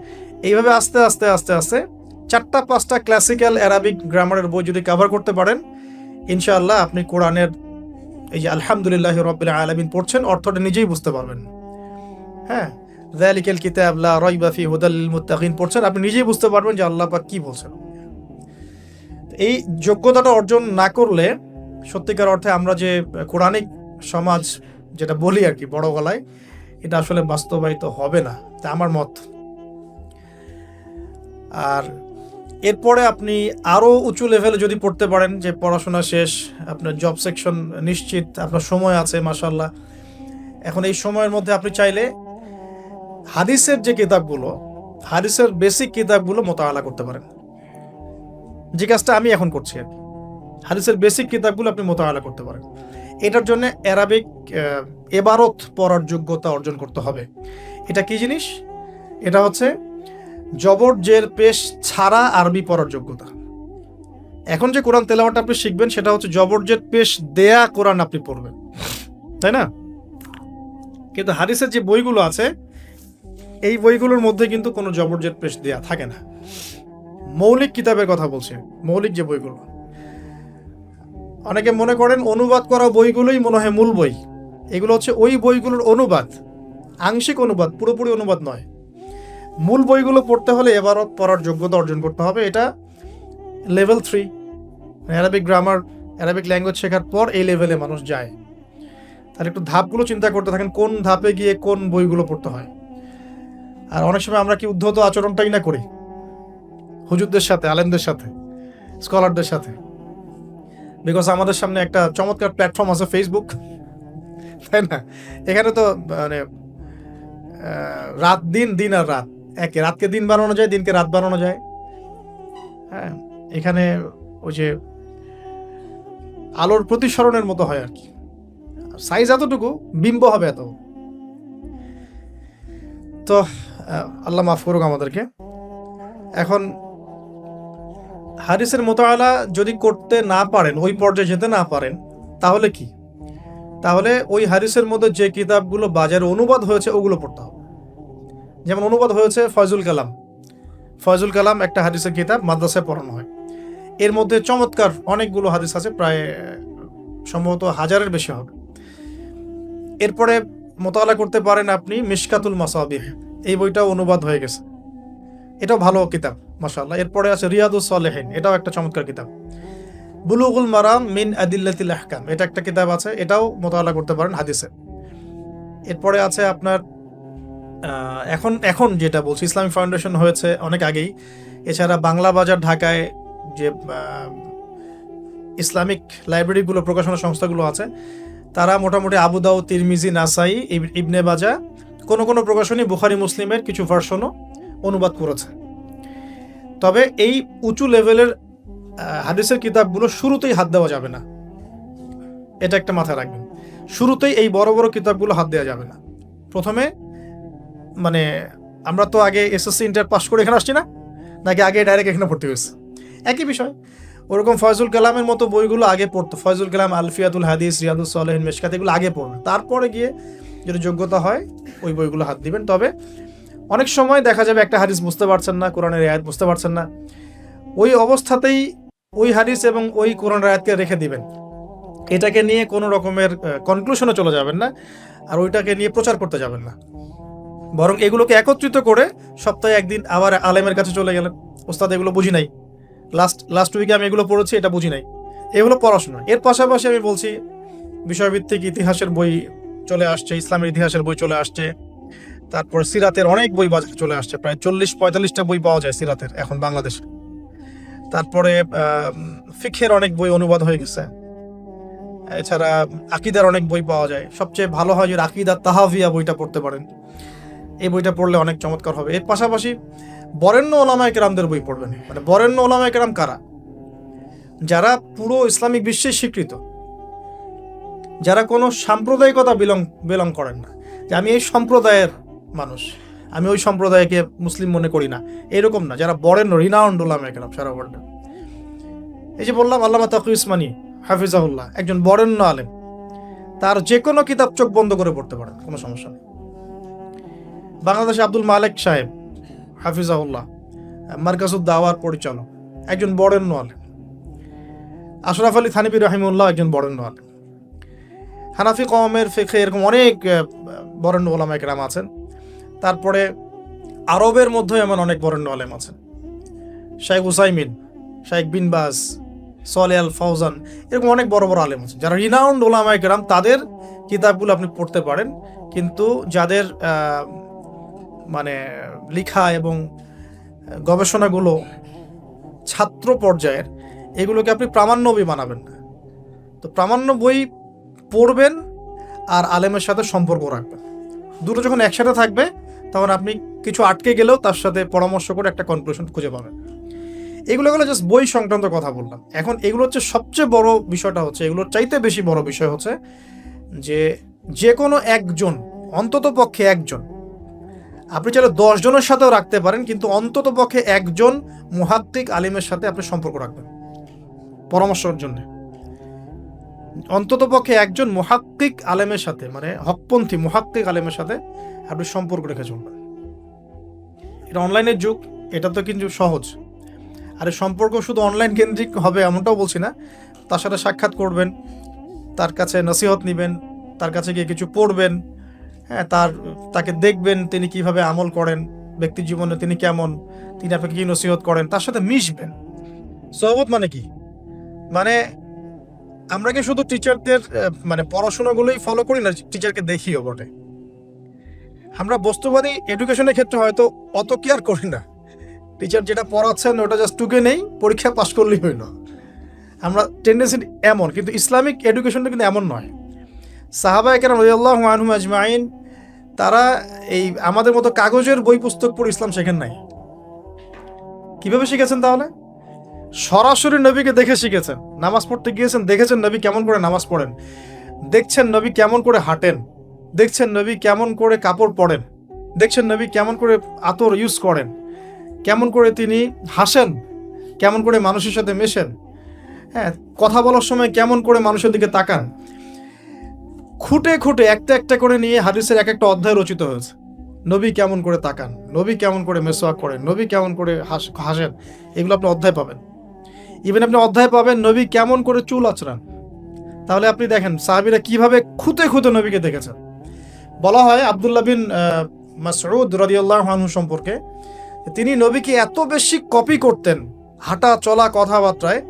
এইভাবে আস্তে আস্তে 4-5টা ক্লাসিক্যাল অ্যারাবিক গ্রামারের বই যদি কভার করতে পারেন, ইনশাআল্লাহ আপনি কোরআনের এই যে আলহামদুলিল্লাহি রাব্বিল আলামিন পড়ছেন, অর্থটা নিজেই বুঝতে পারবেন। হ্যাঁ, যালিকাল কিতাব লা রাইবা ফি হুদাল লিল মুত্তাকিন পড়ছেন, আপনি নিজেই বুঝতে পারবেন যে আল্লাহ পাক কি বলছেন। এই যোগ্যতাটা অর্জন না করলে সত্যিকার অর্থে আমরা যে কোরআনিক সমাজ যেটা বলি আর কি বড় গলায়, এটা আসলে বাস্তবায়িত হবে না, তা আমার মত। আর এরপরে আপনি আরও উঁচু লেভেলে যদি পড়তে পারেন, যে পড়াশোনা শেষ, আপনার জব সেকশন নিশ্চিত, আপনার সময় আছে মাশাআল্লাহ, এখন এই সময়ের মধ্যে আপনি চাইলে হাদিসের যে কিতাবগুলো, হাদিসের বেসিক কিতাবগুলো মোতালা করতে পারেন, যে কাজটা আমি এখন করছি আর কি। হাদিসের বেসিক কিতাবগুলো আপনি মোতালা করতে পারেন। এটার জন্য অ্যারাবিক এবারত পড়ার যোগ্যতা অর্জন করতে হবে। এটা কি জিনিস? এটা হচ্ছে জবর জের পেশ ছাড়া আরবি পড়ার যোগ্যতা। এখন যে কোরআন তেলাওয়াতটা আপনি শিখবেন সেটা হচ্ছে জবর জের পেশ দেয়া কোরআন আপনি পড়বেন, তাই না? কিন্তু হাদিসের যে বইগুলো আছে এই বইগুলোর মধ্যে কিন্তু কোনো জবর জের পেশ দেয়া থাকে না। মৌলিক কিতাবের কথা বলছি, মৌলিক যে বইগুলো। অনেকে মনে করেন অনুবাদ করা বইগুলোই মনে হয় মূল বই। এগুলো হচ্ছে ওই বইগুলোর অনুবাদ, আংশিক অনুবাদ, পুরোপুরি অনুবাদ নয়। মূল বইগুলো পড়তে হলে এবারত পড়ার যোগ্যতা অর্জন করতে হবে। এটা level 3, Arabic grammar, Arabic language শেখার পর এই লেভেলে মানুষ যায়। তার একটু ধাপগুলো চিন্তা করতে থাকেন, কোন ধাপে গিয়ে কোন বইগুলো পড়তে হয়। আর অনেক সময় আমরা কি উদ্ধত আচরণটাই না করি হুজুরদের সাথে, আলেমদের সাথে, স্কলারদের সাথে। বিকজ আমাদের সামনে একটা চমৎকার প্ল্যাটফর্ম আছে ফেসবুক, তাই না? এখানে তো মানে রাত দিন, দিন আর রাত একে, রাতকে দিন বানানো যায়, দিনকে রাত বানানো যায়। হ্যাঁ, এখানে ওই যে আলোর প্রতিসরণের মতো হয় আর কি, সাইজ এতটুকু, বিম্ব হবে এত। তো আল্লাহ মাফ করুক আমাদেরকে। এখন হাদিসের মোতালা যদি করতে না পারেন, ওই পর্যায়ে যেতে না পারেন, তাহলে কি? তাহলে ওই হাদিসের মধ্যে যে কিতাবগুলো বাজারে অনুবাদ হয়েছে ওগুলো পড়তে হবে। যেমন অনুবাদ হয়েছে ফয়জুল কালাম। ফয়জুল কালাম একটা হাদিসের কিতাব, মাদ্রাসায় পড়ানো হয়। এর মধ্যে চমৎকার অনেকগুলো হাদিস আছে, প্রায় সম্ভবত 1000-এর বেশি হবে। এরপরে মোতালা করতে পারেন আপনি মিশকাতুল মাসাবিহ, এই বইটাও অনুবাদ হয়ে গেছে, এটাও ভালো কিতাব মাশাআল্লাহ। এরপরে আছে রিয়াদুস সালেহিন, এটাও একটা চমৎকার কিতাব। বুলুগুল মারাম মিন আদিল্লাতিল আহকাম, এটা একটা কিতাব আছে, এটাও মোতালা করতে পারেন হাদিসে। এরপরে আছে আপনার এখন যেটা বলছি, ইসলামিক ফাউন্ডেশন হয়েছে অনেক আগেই। এছাড়া বাংলা বাজার ঢাকায় যে ইসলামিক লাইব্রেরিগুলো, প্রকাশনা সংস্থাগুলো আছে, তারা মোটামুটি আবু দাউদ, তিরমিজি, নাসাই, ইবনে মাজা, কোনো প্রকাশনী বুখারী মুসলিমের কিছু ভার্সনও অনুবাদ করেছে। তবে এই উঁচু লেভেলের হাদিসের কিতাবগুলো শুরুতেই হাত দেওয়া যাবে না, এটা একটা মাথায় রাখবেন। শুরুতেই এই বড় বড় কিতাবগুলো হাত দেওয়া যাবে না। প্রথমে মানে আমরা তো আগে এসএসসি ইন্টার পাস করে এখানে আসছি না, নাকি আগে ডাইরেক্ট এখানে ভর্তি হয়েছে? একই বিষয়। ওরকম ফয়জুল কালামের মতো বইগুলো আগে পড়তো, ফয়জুল কালাম, আলফিয়াতুল হাদিস, রিয়াদুস সালেহিন, মিশকাত, এগুলো আগে পড়বেন। তারপরে গিয়ে যদি যোগ্যতা হয় ওই বইগুলো হাত দিবেন। তবে অনেক সময় দেখা যাবে একটা হাদিস বুঝতে পারছেন না, কোরআনের আয়াত বুঝতে পারছেন না, ওই অবস্থাতেই ওই হাদিস এবং ওই কোরআনের আয়াতকে রেখে দিবেন। এটাকে নিয়ে কোনো রকমের কনক্লুশনে চলে যাবেন না, আর ওইটাকে নিয়ে প্রচার করতে যাবেন না। বরং এগুলোকে একত্রিত করে সপ্তাহে একদিন আবার আলেমের কাছে চলে গেলেন, ওস্তাদ এগুলো বুঝি নাই, লাস্ট উইকে আমি এগুলো পড়েছি, এটা বুঝি নাই, এগুলো পড়াশোনা। এর পাশাপাশি আমি বলছি বিষয়ভিত্তিক ইতিহাসের বই চলে আসছে, ইসলামের ইতিহাসের বই চলে আসছে, তারপর সিরাতের অনেক বই বাজারে চলে আসছে, প্রায় 40-45টা বই পাওয়া যায় সিরাতের এখন বাংলাদেশে। তারপরে ফিকহের অনেক বই অনুবাদ হয়ে গেছে। এছাড়া আকিদার অনেক বই পাওয়া যায়। সবচেয়ে ভালো হয় যে আকিদা তাহাভিয়া বইটা পড়তে পারেন, এই বইটা পড়লে অনেক চমৎকার হবে। এর পাশাপাশি বরেণ্য ওলামায়ে কেরামদের বই পড়বেন। মানে বরেণ্য ওলামায়ে কেরাম কারা? যারা পুরো ইসলামিক বিশ্বে স্বীকৃত, যারা কোনো সাম্প্রদায়িকতা বিলং করেন না, যে আমি এই সম্প্রদায়ের মানুষ, আমি ওই সম্প্রদায়কে মুসলিম মনে করি না, এরকম না। যারা বরেণ্য, রিনাউন্ড ওলামায়ে কেরাম সারা ওয়ার্ল্ডে। এই যে বললাম আল্লামা তাকি উসমানী হাফিজাহুল্লাহ, একজন বরেণ্য আলেম, তার যে কোনো কিতাব চোখ বন্ধ করে পড়তে পারেন, কোনো সমস্যা নেই। বাংলাদেশে আব্দুল মালেক সাহেব হাফিজাহুল্লাহ, মার্কাজুদ দাওয়ার পরিচালক, একজন বরেণ্য আলেম। আশরাফ আলী থানভী রাহিমাহুল্লাহ একজন বরেণ্য আলেম। হানাফি কওমের ফিকহে এরকম অনেক বরেণ্য ওলামায়ে কেরাম আছেন। তারপরে আরবের মধ্যে এমন অনেক বরেণ্য আলেম আছেন, শেখ উসাইমিন, শেখ বিন বাজ, সলে আল ফাউজান, এরকম অনেক বড় বড় আলেম আছেন যারা রিনাউন্ড ওলামায়ে কেরাম। তাদের কিতাবগুলো আপনি পড়তে পারেন, কিন্তু যাদের মানে লেখা এবং গবেষণাগুলো ছাত্র পর্যায়ের, এগুলোকে আপনি প্রামাণ্য বই বানাবেন না। তো প্রামাণ্য বই পড়বেন আর আলেমের সাথে সম্পর্ক রাখবেন। দুটো যখন একসাথে থাকবে তখন আপনি কিছু আটকে গেলেও তার সাথে পরামর্শ করে একটা কনক্লুশন খুঁজে পাবেন। এগুলো জাস্ট বই সংক্রান্ত কথা বললাম। এখন এগুলো হচ্ছে সবচেয়ে বড় বিষয়টা হচ্ছে, এগুলোর চাইতে বেশি বড় বিষয় হচ্ছে যে কোনো একজন, অন্তত পক্ষে একজন, আপনি চাইলে 10 জনের সাথেও রাখতে পারেন, কিন্তু অন্তত পক্ষে একজন মুহাদ্দিক আলিমের সাথে আপনি সম্পর্ক রাখবেন পরামর্শের জন্য। অন্তত পক্ষে একজন মুহাক্কিক আলেমের সাথে, মানে হকপন্থী মুহাক্কিক আলেমের সাথে আপনি সম্পর্ক রেখে চলবেন। এটা অনলাইনের যুগ, এটা তো কিন্তু সহজ। আর এই সম্পর্ক শুধু অনলাইন কেন্দ্রিক হবে এমনটাও বলছি না। তার সাথে সাক্ষাৎ করবেন, তার কাছে নসিহত নেবেন, তার কাছে গিয়ে কিছু পড়বেন, হ্যাঁ, তাকে দেখবেন তিনি কিভাবে আমল করেন, ব্যক্তি জীবনে তিনি কেমন, তিনি আপনাকে কি নসিহত করেন, তার সাথে মিশবেন। সহবত মানে কি? মানে আমরা কি শুধু টিচারদের মানে পড়াশোনাগুলোই ফলো করি না, টিচারকে দেখিও বটে। আমরা বস্তুবাদী এডুকেশনের ক্ষেত্রে হয়তো অত কেয়ার করি না, টিচার যেটা পড়াচ্ছেন ওটা জাস্ট টুকে নেই, পরীক্ষা পাস করলেই হইল। আমরা টেন্ডেন্সি এমন, কিন্তু ইসলামিক এডুকেশনটা কিন্তু এমন নয়। সাহাবায়ে কেরাম রাদিয়াল্লাহু আনহুম আজমাইন তারা এই আমাদের মতো কাগজের বই পুস্তক পড়ে ইসলাম শেখেন নাই। কিভাবে শিখেছেন তাহলে? সরাসরি নবীকে দেখে শিখেছেন। নামাজ পড়তে গিয়েছেন, দেখেছেন নবী কেমন করে নামাজ পড়েন, দেখছেন নবী কেমন করে হাঁটেন, দেখছেন নবী কেমন করে কাপড় পরেন, দেখছেন নবী কেমন করে আতর ইউজ করেন, কেমন করে তিনি হাসেন, কেমন করে মানুষের সাথে মেশেন, হ্যাঁ, কথা বলার সময় কেমন করে মানুষের দিকে তাকান। খুঁটে খুঁটে একটা একটা করে নিয়ে হাদিসের এক একটা অধ্যায় রচিত হয়েছে। নবী কেমন করে তাকান, নবী কেমন করে মেসওয়াক করেন, নবী কেমন করে হাসেন, এগুলো আপনি অধ্যায় পাবেন। ইভেন আপনি অধ্যায় পাবেন নবী কেমন করে চুল আঁচড়ান। তাহলে আপনি দেখেন সাহাবীরা কিভাবে খুঁতে খুঁতে নবীকে দেখেছেন। বলা হয় আব্দুল্লাহ বিন মাসউদ রাদিয়াল্লাহু আনহু সম্পর্কে, তিনি নবীকে এত বেশি কপি করতেন হাঁটা চলা কথাবার্তায়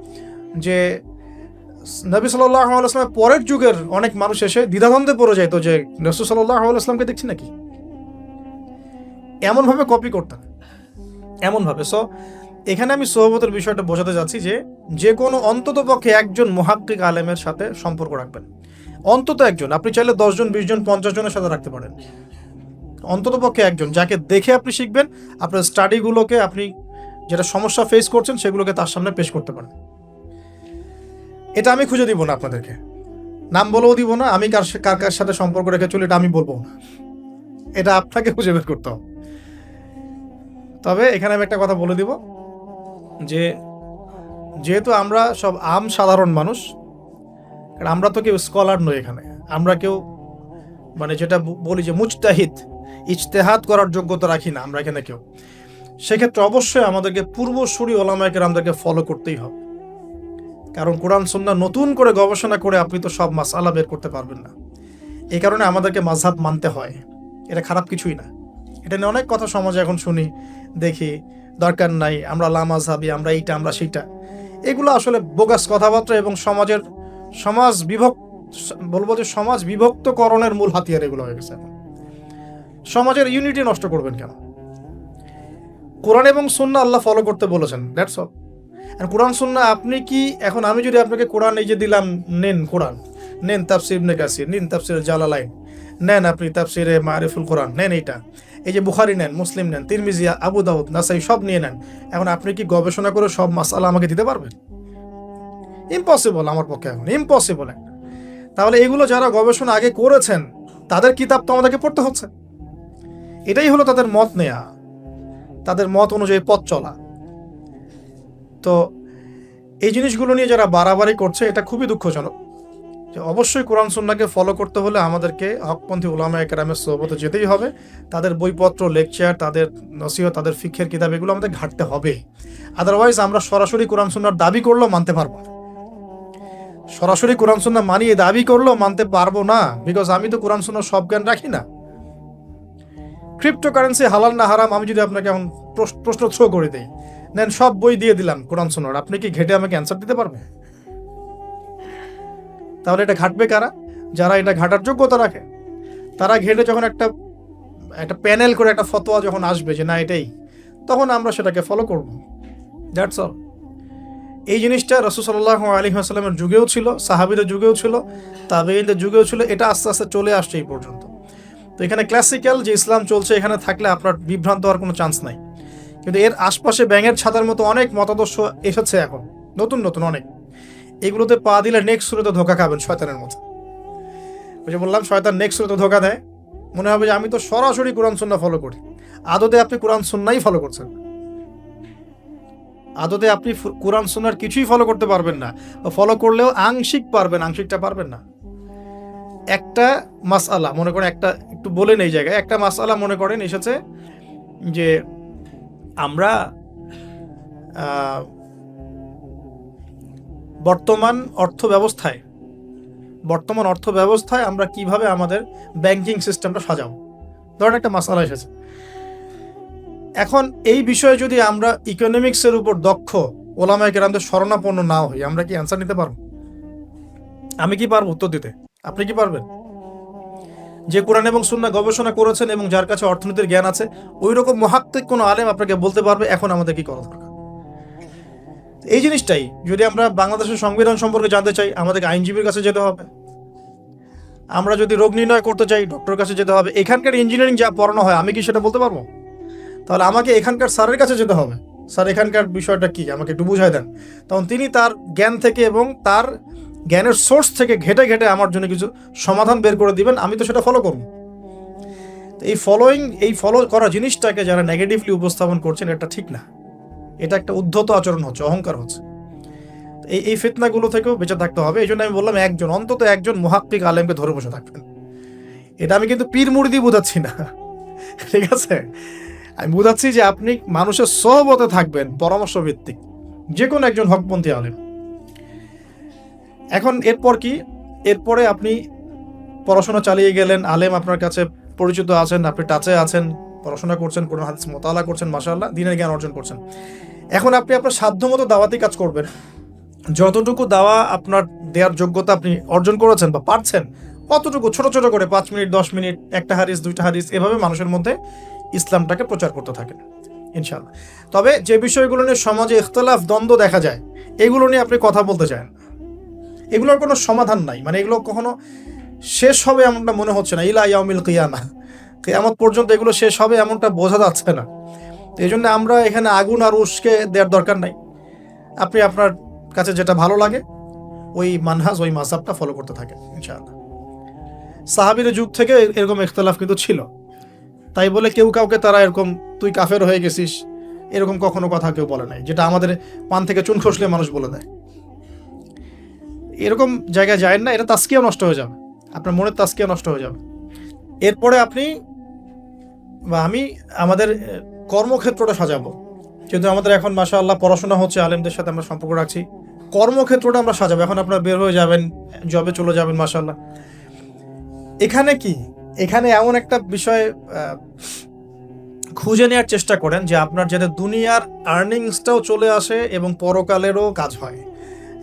যে নবী সাল্লাল্লাহু আলাইহি ওয়াসাল্লামের পরের যুগের অনেক মানুষ এসে দ্বিধাদ্বন্দ্বে পড়ে যেত যে রাসূল সাল্লাল্লাহু আলাইহি ওয়াসাল্লামকে দেখছি নাকি। এমনভাবে কপি করতেন, এমনভাবে। সো এখানে আমি সোহবতের বিষয়টা বোঝাতে যাচ্ছি যে কোনো অন্তত পক্ষে একজন মুহাক্কিক আলেমের সাথে সম্পর্ক রাখবেন। অন্তত একজন, আপনি চাইলে 10 জন 20 জন 50 জনের সাথে রাখতে পারেন। অন্তত পক্ষে একজন যাকে দেখে আপনি শিখবেন, আপনার স্টাডিগুলোকে, আপনি যেটা সমস্যা ফেস করছেন সেগুলোকে তার সামনে পেশ করতে পারেন। এটা আমি খুঁজে দিব না আপনাদেরকে, নাম বলেও দিব না, আমি কার কার সাথে সম্পর্ক রেখে চলি এটা আমি বলবো না, এটা আপনাকে খুঁজে বের করতে হবে। তবে এখানে আমি একটা কথা বলে দিব যে যেহেতু আমরা সব সাধারণ মানুষ, কারণ আমরা তো কেউ স্কলার নই, এখানে আমরা কেউ মানে যেটা বলি যে মুজতাহিদ, ইজতেহাদ করার যোগ্যতা রাখি না আমরা এখানে কেউ। সেক্ষেত্রে অবশ্যই আমাদেরকে পূর্বসূরি ওলামায়ে কেরামদেরকে ফলো করতেই হবে, কারণ কোরআন সুন্নাহ নতুন করে গবেষণা করে আপনি তো সব মাসআলা বের করতে পারবেন না। এই কারণে আমাদেরকে মাযহাব মানতে হয়, এটা খারাপ কিছুই না। এটা নিয়ে অনেক কথা সমাজে এখন শুনি, দেখি, দরকার নাই, আমরা লা মাযহাবী, আমরা এইটা, আমরা সেইটা। এগুলো আসলে বোগাস কথাবার্তা এবং সমাজ বিভক্তকরণের মূল হাতিয়ার এগুলো হয়ে গেছে। সমাজের ইউনিটি নষ্ট করবেন কেন? কোরআন এবং সুন্নাহ আল্লাহ ফলো করতে বলেছেন, দ্যাটস অল। আর কোরআন সুন্নাহ আপনি কি, এখন আমি যদি আপনাকে কোরআন এই যে দিলাম, নেন কোরআন, নেন তাফসীর ইবনে কাসির, নেন তাফসীর জালালাইন, নেন আপনি তাফসীরে মারিফুল কোরআন, নেন এইটা, এই যে বুখারী নেন, মুসলিম নেন, তিরমিজি, আবু দাউদ, নাসাই সব নিয়ে নেন। এখন আপনি কি গবেষণা করে সব মাসআলা আমাকে দিতে পারবেন? ইম্পসিবল, আমার পক্ষে এখন ইম্পসিবল। তাহলে এগুলো যারা গবেষণা আগে করেছেন তাদের কিতাব তো আমাদেরকে পড়তে হচ্ছে। এটাই হলো তাদের মত নেয়া, তাদের মত অনুযায়ী পথ চলা। তো এই জিনিসগুলো নিয়ে যারা বাড়াবাড়ি করছে এটা খুবই দুঃখজনক। যে অবশ্যই কোরআন সুন্নাহকে ফলো করতে হলে আমাদেরকে হকপন্থী উলামায়ে কেরামের সোহবতে যেতেই হবে। তাদের বইপত্র, লেকচার, তাদের নসিহত, তাদের ফিকহের কিতাব, এগুলো আমাদের ঘাঁটতে হবে। আদারওয়াইজ আমরা সরাসরি কোরআন সুন্নাহর দাবি করলেও মানতে পারবো না। সরাসরি কোরআন সুন্নাহ মানিয়ে দাবি করলেও মানতে পারবো না, বিকজ আমি তো কোরআন সুন্নাহর সব জ্ঞান রাখি না। ক্রিপ্টোকারেন্সি হালাল না হারাম আমি যদি আপনাকে এখন প্রশ্ন থ্রো করে দিই, নেন সব বই দিয়ে দিলাম কোরআন সুন্নাহর, আপনি কি ঘেটে আমাকে অ্যান্সার দিতে পারবে? তাহলে এটা ঘাটবে কারা? যারা এটা ঘাটার যোগ্যতা রাখে। তারা ঘেটে যখন একটা প্যানেল করে একটা ফতোয়া যখন আসবে যে না এটাই, তখন আমরা সেটাকে ফলো করব। That's all. এই জিনিসটা রাসূল সাল্লাল্লাহু আলাইহি ওয়াসাল্লামের যুগেও ছিল, সাহাবীদের যুগেও ছিল, তাবেঈনদের যুগেও ছিল, এটা আস্তে আস্তে চলে আসছে এই পর্যন্ত। তো এখানে ক্লাসিক্যাল যে ইসলাম চলছে এখানে থাকলে আপনার বিভ্রান্ত হওয়ার কোনো চান্স নাই। কিন্তু এর আশপাশে ব্যাঙের ছাতার মতো অনেক মতাদর্শ এসেছে এখন, নতুন নতুন অনেক। এগুলোতে পা দিলে নেক্সট শুরুতে ধোকা খাবেন শয়তানের মতো। ওই যে বললাম শয়তান নেক্সট শুরুতে ধোকা দেয়, মনে হবে যে আমি তো সরাসরি কোরআন সুন্নাহ ফলো করি, আদতে আপনি কোরআন সুন্নাহই ফলো করছেন। আদতে আপনি কোরআন সুন্নাহর কিছুই ফলো করতে পারবেন না, ফলো করলেও আংশিক পারবেন, আংশিকটা পারবেন না। একটা মাসআলা মনে করেন, একটু বলেন এই জায়গায়, একটা মাসআলা মনে করেন এসেছে যে আমরা বর্তমান অর্থ ব্যবস্থায় আমরা কিভাবে আমাদের ব্যাংকিং সিস্টেমটা সাজাবো, ধরেন একটা মাসআলা এসেছে। এখন এই বিষয়ে যদি আমরা ইকোনমিক্সের উপর দক্ষ ওলামায়ে কেরামদের শরণাপন্ন না হই, আমরা কি অ্যান্সার নিতে পারবো? আমি কি পারবো উত্তর দিতে? আপনি কি পারবেন? যে কোরআন এবং সুন্নাহ গবেষণা করেছেন এবং যার কাছে অর্থনীতির জ্ঞান আছে, ওই রকম মুহাক্কিক কোনো আলেম আপনাকে বলতে পারবে এখন আমাদের কি করা দরকার। এই জিনিসটাই যদি আমরা বাংলাদেশের সংবিধান সম্পর্কে জানতে চাই, আমাদেরকে আইনজীবীর কাছে যেতে হবে। আমরা যদি রোগ নির্ণয় করতে চাই, ডক্টরের কাছে যেতে হবে। এখানকার ইঞ্জিনিয়ারিং যা পড়ানো হয় আমি কি সেটা বলতে পারবো? তাহলে আমাকে এখানকার স্যারের কাছে যেতে হবে, স্যার এখানকার বিষয়টা কি আমাকে একটু বুঝাই দেন। তখন তিনি তার জ্ঞান থেকে এবং তার জ্ঞানের সোর্স থেকে ঘেটে আমার জন্য কিছু সমাধান বের করে দিবেন, আমি তো সেটা ফলো করব। এই ফলো করা জিনিসটাকে যারা নেগেটিভলি উপস্থাপন করছেন, এটা ঠিক না। এটা একটা উদ্ধত আচরণ হচ্ছে, অহংকার হচ্ছে। এই ফিতনাগুলো থেকেও বেঁচে থাকতে হবে। এই জন্য আমি বললাম অন্তত একজন মুহাক্কিক আলেমকে ধরে বসে থাকবেন। এটা আমি কিন্তু পীর মুরিদি বোঝাচ্ছি না, ঠিক আছে? আমি বোঝাচ্ছি যে আপনি মানুষের সহবতে থাকবেন, পরামর্শ ভিত্তিক, যে কোনো একজন হকপন্থী আলেম। এখন এরপর কি? এরপরে আপনি পড়াশোনা চালিয়ে গেলেন, আলেম আপনার কাছে পরিচিত আছেন, আপনি টাচে আছেন, পড়াশোনা করছেন, কোরআন হাদিস মোতালা করছেন, মাশাআল্লাহ দ্বীনের জ্ঞান অর্জন করছেন। এখন আপনি আপনার সাধ্যমতো দাওয়াতি কাজ করবেন। যতটুকু দাওয়া আপনার দেওয়ার যোগ্যতা আপনি অর্জন করেছেন বা পারছেন, অতটুকু ছোট ছোট করে 5 মিনিট 10 মিনিট, একটা হাদিস 2টা হাদিস, এভাবে মানুষের মধ্যে ইসলামটাকে প্রচার করতে থাকেন ইনশাআল্লাহ। তবে যে বিষয়গুলো নিয়ে সমাজে ইখতিলাফ দ্বন্দ্ব দেখা যায়, এগুলো নিয়ে আপনি কথা বলতে চান, এগুলোর কোনো সমাধান নাই, মানে এগুলো কখনো শেষ হবে এমনটা মনে হচ্ছে না। ইলা ইয়াউমিল কিয়ামা, কিয়ামত পর্যন্ত এগুলো শেষ হবে এমনটা বোঝা যাচ্ছে না। তো এই জন্য আমরা এখানে আগুন আর উস্কে দেওয়ার দরকার নাই। আপনি আপনার কাছে যেটা ভালো লাগে ওই মানহাজ, ওই মাযহাবটা ফলো করতে থাকেন ইনশাআল্লাহ। সাহাবীদের যুগ থেকে এরকম ইখতিলাফ কিন্তু ছিল, তাই বলে কেউ কাউকে তারা এরকম তুই কাফের হয়ে গেছিস এরকম কখনো কথা কেউ বলে নাই, যেটা আমাদের পান থেকে চুন খসলে মানুষ বলে দেয়। এরকম জায়গায় যায় না, এটা তাসকিয়া নষ্ট হয়ে যাবে, আপনার মনের তাসকিয়া নষ্ট হয়ে যাবে। এরপরে আপনি বা আমি আমাদের কর্মক্ষেত্রটা সাজাবো। কিন্তু আমাদের এখন মাশাআল্লাহ পড়াশোনা হচ্ছে, আলেমদের সাথে আমরা সম্পর্ক রাখছি, কর্মক্ষেত্রটা আমরা সাজাবো। এখন আপনারা বের হয়ে যাবেন, জবে চলে যাবেন, মাশাআল্লাহ। এখানে কি, এখানে এমন একটা বিষয় খুঁজে নেওয়ার চেষ্টা করেন যে আপনার যাতে দুনিয়ার আর্নিংসটাও চলে আসে এবং পরকালেরও কাজ হয়।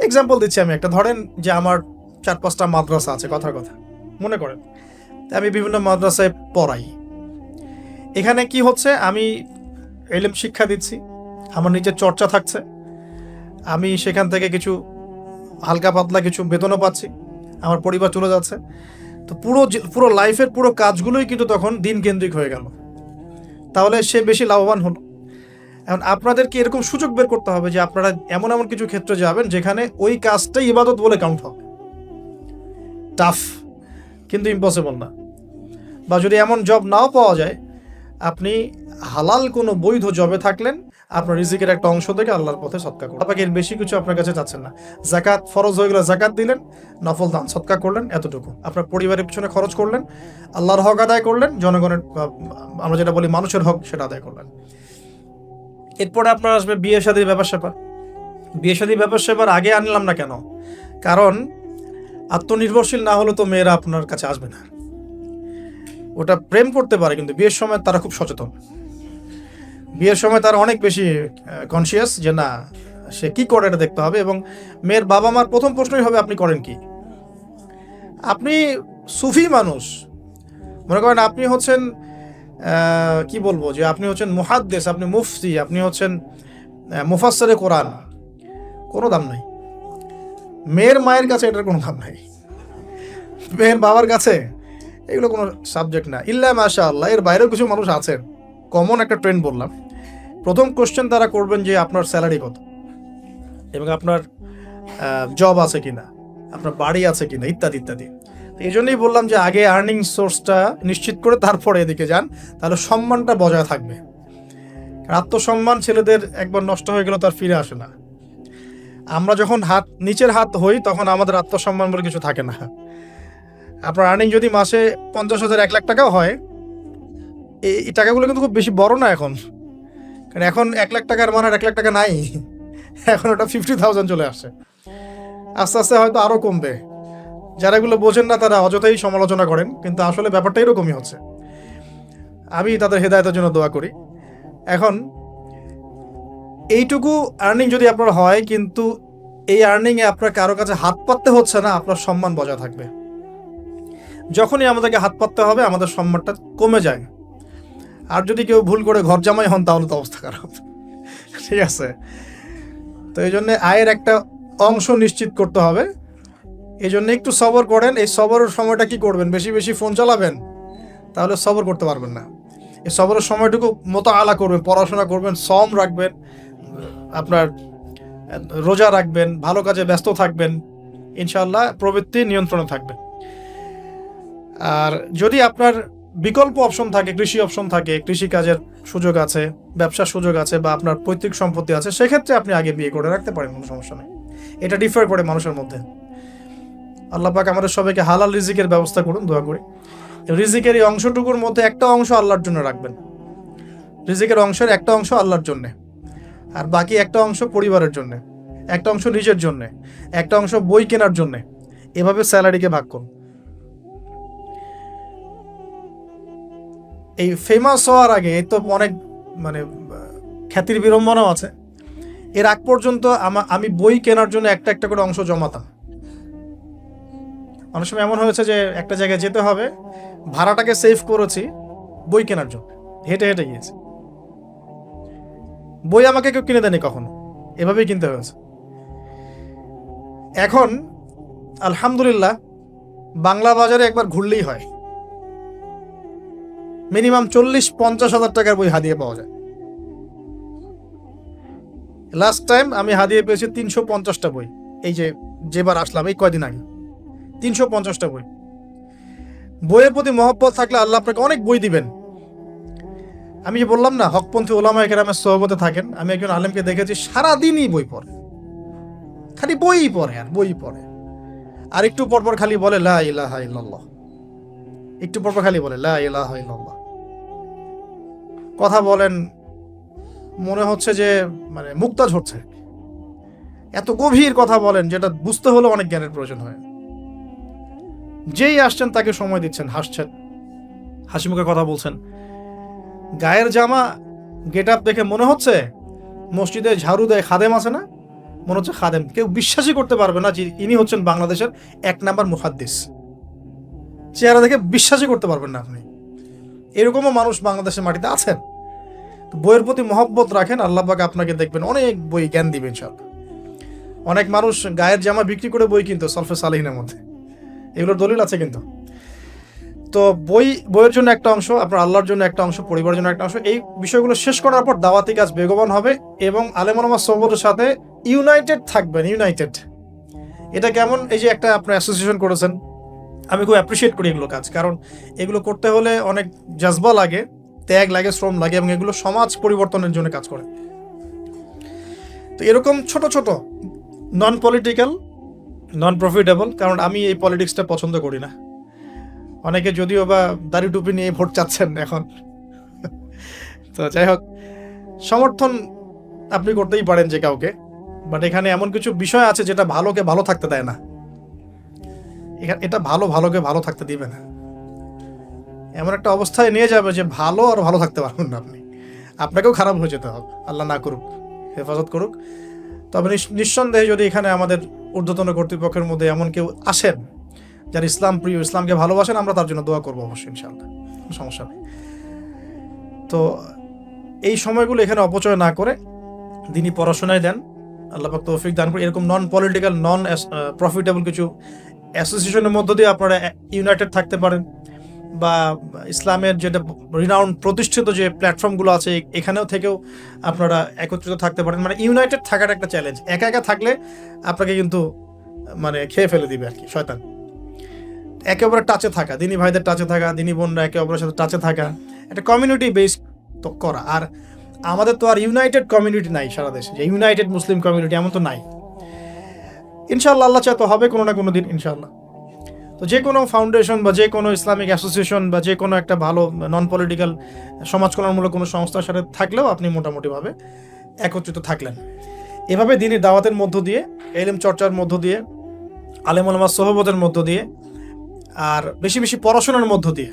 এক্সাম্পল দিচ্ছি আমি একটা, ধরেন যে আমার 4-5টা মাদ্রাসা আছে, কথার কথা মনে করেন, আমি বিভিন্ন মাদ্রাসায় পড়াই। এখানে কি হচ্ছে, আমি ইলম শিক্ষা দিচ্ছি, আমার নিজের চর্চা থাকছে, আমি সেখান থেকে কিছু হালকা পাতলা কিছু বেতনও পাচ্ছি, আমার পরিবার চলে যাচ্ছে। তো পুরো লাইফের পুরো কাজগুলোই কিন্তু তখন দিন কেন্দ্রিক হয়ে গেল, তাহলে সে বেশি লাভবান হলো। এখন আপনাদেরকে এরকম সুযোগ বের করতে হবে যে আপনারা এমন এমন কিছু ক্ষেত্রে যাবেন যেখানে ওই কাজটাই ইবাদত বলে কাউন্ট হবে। টাফ কিন্তু ইম্পসিবল না। বা যদি এমন জব নাও পাওয়া যায়, আপনি হালাল কোনো বৈধ জবে থাকলেন, আপনার রিজিকের একটা অংশ থেকে আল্লাহর পথে সদকা করুন। আপনাকে এর বেশি কিছু আপনার কাছে চাচ্ছেন না। যাকাত ফরজ হয়ে গেলে যাকাত দিলেন, নফল দান সদকা করলেন, এতটুকু আপনার পরিবারের পিছনে খরচ করলেন, আল্লাহর হক আদায় করলেন, জনগণের আমরা যেটা বলি মানুষের হক সেটা আদায় করলেন। এরপরে আপনার আসবে বিয়ে শাদীর ব্যাপার স্যাপার। বিয়ে শাদীর ব্যাপার স্যাপার আগে আনলাম না কেন? কারণ আত্মনির্ভরশীল না হলে তো মেয়েরা আপনার কাছে আসবে না। ওটা প্রেম করতে পারে, কিন্তু বিয়ের সময় তারা খুব সচেতন। বিয়ের সময় তারা অনেক বেশি কনসিয়াস যে না, সে কি করে এটা দেখতে হবে। এবং মেয়ের বাবা মার প্রথম প্রশ্নই হবে আপনি করেন কি। আপনি সুফি মানুষ, মনে করেন আপনি হচ্ছেন কি বলবো, যে আপনি হচ্ছেন মুহাদ্দিস, আপনি মুফতি, আপনি হচ্ছেন মুফাসসিরে কোরআন, কোনো দাম নাই। মেয়ের মায়ের কাছে এটার কোনো দাম নাই, মেয়ের বাবার কাছে এগুলো কোনো সাবজেক্ট না। ইল্লা মাশাআল্লাহ, এর বাইরেও কিছু মানুষ আছেন, কমন একটা ট্রেন্ড বললাম। প্রথম কোশ্চেন তারা করবেন যে আপনার স্যালারি কত, এবং আপনার জব আছে কিনা, আপনার বাড়ি আছে কিনা, ইত্যাদি ইত্যাদি। এই জন্যই বললাম যে আগে আর্নিং সোর্সটা নিশ্চিত করে তারপরে এদিকে যান, তাহলে সম্মানটা বজায় থাকবে। আত্মসম্মান ছেলেদের একবার নষ্ট হয়ে গেল তার ফিরে আসে না। আমরা যখন নিচের হাত হই তখন আমাদের আত্মসম্মান বলে কিছু থাকে না। আপনার আর্নিং যদি মাসে 50,000 1 লাখ টাকাও হয়, এই টাকাগুলো কিন্তু খুব বেশি বড় না এখন, কারণ এখন 1 লাখ টাকার মানে 1 লাখ টাকা নাই, এখন ওটা 50,000 চলে আসে। আস্তে আস্তে হয়তো আরও কমবে। যারা এগুলো বোঝেন না তারা অযথাই সমালোচনা করেন, কিন্তু আসলে ব্যাপারটা এরকমই হচ্ছে। আমি তাদের হেদায়েতের জন্য দোয়া করি। এখন এইটুকু আর্নিং যদি আপনার হয়, কিন্তু এই আর্নিংয়ে আপনার কারো কাছে হাত পাততে হচ্ছে না, আপনার সম্মান বজায় থাকবে। যখনই আমাদেরকে হাত পাততে হবে আমাদের সম্মানটা কমে যায়। আর যদি কেউ ভুল করে ঘর জামাই হন তাহলে তো অবস্থা খারাপ, ঠিক আছে? তো এই জন্য আয়ের একটা অংশ নিশ্চিত করতে হবে। এই জন্য একটু সবর করেন। এই সবরের সময়টা কি করবেন? বেশি বেশি ফোন চালাবেন, তাহলে সবর করতে পারবেন না। এই সবরের সময়টুকু মোতাআলা করবেন, পড়াশোনা করবেন, সম রাখবেন, আপনার রোজা রাখবেন, ভালো কাজে ব্যস্ত থাকবেন, ইনশাআল্লাহ প্রবৃত্তি নিয়ন্ত্রণে থাকবে। আর যদি আপনার বিকল্প অপশন থাকে, কৃষি অপশন থাকে, কৃষিকাজের সুযোগ আছে, ব্যবসার সুযোগ আছে, বা আপনার পৈতৃক সম্পত্তি আছে, সেক্ষেত্রে আপনি আগে বিয়ে করে রাখতে পারেন, কোনো সমস্যা নেই। এটা ডিফার করে মানুষের মধ্যে। আল্লাহ পাক আমাদের সবাইকে হালাল রিজিকের ব্যবস্থা করুন, দোয়া করি। রিজিকের এই অংশটুকুর মধ্যে একটা অংশ আল্লাহর জন্য রাখবেন। রিজিকের অংশের একটা অংশ আল্লাহর জন্য, আর বাকি একটা অংশ পরিবারের জন্য, একটা অংশ নিজের জন্য, একটা অংশ বই কেনার জন্য। এভাবে স্যালারিকে ভাগ করুন। এই ফেমাস হওয়ার আগে তো অনেক মানে খ্যাতির বিড়ম্বনাও আছে। এর আগ পর্যন্ত আমি বই কেনার জন্য একটা একটা করে অংশ জমাতাম। অনেক সময় এমন হয়েছে যে একটা জায়গায় যেতে হবে, ভাড়াটাকে সেভ করেছি বই কেনার জন্য, হেঁটে হেঁটে গিয়েছি। বই আমাকে কেউ কিনে দেয়নি কখনো, এভাবেই কিনতে হয়েছে। এখন আলহামদুলিল্লাহ বাংলা বাজারে একবার ঘুরলেই হয়, মিনিমাম 40-50 হাজার টাকার বই হাদিয়ে পাওয়া যায়। লাস্ট টাইম আমি হাদিয়ে পেয়েছি 350টা বই। এই যেবার আসলাম এই কয়দিন আগে, 350টা বই। বইয়ের প্রতি মহব্বত থাকলে আল্লাহ আপনাকে অনেক বই দিবেন। আমি যে বললাম না, হকপন্থী ওলামায়ে কেরামের সোহবতে থাকেন, আমি একজন আলেমকে দেখেছি সারাদিনই বই পড়ে, খালি বই পড়ে আর বই পড়ে। আর একটু পরপর খালি বলে লা ইলাহা ইল্লাল্লাহ, একটু পরপর খালি বলে লা ইলাহা ইল্লাল্লাহ। কথা বলেন মনে হচ্ছে যে মানে মুক্তা ঝরছে, এত গভীর কথা বলেন যেটা বুঝতে হলে অনেক জ্ঞানের প্রয়োজন হয়। যেই আসছেন তাকে সময় দিচ্ছেন, হাসছেন, হাসি মুখে কথা বলছেন। গায়ের জামা গেট আপ দেখে মনে হচ্ছে মসজিদে ঝাড়ু দেয় খাদেম আছে না, মনে হচ্ছে খাদেম। কেউ বিশ্বাসই করতে পারবে না যে ইনি হচ্ছেন বাংলাদেশের 1 নাম্বার মুহাদ্দিস। চেহারা দেখে বিশ্বাসই করতে পারবেন না আপনি। এরকমও মানুষ বাংলাদেশের মাটিতে আছেন। বইয়ের প্রতি মহব্বত রাখেন, আল্লাহ পাক আপনাকে দেখবেন অনেক বই জ্ঞান দিবেন সব। অনেক মানুষ গায়ের জামা বিক্রি করে বই কিনতো সলফে সালিহিনের মধ্যে, এগুলোর দলিল আছে কিন্তু। তো বইয়ের জন্য একটা অংশ, আপনার আল্লাহর জন্য একটা অংশ, পরিবারের জন্য একটা অংশ। এই বিষয়গুলো শেষ করার পর দাওয়াতি কাজ বেগবান হবে এবং আলেম ওলামা সোহবতের সাথে ইউনাইটেড থাকবেন। ইউনাইটেড এটা কেমন? এই যে একটা আপনার অ্যাসোসিয়েশন করেছেন, আমি খুব অ্যাপ্রিসিয়েট করি এগুলো কাজ, কারণ এগুলো করতে হলে অনেক জাজবা লাগে, ত্যাগ লাগে, শ্রম লাগে, এবং এগুলো সমাজ পরিবর্তনের জন্য কাজ করে। তো এরকম ছোট ছোট নন পলিটিক্যাল, নন প্রফিটেবল, কারণ আমি এই পলিটিক্সটা পছন্দ করি না। অনেকে যদিও বা দাড়ি টুপি নিয়ে ভোট চাচ্ছেন এখন, তো যাই হোক, সমর্থন আপনি করতেই পারেন যে কাউকে, বাট এখানে এমন কিছু বিষয় আছে যেটা ভালোকে ভালো থাকতে দেয় না। এটা ভালোকে ভালো থাকতে দিবে না। এমন একটা অবস্থায় নিয়ে যাবে যে ভালো আর ভালো থাকতে পারবেন না আপনি, আপনাকেও খারাপ হয়ে যেতে হবে, আল্লাহ না করুক, হেফাজত করুক। তবে নিঃসন্দেহে যদি এখানে আমাদের ঊর্ধ্বতন কর্তৃপক্ষের মধ্যে এমন কেউ আসেন যারা ইসলাম প্রিয়, ইসলামকে ভালোবাসেন, আমরা তার জন্য দোয়া করবো অবশ্যই, ইনশাআল্লাহ, কোনো সমস্যা নেই। তো এই সময়গুলো এখানে অপচয় না করে দিনই পড়াশোনায় দেন, আল্লাহ পাক তৌফিক দান করে। এরকম নন পলিটিক্যাল, নন প্রফিটেবল কিছু অ্যাসোসিয়েশনের মধ্য দিয়ে আপনারা ইউনাইটেড থাকতে পারেন, বা ইসলামের যেটা রিনাউন্ড প্রতিষ্ঠিত যে প্ল্যাটফর্মগুলো আছে এখানেও থেকেও আপনারা একত্রিত থাকতে পারেন। মানে ইউনাইটেড থাকাটা একটা চ্যালেঞ্জ, একা একা থাকলে আপনাকে কিন্তু মানে খেয়ে ফেলে দিবে আর কি শয়তান। একেবারে টাচে থাকা, দিনী ভাইদের টাচে থাকা, দিনী বোনরা একে অপরের সাথে টাচে থাকা, একটা কমিউনিটি বেস করা। আর আমাদের তো আর ইউনাইটেড কমিউনিটি নাই সারা দেশে, যে ইউনাইটেড মুসলিম কমিউনিটি এমন তো নাই। ইনশাআল্লাহ আল্লাহ চায় তো হবে কোনো না কোনো দিন, ইনশাআল্লাহ। তো যে কোনো ফাউন্ডেশন বা যে কোনো ইসলামিক অ্যাসোসিয়েশন বা যে কোনো একটা ভালো নন পলিটিক্যাল সমাজ কল্যাণমূলক কোনো সংস্থার সাথে থাকলেও আপনি মোটামুটিভাবে একত্রিত থাকলেন। এভাবে দিনী দাওয়াতের মধ্য দিয়ে, ইলম চর্চার মধ্য দিয়ে, আলেম ওলামার সোহবতের মধ্য দিয়ে, আর বেশি বেশি পড়াশোনার মধ্য দিয়ে,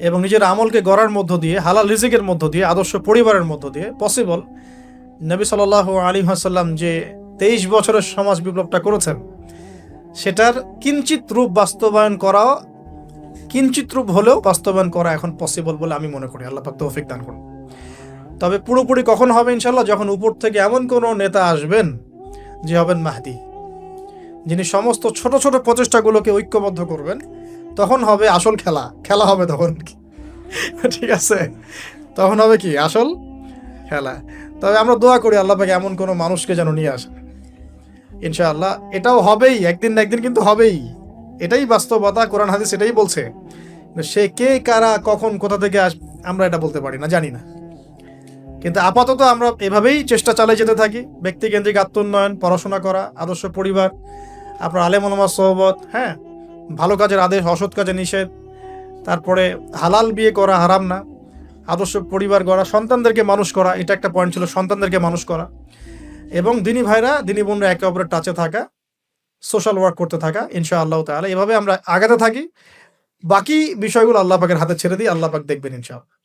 এবং নিজের আমলকে গড়ার মধ্য দিয়ে, হালাল রিজিকের মধ্য দিয়ে, আদর্শ পরিবারের মধ্য দিয়ে পসিবল নবী সাল্লাল্লাহু আলাইহি ওয়াসাল্লাম যে 23 বছরের সমাজ বিপ্লবটা করেছেন সেটার কিঞ্চিত রূপ বাস্তবায়ন করা, কিঞ্চিত রূপ হলেও বাস্তবায়ন করা এখন পসিবল বলে আমি মনে করি। আল্লাহ পাক তৌফিক দান করুন। তবে পুরোপুরি কখন হবে ইনশাল্লাহ? যখন উপর থেকে এমন কোনো নেতা আসবেন যে হবেন মাহদি, যিনি সমস্ত ছোট ছোট প্রচেষ্টাগুলোকে ঐক্যবদ্ধ করবেন, তখন হবে আসল খেলা। খেলা হবে তখন, ঠিক আছে? তখন হবে কি আসল খেলা। তবে আমরা দোয়া করি আল্লাহ পাক এমন কোনো মানুষকে যেন নিয়ে আসে ইনশাআল্লাহ। এটাও হবেই, একদিন না একদিন কিন্তু হবেই, এটাই বাস্তবতা, কোরআন হাদিস এটাই বলছে। সে কে, কারা, কখন, কোথা থেকে আমরা এটা বলতে পারি না, জানি না। কিন্তু আপাতত আমরা এভাবেই চেষ্টা চালিয়ে যেতে থাকি। ব্যক্তিকেন্দ্রিক আত্মোন্নয়ন, পড়াশোনা করা, আদর্শ পরিবার, আপনার আলেম ওলামার সোহবত, হ্যাঁ, ভালো কাজের আদেশ, অসৎ কাজের নিষেধ, তারপরে হালাল বিয়ে করা, হারাম না, আদর্শ পরিবার গড়া, সন্তানদেরকে মানুষ করা, এটা একটা পয়েন্ট ছিল, সন্তানদেরকে মানুষ করা, এবং দিনী ভাইরা, দিনী বোনরা একে অপরের টাচে থাকা, সোশ্যাল ওয়ার্ক করতে থাকা ইনশাআল্লাহ তাআলা। এভাবে আমরা আগাতে থাকি, বাকি বিষয়গুলো আল্লাহ পাকের হাতে ছেড়ে দিই, আল্লাহ পাক দেখবেন ইনশাআল্লাহ।